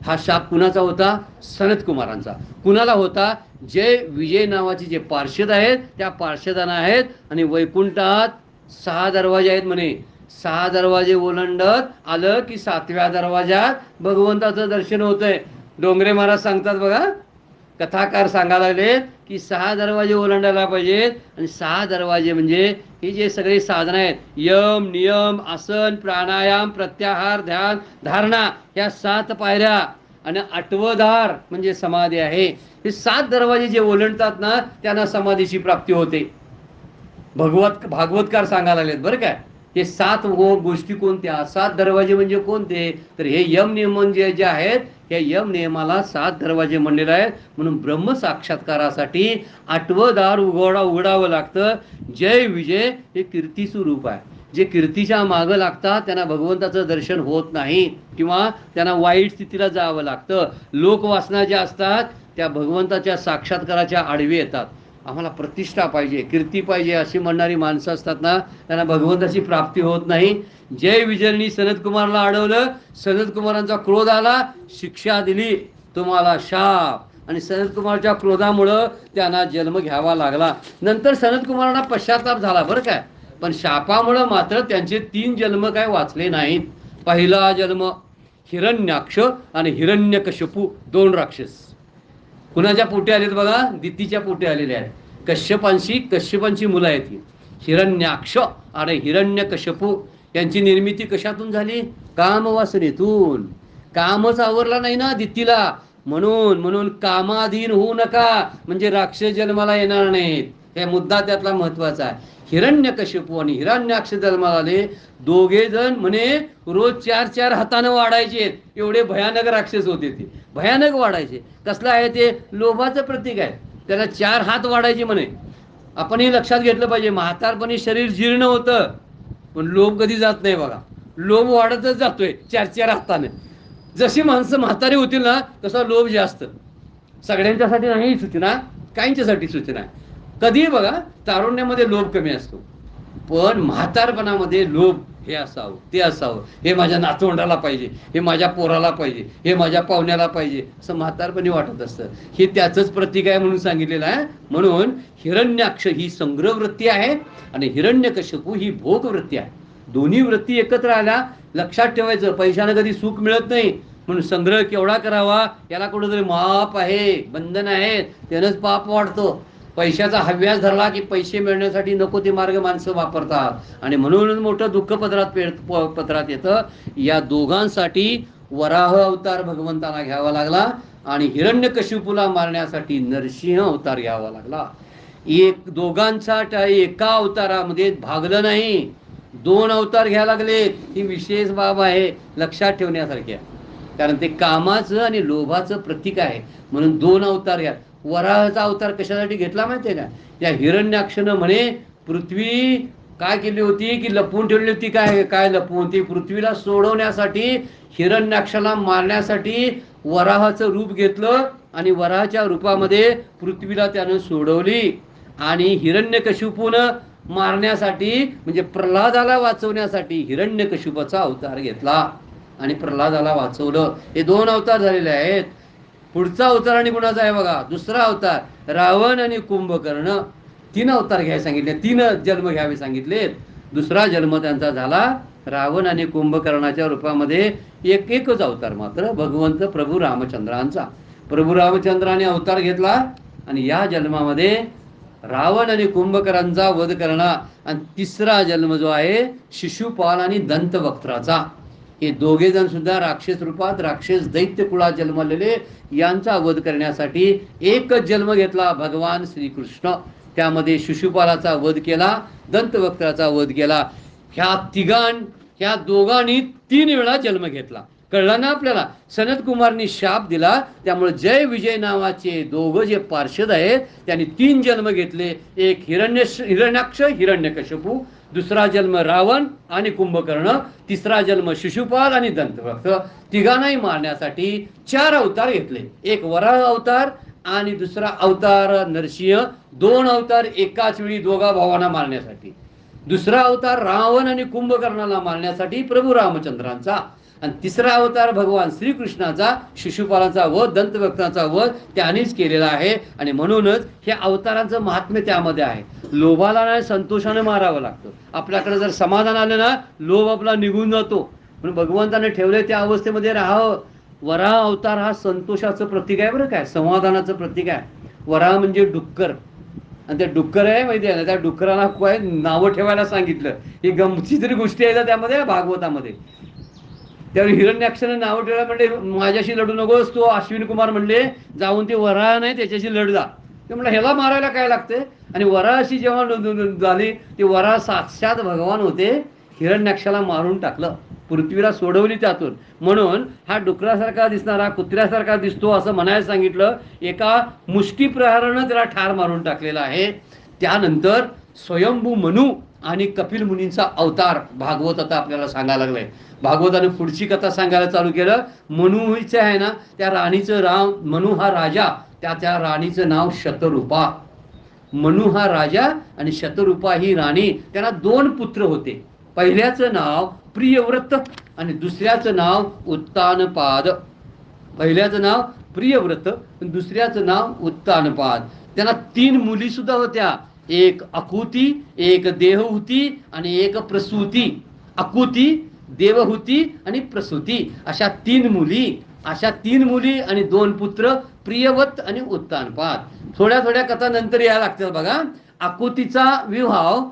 Speaker 1: हा शाप कुणाचा होता, सनत कुमारांचा. कुणाला होता, जय विजय नावाचे जे पार्षद आहेत त्या पार्षदांना आहेत. आणि वैकुंठात 6 दरवाजे आहेत म्हणे. 6 दरवाजे ओलांडत आलं की 7व्या दरवाजात भगवंताचं दर्शन होतंय. डोंगरे महाराज सांगतात बघा, कथाकार सांगायला लागले की 6 दरवाजे ओलांडायला पाहिजेत. आणि 6 दरवाजे म्हणजे हे जे सगळे साधनं आहेत, यम, नियम, आसन, प्राणायाम, प्रत्याहार, ध्यान, धारणा, या 7 पायऱ्या. आणि 8वं दार म्हणजे समाधी आहे. हे 7 दरवाजे जे ओलांडतात ना त्यांना समाधीची प्राप्ती होते. भागवतकार सांगायला लागलेत बरं काय. हे 7 गोष्टी कोणत्या, 7 दरवाजे म्हणजे कोणते, तर हे यम नियम जे आहेत, या यम नियमाला 7 दरवाजे म्हणलेले आहेत. म्हणून ब्रह्म साक्षात्कारासाठी 8वं दार उघडावं लागतं. जय विजय हे कीर्तीचं रूप आहे. जे कीर्तीच्या मागं लागतात त्यांना भगवंताचं दर्शन होत नाही किंवा त्यांना वाईट स्थितीला जावं लागतं. लोकवासना ज्या असतात त्या भगवंताच्या साक्षात्काराच्या आडवी येतात. आम्हाला प्रतिष्ठा पाहिजे, कीर्ती पाहिजे अशी म्हणणारी माणसं असतात ना त्यांना भगवंताची प्राप्ती होत नाही. जय विजयनी सनतकुमारला अडवलं, सनतकुमारांचा क्रोध आला, शिक्षा दिली, तुम्हाला शाप. आणि सनतकुमारच्या क्रोधामुळं त्यांना जन्म घ्यावा लागला. नंतर सनतकुमारांना पश्चाताप झाला बरं काय, पण शापामुळं मात्र त्यांचे 3 जन्म काय वाचले नाहीत. पहिला जन्म हिरण्याक्ष आणि हिरण्यकश्यपू 2 राक्षस कुणाच्या पोटी आलेत बघा, दितीच्या पोटी आलेले आहेत. कश्यपांची मुलं आहेत ही, हिरण्याक्ष आणि हिरण्यकश्यपू. यांची निर्मिती कशातून झाली, कामवासनेतून. कामच आवरला नाही ना दितीला, म्हणून कामाधीन होऊ नका, म्हणजे राक्षस जन्माला येणार नाहीत. हे मुद्दा त्यातला महत्वाचा आहे. हिरण्यकश्यपू आणि हिरण्याक्ष जन्माला आले. दोघे जण म्हणे रोज 4-4 हातानं वाढायचे, एवढे भयानक राक्षस होते ते, भयानक वाढायचे. कसलं आहे ते, लोभाचं प्रतीक आहे. त्याला 4 हात वाढायचे म्हणे. आपण हे लक्षात घेतलं पाहिजे. म्हातारपणी शरीर जीर्ण होतं पण लोभ कधी जात नाही बघा. लोभ वाढतच जातोय 4-4 हाताने. जशी माणसं म्हातारी होतील ना तसा लोभ जास्त. सगळ्यांच्यासाठी नाही सूचना, काहींच्यासाठी सूचना आहे. कधीही बघा तारुण्यामध्ये लोभ कमी असतो, पण म्हातारपणामध्ये लोभ हे असावं, ते असावं, हे माझ्या नातवंडाला पाहिजे, हे माझ्या पोराला पाहिजे, हे माझ्या पाहुण्याला पाहिजे, असं म्हातारपणी वाटत असतं. हे त्याचंच प्रतीक आहे म्हणून सांगितलेलं आहे. म्हणून हिरण्याक्ष ही संग्रह वृत्ती आहे आणि हिरण्यकश्यपू ही भोग वृत्ती आहे. दोन्ही वृत्ती एकत्र आल्या. लक्षात ठेवायचं, पैशानं कधी सुख मिळत नाही. म्हणून संग्रह केवढा करावा याला कुठंतरी माप आहे, बंधन आहे, त्यानंच पाप वाढतो. पैशाचा हव्यास धरला की पैसे मिळण्यासाठी नको ते मार्ग माणसं वापरतात आणि म्हणून मोठं दुःख पदरात येतं. या दोघांसाठी वराह अवतार भगवंताला घ्यावा लागला आणि हिरण्यकशिपूला मारण्यासाठी नरसिंह अवतार घ्यावा लागला. दोघांचा एका अवतारामध्ये भागलं नाही, 2 अवतार घ्यायला लागले. ही विशेष बाब आहे, लक्षात ठेवण्यासारखी आहे. कारण ते कामाचं आणि लोभाचं प्रतीक आहे म्हणून 2 अवतार घ्या. वराहाचा अवतार कशासाठी घेतला माहितीये का, या हिरण्याक्षनं म्हणे पृथ्वी काय केली होती की लपवून ठेवली होती. काय लपवून, ती पृथ्वीला सोडवण्यासाठी, हिरण्याक्षाला मारण्यासाठी वराहाचं रूप घेतलं आणि वराहाच्या रूपामध्ये पृथ्वीला त्यानं सोडवली. आणि हिरण्यकशिपूनं मारण्यासाठी म्हणजे प्रल्हादाला वाचवण्यासाठी हिरण्यकशिपूचा अवतार घेतला आणि प्रल्हादाला वाचवलं. हे 2 अवतार झालेले आहेत. पुढचा अवतार आणि कुणाचा आहे बघा, दुसरा अवतार रावण आणि कुंभकर्ण. 3 अवतार घ्यायला सांगितले, 3 जन्म घ्यावे सांगितलेत. दुसरा जन्म त्यांचा झाला रावण आणि कुंभकर्णाच्या रूपामध्ये. एकच अवतार मात्र भगवंत प्रभू रामचंद्रांचा. प्रभू रामचंद्राने अवतार घेतला आणि या जन्मामध्ये रावण आणि कुंभकर्णाचा वध करणार. आणि तिसरा जन्म जो आहे शिशुपाल आणि दंतवक्त्राचा. हे दोघे जण सुद्धा राक्षस रूपात, राक्षस दैत्य कुळात जन्मलेले, यांचा वध करण्यासाठी एकच जन्म घेतला भगवान श्रीकृष्ण. त्यामध्ये शिशुपालाचा वध केला, दंतवक्त्राचा वध केला. ह्या दोघांनी 3 वेळा जन्म घेतला. कळलं ना आपल्याला. सनत कुमारनी शाप दिला, त्यामुळे जय विजय नावाचे दोघं जे पार्षद आहेत त्यांनी 3 जन्म घेतले. एक हिरण्याक्ष हिरण्यकशिपू, दुसरा जन्म रावण आणि कुंभकर्ण, तिसरा जन्म शिशुपाल आणि दंतवक्त्र. तिघांनाही मारण्यासाठी 4 अवतार घेतले. एक वराह अवतार आणि दुसरा अवतार नरसिंह. 2 अवतार एकाच वेळी दोघा भावांना मारण्यासाठी. दुसरा अवतार रावण आणि कुंभकर्णाला मारण्यासाठी प्रभू रामचंद्रांचा. आणि तिसरा अवतार भगवान श्रीकृष्णाचा, शिशुपालाचा वध, दंतवक्त्राचा वध त्यानेच केलेला आहे. आणि म्हणूनच हे अवतारांचं महात्म्य त्यामध्ये आहे. लोभाला नाही, संतोषाने मारावं लागतं. आपल्याकडे जर समाधान आलं ना, लोभ आपला निघून जातो. म्हणून भगवंताने ठेवले त्या अवस्थेमध्ये राहावं. वराह अवतार हा संतोषाचं प्रतीक आहे बरं काय, समाधानाचं प्रतीक आहे. वराह म्हणजे डुक्कर, आणि ते डुक्कर आहे माहिती आहे ना, त्या डुक्कराला काय नावं ठेवायला सांगितलं. ही गमतीशीर गोष्टी आहेत त्यामध्ये भागवतामध्ये. त्यावेळी हिरण्याक्षाने नाव ठेवलं, म्हणजे माझ्याशी लढू नकोस. तो अश्विनी कुमार म्हणले जाऊन ते वराह नाही त्याच्याशी लढ जा. ते म्हणलं ह्याला मारायला काय लागते. आणि वराहाशी जेव्हा झाली, ते वराह साक्षात भगवान होते. हिरण्याक्षाला मारून टाकलं, पृथ्वीला सोडवली त्यातून. म्हणून हा डुकरासारखा दिसणारा कुत्र्यासारखा दिसतो असं म्हणायला सांगितलं. एका मुष्टीप्रहारानं त्याला ठार मारून टाकलेला आहे. त्यानंतर स्वयंभू मनू आणि कपिल मुनींचा अवतार भागवत आता आपल्याला सांगायला लागलाय. भागवताने पुढची कथा सांगायला चालू केलं. मनूचं आहे ना, त्या राणीचं मनू हा राजा, त्या राणीचं नाव शतरूपा. मनू हा राजा आणि शतरूपा ही राणी. त्यांना 2 पुत्र होते. पहिल्याचं नाव प्रियव्रत आणि दुसऱ्याचं नाव उत्तानपाद. पहिल्याचं नाव प्रियव्रत आणि दुसऱ्याचं नाव उत्तानपाद. त्यांना 3 मुली सुद्धा होत्या. एक अकुती, एक देवहूती आणि एक प्रसूती. अकुती, देवहूती आणि प्रसूती अशा 3 मुली. अशा 3 मुली आणि 2 पुत्र, प्रियव्रत आणि उत्तानपाद. थोड्या थोड्या कथा नंतर यायला लागतात बघा. अकुतीचा विवाह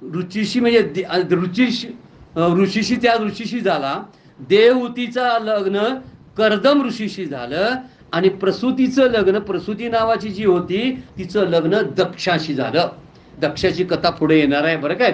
Speaker 1: ऋषीशी, म्हणजे ऋषीशी, त्या ऋषीशी झाला. देवहूतीचा लग्न कर्दम ऋषीशी झालं. आणि प्रसूतीचं लग्न, प्रसूती नावाची जी होती तिचं लग्न दक्षाशी झालं. दक्षाची कथा पुढे येणार आहे बरं काय.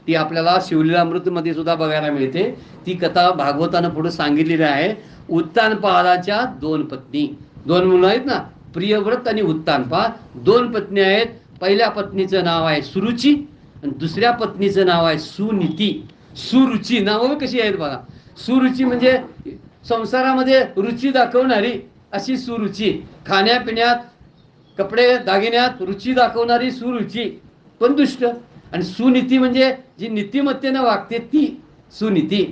Speaker 1: ती आपल्याला शिवलीलामृतमध्ये सुद्धा बघायला मिळते. ती कथा भागवतानं पुढे सांगितलेली आहे. उत्तानपादाच्या 2 पत्नी, 2 मुलं आहेत ना, प्रियव्रत आणि उत्तानपाद. 2 पत्नी आहेत. पहिल्या पत्नीचं नाव आहे सुरुची आणि दुसऱ्या पत्नीचं नाव आहे सुनीती. सुरुची, नावं कशी आहेत बघा. सुरुची म्हणजे संसारामध्ये रुची दाखवणारी अशी सुरुची. खाण्यापिण्यात, कपडे दागिन्यात रुची दाखवणारी सुरुची, पण दुष्ट. आणि सुनीती म्हणजे जी नीतिमत्तेनं वागते ती सुनीती.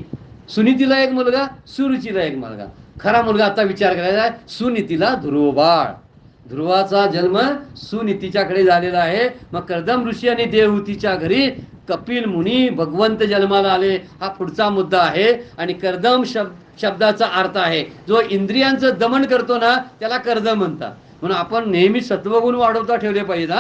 Speaker 1: सुनीतीला एक मुलगा, सुरुचीला एक मुलगा. खरा मुलगा आता विचार करायचा आहे. सुनीतीला ध्रुव बाळ. ध्रुवाचा जन्म सुनीतीच्याकडे झालेला आहे. मग कर्दम ऋषी आणि देवहूतीच्या घरी कपिल मुनी भगवंत जन्माला आले. हा पुढचा मुद्दा आहे. आणि कर्दम शब्दाचा अर्थ आहे जो इंद्रियांचं दमन करतो ना, त्याला कर्दम म्हणतात. म्हणून आपण नेहमी सत्वगुण वाढवता ठेवले पाहिजे.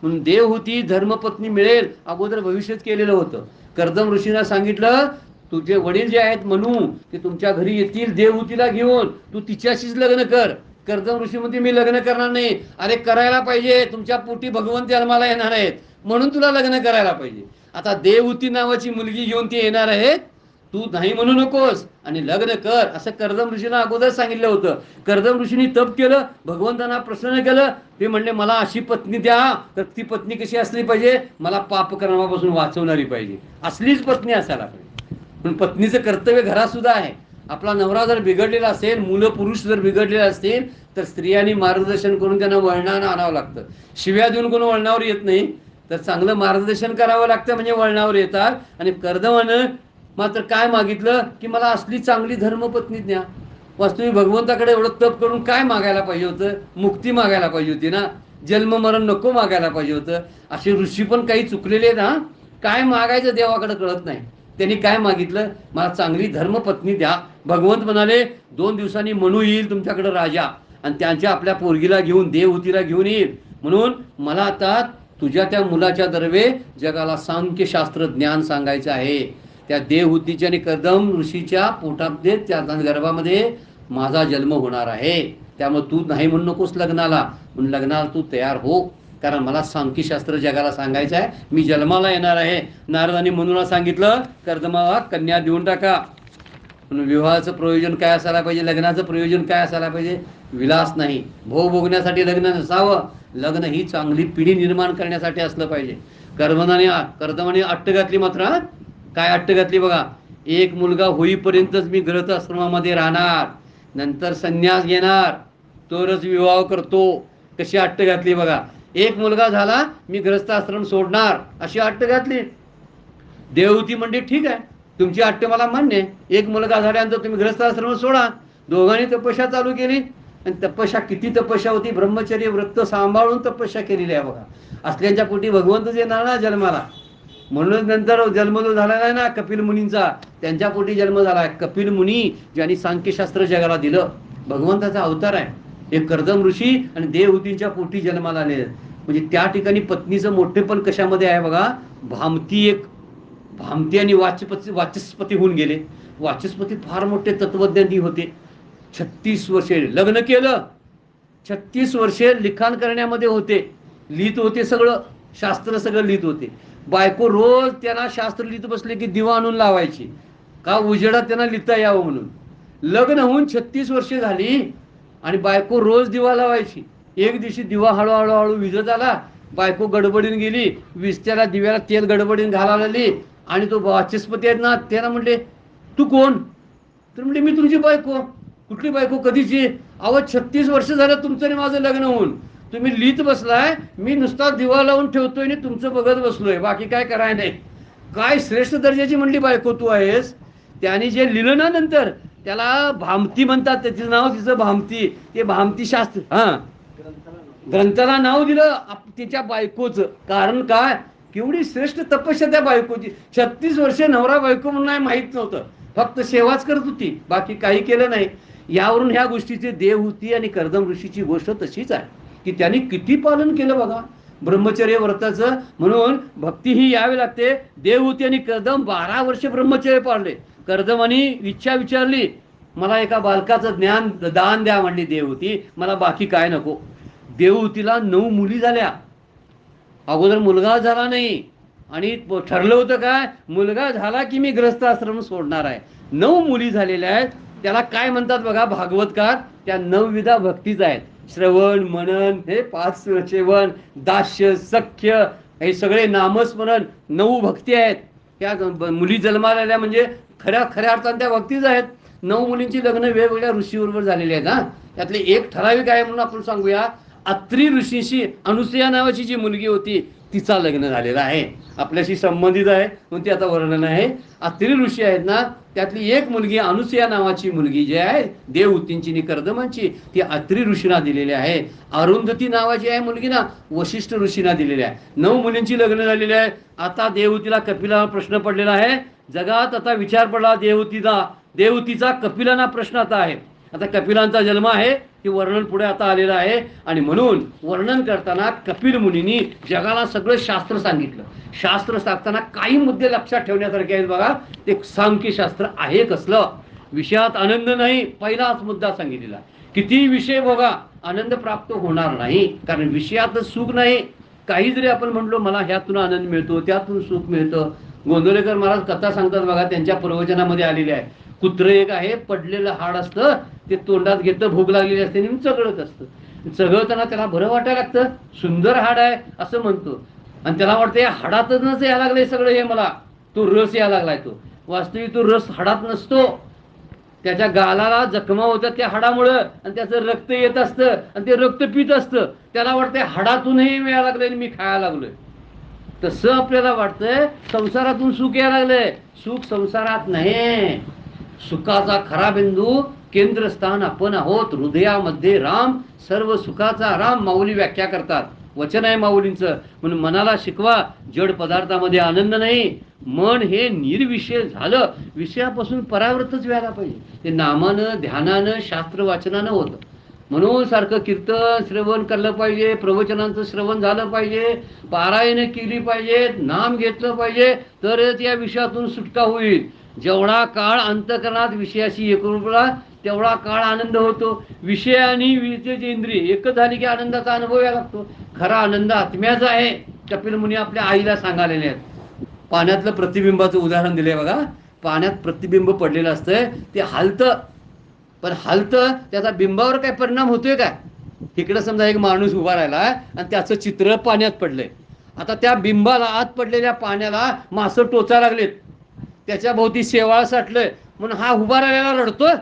Speaker 1: म्हणून देवहूती धर्मपत्नी मिळेल अगोदर भविष्यात केलेलं होतं. कर्दम ऋषींना सांगितलं, तुझे वडील जे आहेत मनू, ते तुमच्या घरी येतील देवहूतीला घेऊन, तू तिच्याशीच लग्न कर. कर्दम ऋषी म्हणते मी लग्न करणार नाही. अरे करायला पाहिजे, तुमच्या पोटी भगवंत जन्माला येणार आहेत म्हणून तुला लग्न करायला पाहिजे. आता देवहूती नावाची मुलगी घेऊन ती येणार आहेत, तू नाही म्हणू नकोस आणि लग्न कर असं कर्दम ऋषींना अगोदर सांगितलं होतं. कर्दम ऋषींनी तप केलं, भगवंतांना प्रसन्न केलं. ते म्हणले मला अशी पत्नी द्या. तर ती पत्नी कशी असली पाहिजे, मला पापकर्मापासून वाचवणारी पाहिजे, असलीच पत्नी असायला पाहिजे. पण पत्नीचं कर्तव्य घरात सुद्धा आहे. आपला नवरा जर बिघडलेला असेल, मुलं पुरुष जर बिघडलेला असतील, तर स्त्रियांनी मार्गदर्शन करून त्यांना वळणानं आणावं लागतं. शिव्या देऊन कोण वळणावर येत नाही, तर चांगलं मार्गदर्शन करावं लागतं म्हणजे वळणावर येतात. आणि कर्दमानं मात्र काय मागितलं की मला असली चांगली धर्मपत्नी द्या. वास्तविक भगवंताकडे एवढं तप करून काय मागायला पाहिजे होतं, मुक्ती मागायला पाहिजे होती ना, जन्म मरण नको मागायला पाहिजे होतं. असे ऋषी पण काही चुकलेले आहेत. हा, काय मागायचं देवाकडे कळत नाही. त्यांनी काय मागितलं, मला चांगली धर्मपत्नी द्या. भगवंत म्हणाले 2 दिवसांनी मनू येईल तुमच्याकडे राजा आणि त्यांच्या आपल्या पोरगीला घेऊन देवहूतीला घेऊन येईल. म्हणून मला आता तुझ्या त्या मुलाच्या दरवे जगाला सांख्यशास्त्र ज्ञान सांगायचं आहे. त्या देवहूतीच्या आणि कर्दम ऋषीच्या पोटामध्ये, त्या गर्भामध्ये माझा जन्म होणार आहे. त्यामुळे तू नाही म्हणू नकोस लग्नाला, म्हणून लग्नाला तू तयार हो, कारण मला सांख्यशास्त्र जगाला सांगायचं आहे. मी जन्माला येणार आहे. नारदांनी मनूला सांगितलं कर्दमाला कन्या देऊन टाका. म्हणून विवाहाचं प्रयोजन काय असायला पाहिजे, लग्नाचं प्रयोजन काय असायला पाहिजे, विलास नाही, भोग भोगण्यासाठी लग्न नसावं. लग्न ही चांगली पिढी निर्माण करण्यासाठी असलं पाहिजे. कर्दमाने अट्ट घातली. मात्र काय अट्ट घातली बघा, एक मुलगा होईपर्यंतच मी गृहस्थाश्रमामध्ये राहणार, नंतर संन्यास घेणार, तरच विवाह करतो. कशी अट्ट घातली बघा. एक मुलगा झाला मी गृहस्थाश्रम सोडणार अशी अट्ट घातली. देवहूती म्हणजे ठीक आहे, तुमची अट्ट मला मान्य आहे. एक मुलगा झाल्यानंतर तुम्ही गृहस्थाश्रम सोडा. दोघांनी तपस्या चालू केली. आणि तपस्या, किती तपस्या होती, ब्रह्मचर्य व्रत सांभाळून तपस्या केलेली आहे बघा. असल्याच्या पोटी भगवंतच येणार ना जन्माला. म्हणून नंतर जन्म जो झालेला आहे ना कपिल मुनींचा, त्यांच्या पोटी जन्म झाला आहे. कपिल मुनी ज्यांनी सांख्यशास्त्र जगाला दिलं, भगवंताचा अवतार आहे. एक कर्दम ऋषी आणि देवहूतींच्या पोटी जन्माला आले. म्हणजे त्या ठिकाणी पत्नीचं मोठेपण कशामध्ये आहे बघा. भामती आणि वाचस्पती होऊन गेले. वाचस्पती फार मोठे तत्वज्ञानी होते. 36 वर्षे लग्न केलं, 36 वर्षे लिखाण करण्यामध्ये होते, लिहित होते, सगळं शास्त्र सगळं लिहित होते. बायको रोज त्यांना शास्त्र लिहित बसले की दिवा आणून लावायची, का उजेडात त्यांना लिहिता यावं म्हणून. लग्न होऊन 36 वर्षे झाली आणि बायको रोज दिवा लावायची. एक दिवशी दिवा हळूहळू विझत आला, बायको गडबडीन गेली, विस्त्याला दिव्याला तेल गडबडीन घालावली आणि तो वाचस्पती आहेत ना त्याला म्हणले, तू कोण? तर म्हणले, मी तुमची बायको. कुठली बायको? कधीची? अहो 36 वर्ष झालं तुमचं आणि माझं लग्न होऊन, तुम्ही लिहित बसलाय, मी नुसता दिवा लावून ठेवतोय आणि तुमचं बघत बसलोय, बाकी काय कराय नाही. काय श्रेष्ठ दर्जाची म्हणली बायको तू आहेस. त्याने जे लिहिलं ना नंतर त्याला भामती म्हणतात, त्याचं नाव तिचं भामती, ते भामती शास्त्र. हा, ग्रंथाला नाव दिलं तिच्या बायकोचं. कारण काय? केवढी श्रेष्ठ तपस्या त्या बायकोची. 36 वर्षे नवरा बायको म्हणून नाही माहित नव्हतं, फक्त सेवाच करत होती, बाकी काही केलं नाही. यावरून ह्या गोष्टीचे देवहूती आणि कर्दम ऋषीची गोष्ट तशीच आहे की त्यांनी किती पालन केलं बघा ब्रह्मचर्य व्रताचं. म्हणून भक्ती ही यावी लागते. देवहूती आणि कर्दम 12 वर्ष ब्रह्मचर्य पाळले. कर्दमानी इच्छा विचारली, मला एका बालकाचं ज्ञान दान द्या म्हणली देवहूती, मला बाकी काय नको. देवहूतीला 9 मुली झाल्या. अगोदर मुलगा झाला नाही आणि ठरलं होतं काय, मुलगा झाला की मी ग्रस्ताश्रम सोडणार आहे. 9 मुली झालेल्या आहेत. त्याला काय म्हणतात बघा भागवतकार, त्या 9 विधा भक्तीच आहेत. श्रवण, मनन, हे 5 सेवन, दास्य, सख्य, हे सगळे नामस्मरण 9 भक्ती आहेत. त्या मुली जन्माला आल्या म्हणजे खऱ्या अर्थाने त्या भक्तीच आहेत. 9 मुलींची लग्न वेगवेगळ्या ऋषीबरोबर झालेली आहेत. हा, त्यातले एक ठराविक आहे म्हणून आपण सांगूया. अत्री ऋषीशी अनुसया नावाची जी मुलगी होती तिचा लग्न झालेला आहे, आपल्याशी संबंधित आहे म्हणून ती आता वर्णन आहे. अत्री ऋषी आहेत ना, त्यातली एक मुलगी अनुसया नावाची मुलगी जी आहे देवहूतींची आणि कर्दमांची, ती अत्री ऋषींना दिलेली आहे. अरुंधती नावाची आहे मुलगी ना, वशिष्ठ ऋषींना दिलेली आहे. 9 मुलींची लग्न झालेली आहे. आता देवहूतीला कपिला प्रश्न पडलेला आहे. जगात आता विचार पडला देवहूतीचा कपिलांना प्रश्न आता आहे. आता कपिलांचा जन्म आहे, हे वर्णन पुढे आता आलेलं आहे. आणि म्हणून वर्णन करताना कपिल मुनींनी जगाला सगळं शास्त्र सांगितलं. शास्त्र सांगताना काही मुद्दे लक्षात ठेवण्यासारखे आहेत बघा. ते सांख्यशास्त्र आहे कसलं, विषयात आनंद नाही, पहिलाच मुद्दा सांगितलेला. किती विषय बघा, आनंद प्राप्त होणार नाही, कारण विषयातच सुख नाही. काही जरी आपण म्हटलो मला ह्यातून आनंद मिळतो, त्यातून सुख मिळतं. गोंदवलेकर महाराज कथा सांगतात बघा, त्यांच्या प्रवचनामध्ये आलेली आहे. कुत्र एक आहे, पडलेलं हाड असतं, ते तोंडात घेतं, भूक लागलेली असते आणि चघळत असतं. चघळताना त्याला बरं वाटायला लागतं, सुंदर हाड आहे असं म्हणतो, आणि त्याला वाटतं या हाडातच यायला लागलंय सगळं, हे मला तो रस यायला लागलाय. तो वास्तविक तो रस हाडात नसतो, त्याच्या गालाला जखमा होतात त्या हाडामुळं, आणि त्याचं रक्त येत असतं आणि ते रक्त पित असतं. त्याला वाटतंय हाडातूनही यायला लागलंय आणि मी खायला लागलोय. तसं आपल्याला वाटतंय संसारातून सुख यायला लागलंय. सुख संसारात नाही. सुखाचा खरा बिंदू केंद्रस्थान आपण आहोत. हृदयामध्ये राम, सर्व सुखाचा राम. माऊली व्याख्या करतात, वचन आहे माऊलींचं. म्हणून मनाला शिकवा, जड पदार्थामध्ये आनंद नाही. मन हे निर्विषय झालं, विषयापासून परावृत्तच व्हायला पाहिजे. ते नामानं, ध्यानानं, शास्त्र वाचनानं होतं. म्हणून सारखं कीर्तन श्रवण केलं पाहिजे, प्रवचनांचं श्रवण झालं पाहिजे, पारायण केली पाहिजेत, नाम घेतलं पाहिजे, तरच या विषयातून सुटका होईल. जेवढा काळ अंतःकरणात विषयाशी एकरूपला तेवढा काळ आनंद होतो. विषय आणि विषयाची इंद्रिय एकच झाली की आनंदाचा अनुभव यायला लागतो. खरा आनंद आत्म्याचा आहे. कपिल मुनी आपल्या आईला सांगालेले आहेत. पाण्यातलं प्रतिबिंबाचं उदाहरण दिलंय बघा. पाण्यात प्रतिबिंब पडलेलं असतंय, ते हलतं, पण हलतं त्याचा बिंबावर काय परिणाम होतोय काय? इकडं समजा एक माणूस उभा राहिला आणि त्याचं चित्र पाण्यात पडलंय. आता त्या बिंबाला, आत पडलेल्या पाण्याला मासं टोचा लागलेत, त्याच्या भोवती शेवाळ साठलंय, म्हणून हा उभा राहिलेला रडतोय,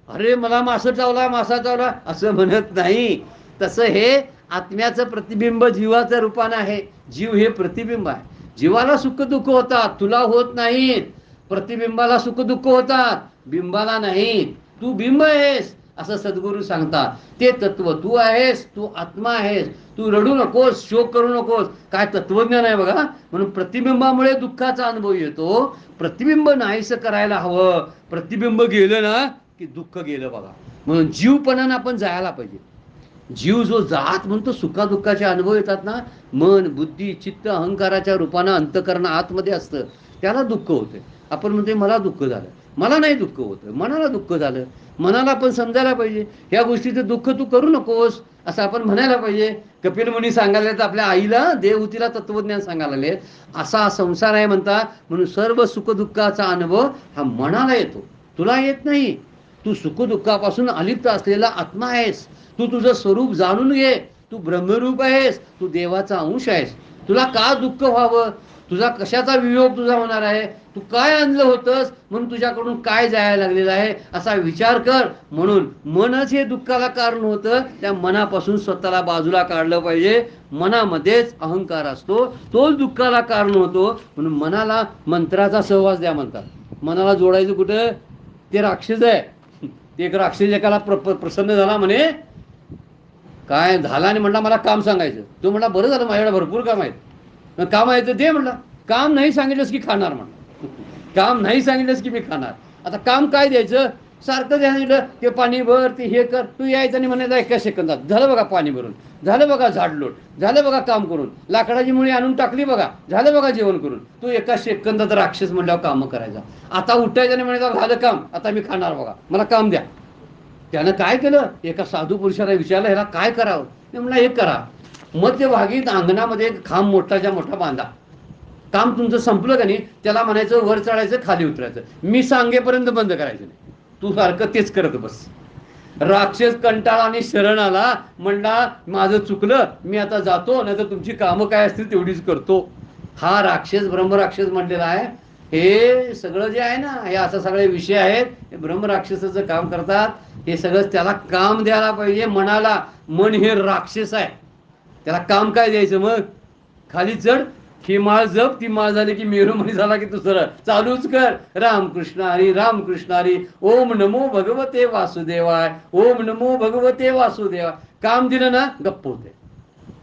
Speaker 1: अरे मला मासा चावला असं म्हणत नाही. तसं हे आत्म्याचं प्रतिबिंब जीवाचं रूपानं आहे. जीव हे प्रतिबिंब आहे. जीवाला सुख दुःख होतात, तुला होत नाहीत. प्रतिबिंबाला सुख दुःख होतात, बिंबाला नाहीत. तू बिंब आहेस असं सद्गुरू सांगतात. ते तत्व तू आहेस, तू आत्मा आहेस. तू रडू नकोस, शोक करू नकोस. काय तत्वज्ञान आहे बघा. म्हणून प्रतिबिंबामुळे दुःखाचा अनुभव येतो. प्रतिबिंब नाहीसं करायला हवं. प्रतिबिंब गेलं ना की दुःख गेलं बघा. म्हणून जीवपणानं आपण जायला पाहिजे. जीव जो जात म्हणतो सुखादुःखाचे अनुभव येतात ना, मन, बुद्धी, चित्त, अहंकाराच्या रूपानं अंतःकरण आतमध्ये असतं, त्याला दुःख होते. आपण म्हणते मला दुःख झालं, मला नाही दुःख होतं, मनाला दुःख झालं. मनाला आपण समजायला पाहिजे ह्या गोष्टीचं दुःख तू करू नकोस असं आपण म्हणायला पाहिजे. कपिल मुनी सांगायला आहेत आपल्या आईला, देवहूतीला तत्वज्ञान सांगायला लागले, असा संसार आहे म्हणता. म्हणून सर्व सुखदुःखाचा अनुभव हा मनाला येतो, तुला येत नाही. तू सुखदुःखापासून अलिप्त असलेला आत्मा आहेस. तू तुझं स्वरूप जाणून घे. तू ब्रह्मरूप आहेस, तू देवाचा अंश आहेस. तुला का दुःख व्हावं? तुझा कशाचा वियोग तुझा होणार आहे? तू काय आणलं होतंस म्हणून तुझ्याकडून काय जायला लागलेलं आहे असा विचार कर. म्हणून मनच हे दुःखाला कारण होतं. त्या मनापासून स्वतःला बाजूला काढलं पाहिजे. मनामध्येच अहंकार असतो, तोच दुःखाला कारण होतो. म्हणून मनाला मंत्राचा सहवास द्या म्हणतात. मनाला जोडायचं कुठं? ते राक्षस आहे. ते एक राक्षस एकाला प्रसन्न झाला म्हणे, काय झाला आणि म्हणला मला काम सांगायचं. तो म्हणला बरं झालं, माझ्याकडे भरपूर काम आहेत. काम आहे तर दे म्हणला. काम नाही सांगितलंस की खाणार म्हणलं. काम नाही सांगितलंस की मी खाणार. आता काम काय द्यायचं? सारखं सांगितलं ते पाणी भर, ते हे कर. तू यायचं आणि म्हणायचं एका सेकंदात झालं बघा पाणी भरून, झालं बघा झाडलोट, झालं बघा काम करून, लाकडाची मुळी आणून टाकली बघा, झालं बघा जेवण करून. तू एका सेकंदात राक्षस म्हणल्यावर कामं करायचा. आता उठायचं आणि म्हणायचं झालं काम, आता मी खाणार बघा, मला काम द्या. त्यानं काय केलं? एका साधू पुरुषाला विचारलं ह्याला काय करावं? ते म्हणला हे करा. मग ते वाघीत अंगणामध्ये खांब मोठाच्या मोठा बांधा. काम तुमचं संपलं का नाही त्याला म्हणायचं वर चढायचं, खाली उतरायचं, मी सांगेपर्यंत बंद करायचं नाही. तू सारखं तेच करत बस. राक्षस कंटाळा आणि शरण आला, म्हणला माझं चुकलं, मी आता जातो, नाही तर तुमची कामं काय असतील तेवढीच करतो. हा राक्षस ब्रह्मराक्षस म्हटलेला आहे. हे सगळं जे आहे ना, हे असं सगळे विषय आहेत, हे ब्रह्मराक्षसाचं काम करतात. हे सगळं त्याला काम द्यायला पाहिजे मनाला. मन हे राक्षस आहे, त्याला काम काय द्यायचं? मग खाली चढ, ही माळ जप, ती माळ झाली की मेरुमणी झाला की तू सरळ चालूच कर. रामकृष्ण हरी, रामकृष्ण हरी, ओम नमो भगवते वासुदेवाय, ओम नमो भगवते वासुदेवाय. काम दिलं ना गप्प होते.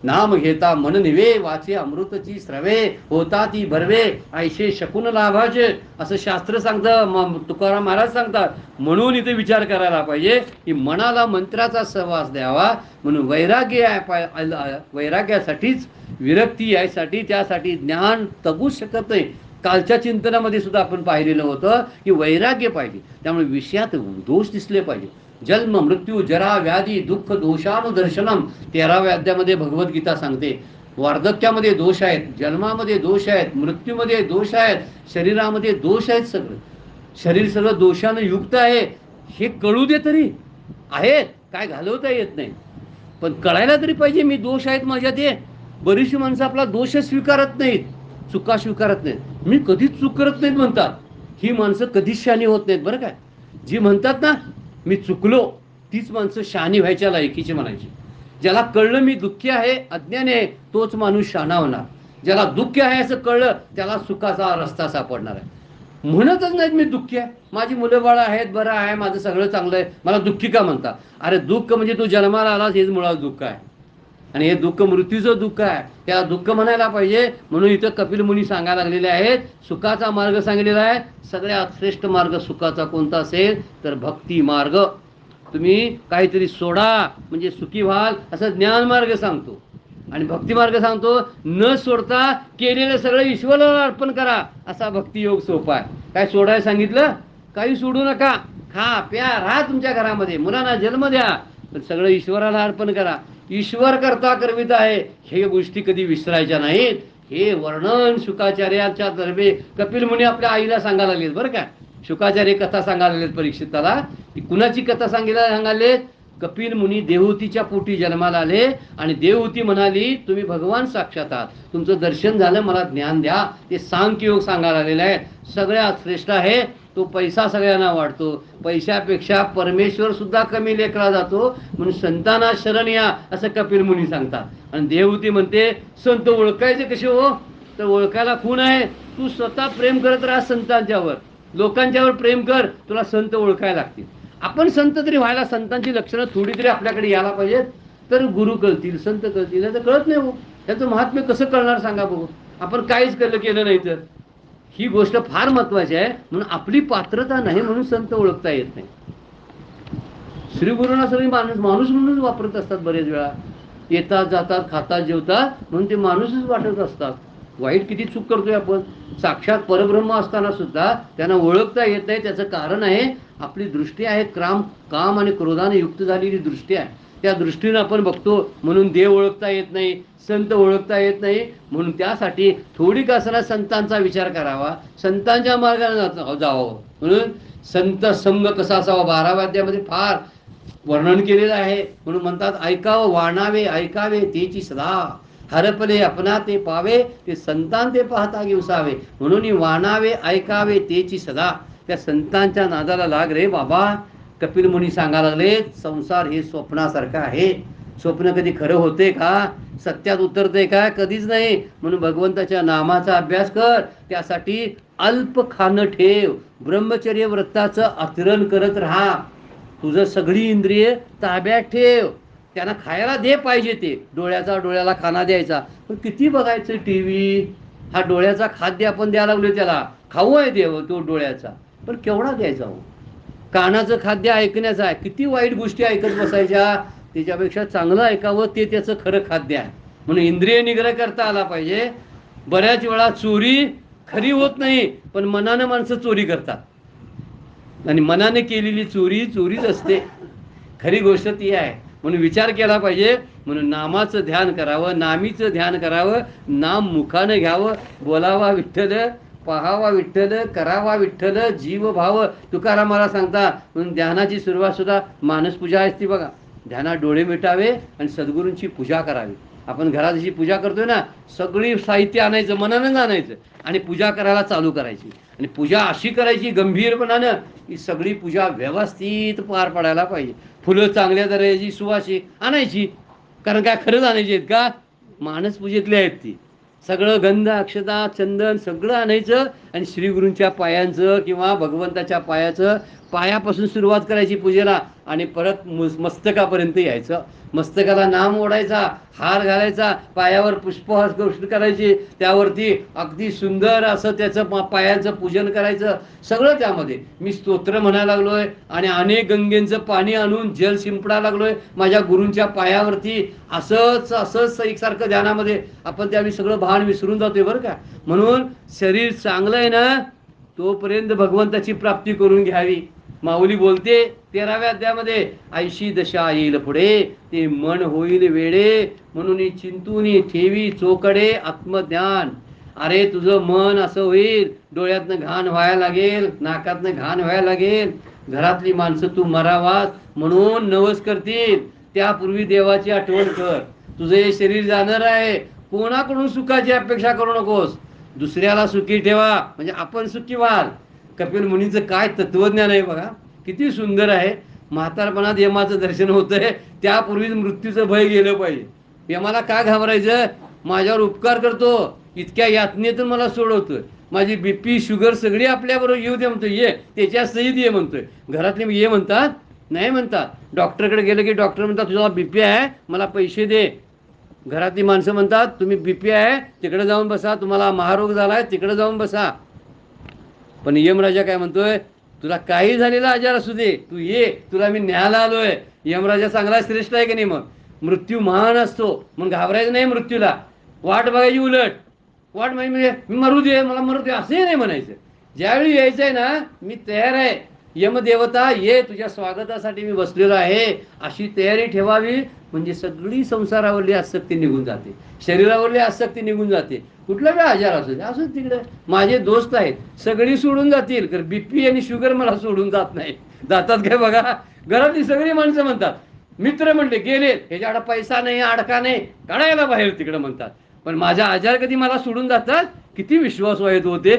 Speaker 1: नाम घेता मन निवे, वाचे अमृतची स्रवे, होता ती भरवे, ऐशे शकून लाभाचे असं शास्त्र सांगतं, तुकाराम महाराज सांगतात. म्हणून इथे विचार करायला पाहिजे की मनाला मंत्राचा सहवास द्यावा. म्हणून वैराग्य आहे, वैराग्यासाठीच विरक्ती यायसाठी, त्यासाठी ज्ञान तगूच शकत नाही. कालच्या चिंतनामध्ये सुद्धा आपण पाहिलेलं होतं की वैराग्य पाहिजे. त्यामुळे विषयात दोष दिसले पाहिजे. जन्म मृत्यू जरा व्याधी दुःख दोषानुदर्शनम 13व्या अध्यायामध्ये भगवद्गीता सांगते. वार्धक्यामध्ये दोष आहेत, जन्मामध्ये दोष आहेत, मृत्यूमध्ये दोष आहेत, शरीरामध्ये दोष आहेत. सगळं शरीर सगळं दोषानं युक्त आहे हे कळू दे तरी. आहेत काय घालवता येत नाही, पण कळायला तरी पाहिजे मी दोष आहेत माझ्यात. हे बरीचशी माणसं आपला दोष स्वीकारत नाहीत, चुका स्वीकारत नाहीत. मी कधीच चूक करत नाहीत म्हणतात. ही माणसं कधीच शहाणी होत नाहीत बरं काय. जी म्हणतात ना मी चुकलो, तीच माणसं शहाणी व्हायच्या लायकीची म्हणायची. ज्याला कळलं मी दुःखी आहे, अज्ञान आहे, तोच माणूस शहाणा होणार. ज्याला दुःखी आहे असं कळलं त्याला सुखाचा रस्ता सापडणार आहे. म्हणतच नाहीत मी दुःखी आहे, माझी मुलं बाळं आहेत, बरं आहे, माझं सगळं चांगलं आहे, मला दुःखी का म्हणता? अरे दुःख म्हणजे तू जन्माला आलास हेच मुळात दुःख आहे. आणि हे दुःख मृत्यूचं दुःख आहे, त्याला दुःख म्हणायला पाहिजे. म्हणून इथं कपिल मुनी सांगायला लागलेले आहेत, सुखाचा मार्ग सांगितलेला आहे. सगळ्यात श्रेष्ठ मार्ग सुखाचा कोणता असेल तर भक्ती मार्ग. तुम्ही काहीतरी सोडा म्हणजे सुखी व्हाल असं ज्ञान मार्ग सांगतो. आणि भक्ती मार्ग सांगतो न सोडता केलेलं सगळं ईश्वराला अर्पण करा, असा भक्ती योग सोपा आहे. काय सोडायला सांगितलं? काही सोडू नका, खा प्या राहा तुमच्या घरामध्ये, मुलांना जन्म द्या, पण सगळं ईश्वराला अर्पण करा. ईश्वर करता करविता आहे, हे गोष्टी कधी विसरायच्या नाहीत. हे वर्णन शुकाचार्याच्या तर्फे कपिल मुनी आपल्या आईला सांगायला लागलेत बरं का. शुकाचार्य कथा सांगायला लागलेत परीक्षिताला. ती कुणाची कथा सांगायला? कपिल मुनी देवहूतीच्या पोटी जन्माला आले आणि देवहूती म्हणाली तुम्ही भगवान साक्षात आहात, तुमचं दर्शन झालं, मला ज्ञान द्या. ते सांख्ययोग सांगायला आलेलं आहे. सगळ्यात श्रेष्ठ आहे तो. पैसा सगळ्यांना वाढतो, पैशापेक्षा परमेश्वर सुद्धा कमी लेखला जातो. म्हणून संतांना शरण या असं कपिल मुनी सांगतात. आणि देवहूती म्हणते संत ओळखायचे कसे हो? तर ओळखायला खूण आहे, तू स्वतः प्रेम करत राहा संतांच्यावर, लोकांच्यावर प्रेम कर, तुला संत ओळखायला लागतील. आपण संत तरी व्हायला संतांची लक्षणं थोडी तरी आपल्याकडे यायला पाहिजेत, तर गुरु कळतील, संत कळतील. तर कळत नाही हो, त्याचं महात्म्य कसं कळणार सांगा बघू. आपण काहीच केलं नाही तर. ही गोष्ट फार महत्वाची आहे. म्हणून आपली पात्रता नाही म्हणून संत ओळखता येत नाही. श्री गुरुना सगळी माणूस म्हणूनच वापरत असतात. बरेच वेळा येतात जातात खातात जेवतात म्हणून ते माणूसच वाटत असतात. वाईट किती चूक करतोय आपण. साक्षात परब्रह्म असताना सुद्धा त्यांना ओळखता येत नाही. त्याचं कारण आहे आपली दृष्टी आहे काम आणि क्रोधाने युक्त झालेली दृष्टी आहे. त्या दृष्टीनं आपण बघतो म्हणून देव ओळखता येत नाही, संत ओळखता येत नाही. म्हणून त्यासाठी थोडी का असताना संतांचा विचार करावा, संतांच्या मार्गाने जावं. म्हणून संत संग कसा असावा 12व्या अध्यायामध्ये फार वर्णन केलेलं आहे. म्हणून म्हणतात ऐकावं वाणावे ऐकावे तेची सदा, हरपले अपना ते पावे ते संतान ते पाहता घेवसावे. म्हणून वाणावे ऐकावे तेची सदा, त्या संतांच्या नादाला लाग रे बाबा. कपिल मुनी सांगायला लागले संसार हे स्वप्नासारखं आहे. स्वप्न कधी खरं होते का, सत्यात उतरते का, कधीच नाही. म्हणून भगवंताच्या नामाचा अभ्यास कर. त्यासाठी अल्प खाणं ठेव, ब्रह्मचर्य व्रताचं आचरण करत राहा. तुझं सगळी इंद्रिय ताब्यात ठेव. त्यांना खायला दे पाहिजे ते. डोळ्याला खाना द्यायचा, पण किती बघायचं टीव्ही. हा डोळ्याचा खाद्य आपण द्यायला लागलो त्याला, खाऊ आहे देव तो डोळ्याचा, पण केवढा द्यायचा हो. कानाचं खाद्य ऐकण्याचं आहे, किती वाईट गोष्टी ऐकत बसायच्या. त्याच्यापेक्षा चांगलं ऐकावं, ते त्याचं खरं खाद्य आहे. म्हणून इंद्रिय निग्रह करता आला पाहिजे. बऱ्याच वेळा चोरी खरी होत नाही, पण मनानं माणसं चोरी करतात, आणि मनाने केलेली चोरी चोरीच असते. खरी गोष्ट ती आहे. म्हणून विचार केला पाहिजे. म्हणून नामाचं ध्यान करावं, नामीचं ध्यान करावं, नाम मुखानं घ्यावं. बोलावा विठ्ठल, पाहावा विठ्ठल, करावा विठ्ठल, जीव भाव. तुकारामाला सांगता. म्हणून ध्यानाची सुरुवात सुद्धा मानसपूजा असते बघा. ध्यानात डोळे मिटावे आणि सद्गुरूंची पूजा करावी. आपण घरात जशी पूजा करतोय ना, सगळी साहित्य आणायचं, मनानं आणायचं आणि पूजा करायला चालू करायची. आणि पूजा अशी करायची गंभीरपणानं की सगळी पूजा व्यवस्थित पार पडायला पाहिजे. फुलं चांगल्या दर्जाची सुवासिक आणायची, कारण काय खरंच आणायची आहेत का, मानस पूजेतली आहेत ती. सगळं गंध अक्षता चंदन सगळं आणायचं आणि श्रीगुरूंच्या पायांचं किंवा भगवंताच्या पायापासून सुरुवात करायची पूजेला आणि परत मस्तकापर्यंत यायचं. मस्तकाला नाम ओढायचा, हार घालायचा, पायावर पुष्पहार करायची, त्यावरती अगदी सुंदर असं त्याचं पायाचं पूजन करायचं. सगळं त्यामध्ये मी स्तोत्र म्हणायला लागलोय आणि अनेक गंगेंचं पाणी आणून जल शिंपडायला लागलोय माझ्या गुरूंच्या पायावरती. असंच एकसारखं ध्यानामध्ये आपण त्यावेळी सगळं भान विसरून जातोय बरं का. म्हणून शरीर चांगलं आहे ना, तोपर्यंत भगवंताची प्राप्ती करून घ्यावी. माऊली बोलते 13व्या अध्यायामध्ये, ऐशी दशा येईल पुढे ते मन होईल वेडे, म्हणून चिंतूनी ठेवी चोकडे आत्मज्ञान. अरे तुझं मन असं होईल, डोळ्यातनं घाण व्हायला लागेल, नाकातनं घाण व्हायला लागेल, घरातली माणसं तू मरावास म्हणून नवस करतील. त्यापूर्वी देवाची आठवण कर. तुझं हे शरीर जाणार आहे, कोणाकडून सुखाची अपेक्षा करू नकोस. दुसऱ्याला सुखी ठेवा म्हणजे आपण सुखी व्हाल. कपिल मुनीचं काय तत्वज्ञान आहे बघा, किती सुंदर आहे. म्हातारपणात यमाचं दर्शन होतंय, त्यापूर्वीच मृत्यूचं भय गेलं पाहिजे. यमाला का घाबरायचं, माझ्यावर उपकार करतो, इतक्या यातनेतून मला सोडवतोय. माझी बीपी शुगर सगळी आपल्याबरोबर येऊ दे म्हणतोय, ये त्याच्या सहित ये म्हणतोय. घरातले ये म्हणतात, नाही म्हणतात. डॉक्टरकडे गेलं की डॉक्टर म्हणतात तुझा बीपी आहे, मला पैसे दे. घरातली माणसं म्हणतात तुम्ही बीपी आहे तिकडे जाऊन बसा, तुम्हाला महारोग झालाय तिकडे जाऊन बसा. पण यमराजा काय म्हणतोय, तुला काही झालेला आजार असू दे, तू ये, तुला मी न्यायला आलोय. यमराजा चांगला श्रेष्ठ आहे की नाही. मग मृत्यू महान असतो, मग घाबरायचं नाही मृत्यूला, वाट बघायची. उलट वाट म्हणजे मी मरू दे, मला मरू दे असंही नाही म्हणायचं. ज्यावेळी यायचं आहे ना, मी तयार आहे, यमदेवता ये, तुझ्या स्वागतासाठी मी बसलेलो आहे, अशी तयारी ठेवावी. म्हणजे सगळी संसारावरली आसक्ती निघून जाते, शरीरावरली आसक्ती निघून जाते. कुठला बी आजार असू दे, असू तिकडे माझे दोस्त आहेत सगळी सोडून जातील, कारण बीपी आणि शुगर मला सोडून जात नाही. जातात काय बघा, घरातली सगळी माणसं म्हणतात, मित्र म्हणले गेले, ह्याच्याकडे पैसा नाही, अडका नाही, काढायला बाहेर तिकडे म्हणतात. पण माझा आजार कधी मला सोडून जातात, किती विश्वास वाईट होते.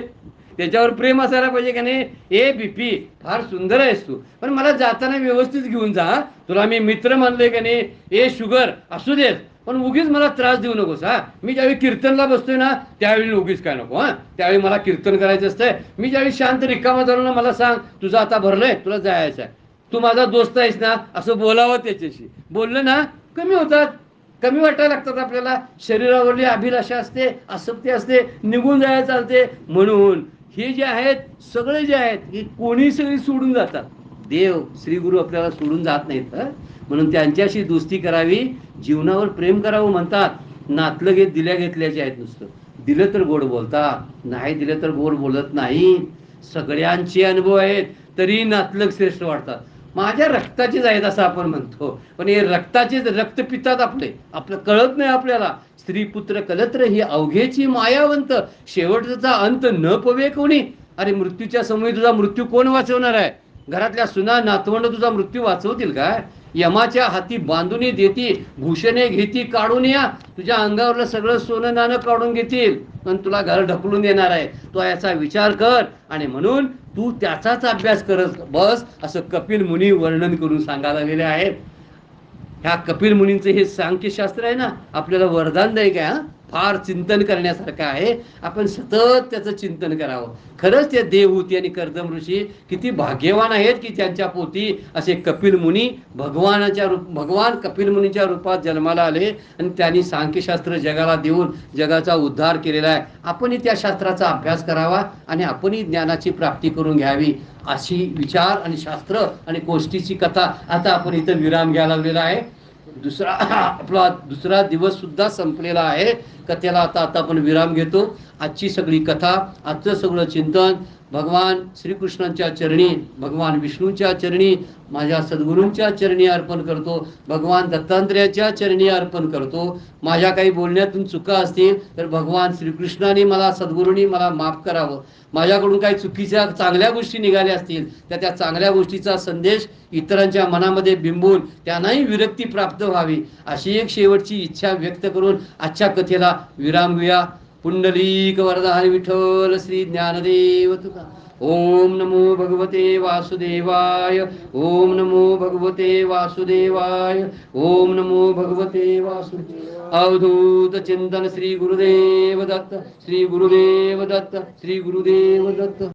Speaker 1: त्याच्यावर प्रेम असायला पाहिजे का नाही. ए बीपी फार सुंदर आहेस तू, पण मला जाताना व्यवस्थित घेऊन जा, तुला मी मित्र मानले का नाही. ए शुगर असू देत, पण उगीच मला त्रास देऊ नकोस. हा, मी ज्यावेळी कीर्तनला बसतोय ना, त्यावेळी उगीच काय नको. हा, त्यावेळी मला कीर्तन करायचं असतंय. मी ज्यावेळी शांत रिकामा झालो ना, मला सांग तुझं आता भरलंय, तुला जायचं आहे, तू माझा दोस्त आहेस ना, असं बोलावं. त्याच्याशी बोललं ना कमी होतात, कमी वाटायला लागतात आपल्याला. शरीरावरली अभिलाषा असते, आसक्ती असते, निघून जायला चालते. म्हणून हे जे आहेत सगळे जे आहेत हे कोणी सगळी सोडून जातात. देव श्रीगुरु आपल्याला सोडून जात नाहीत. म्हणून त्यांच्याशी दोस्ती करावी, जीवनावर प्रेम करावं. म्हणतात नातलं घेत दिल्या घेतल्याचे आहेत नुसतं. दिलं तर गोड बोलतात, नाही दिलं तर गोड बोलत नाही. सगळ्यांचे अनुभव आहेत, तरी नातलग श्रेष्ठ वाटतात. माझ्या रक्ताचेच आहेत असं आपण म्हणतो, पण हे रक्ताचेच रक्त पितात आपलं कळत नाही आपल्याला. स्त्री पुत्र कलत्र ही अवघेची मायावंत, शेवटचा अंत न पवे कोणी. अरे मृत्यूच्या समयी तुझा मृत्यू कोण वाचवणार आहे? घरातल्या सुना नातवंड तुझा मृत्यू वाचवतील काय? यमाच्या हाती बांधून देती, भूषणे घेती काढून या, तुझ्या अंगावरलं सगळं सोनं नाणं काढून घेतील पण तुला घर ढकलून देणार आहे. तो याचा विचार कर. आणि म्हणून तू त्याचाच अभ्यास करत बस, असं कपिल मुनी वर्णन करून सांगायला गेले आहेत. ह्या कपिल मुनींचं हे सांख्यशास्त्र आहे ना, आपल्याला वरदानदायक आहे. फार चिंतन करण्यासारखं आहे. आपण सतत त्याचं चिंतन करावं. खरंच ते देवहूती आणि कर्दम ऋषी किती भाग्यवान आहेत की त्यांच्या पोटी असे कपिल मुनी भगवान कपिल मुनीच्या रूपात जन्माला आले आणि त्यांनी सांख्यशास्त्र जगाला देऊन जगाचा उद्धार केलेला आहे. आपणही त्या शास्त्राचा अभ्यास करावा आणि आपणही ज्ञानाची प्राप्ती करून घ्यावी, अशी विचार आणि शास्त्र आणि गोष्टीची कथा. आता आपण इथं विराम घ्यायला लागलेला आहे. आपला दुसरा दिवस सुद्धा संपलेला आहे. कथेला आता आपण विराम घेतो. आजची सगळी कथा, आजचं सगळं चिंतन भगवान श्रीकृष्णांच्या चरणी, भगवान विष्णूच्या चरणी, माझ्या सद्गुरूंच्या चरणी अर्पण करतो. भगवान दत्तात्रेयाच्या चरणी अर्पण करतो. माझ्या काही बोलण्यातून चुका असतील तर भगवान श्रीकृष्णाने मला, सद्गुरूंनी मला माफ करावं. माझ्याकडून काही चुकीच्या चांगल्या गोष्टी निघाल्या असतील तर त्या चांगल्या गोष्टीचा संदेश इतरांच्या मनामध्ये बिंबून त्यांनाही विरक्ती प्राप्त व्हावी, अशी एक शेवटची इच्छा व्यक्त करून आजच्या कथेला विराम घेऊया. पुंडलीक वरदा हरी विठ्ठल श्री ज्ञानदेव तुका. ओम नमो भगवते वासुदेवाय. ओम नमो भगवते वासुदेवाय. ओम नमो भगवते वासुदेवाय. अवधूत चिंतन श्री गुरुदेव दत्त. श्री गुरुदेव दत्त. श्री गुरुदेव दत्त.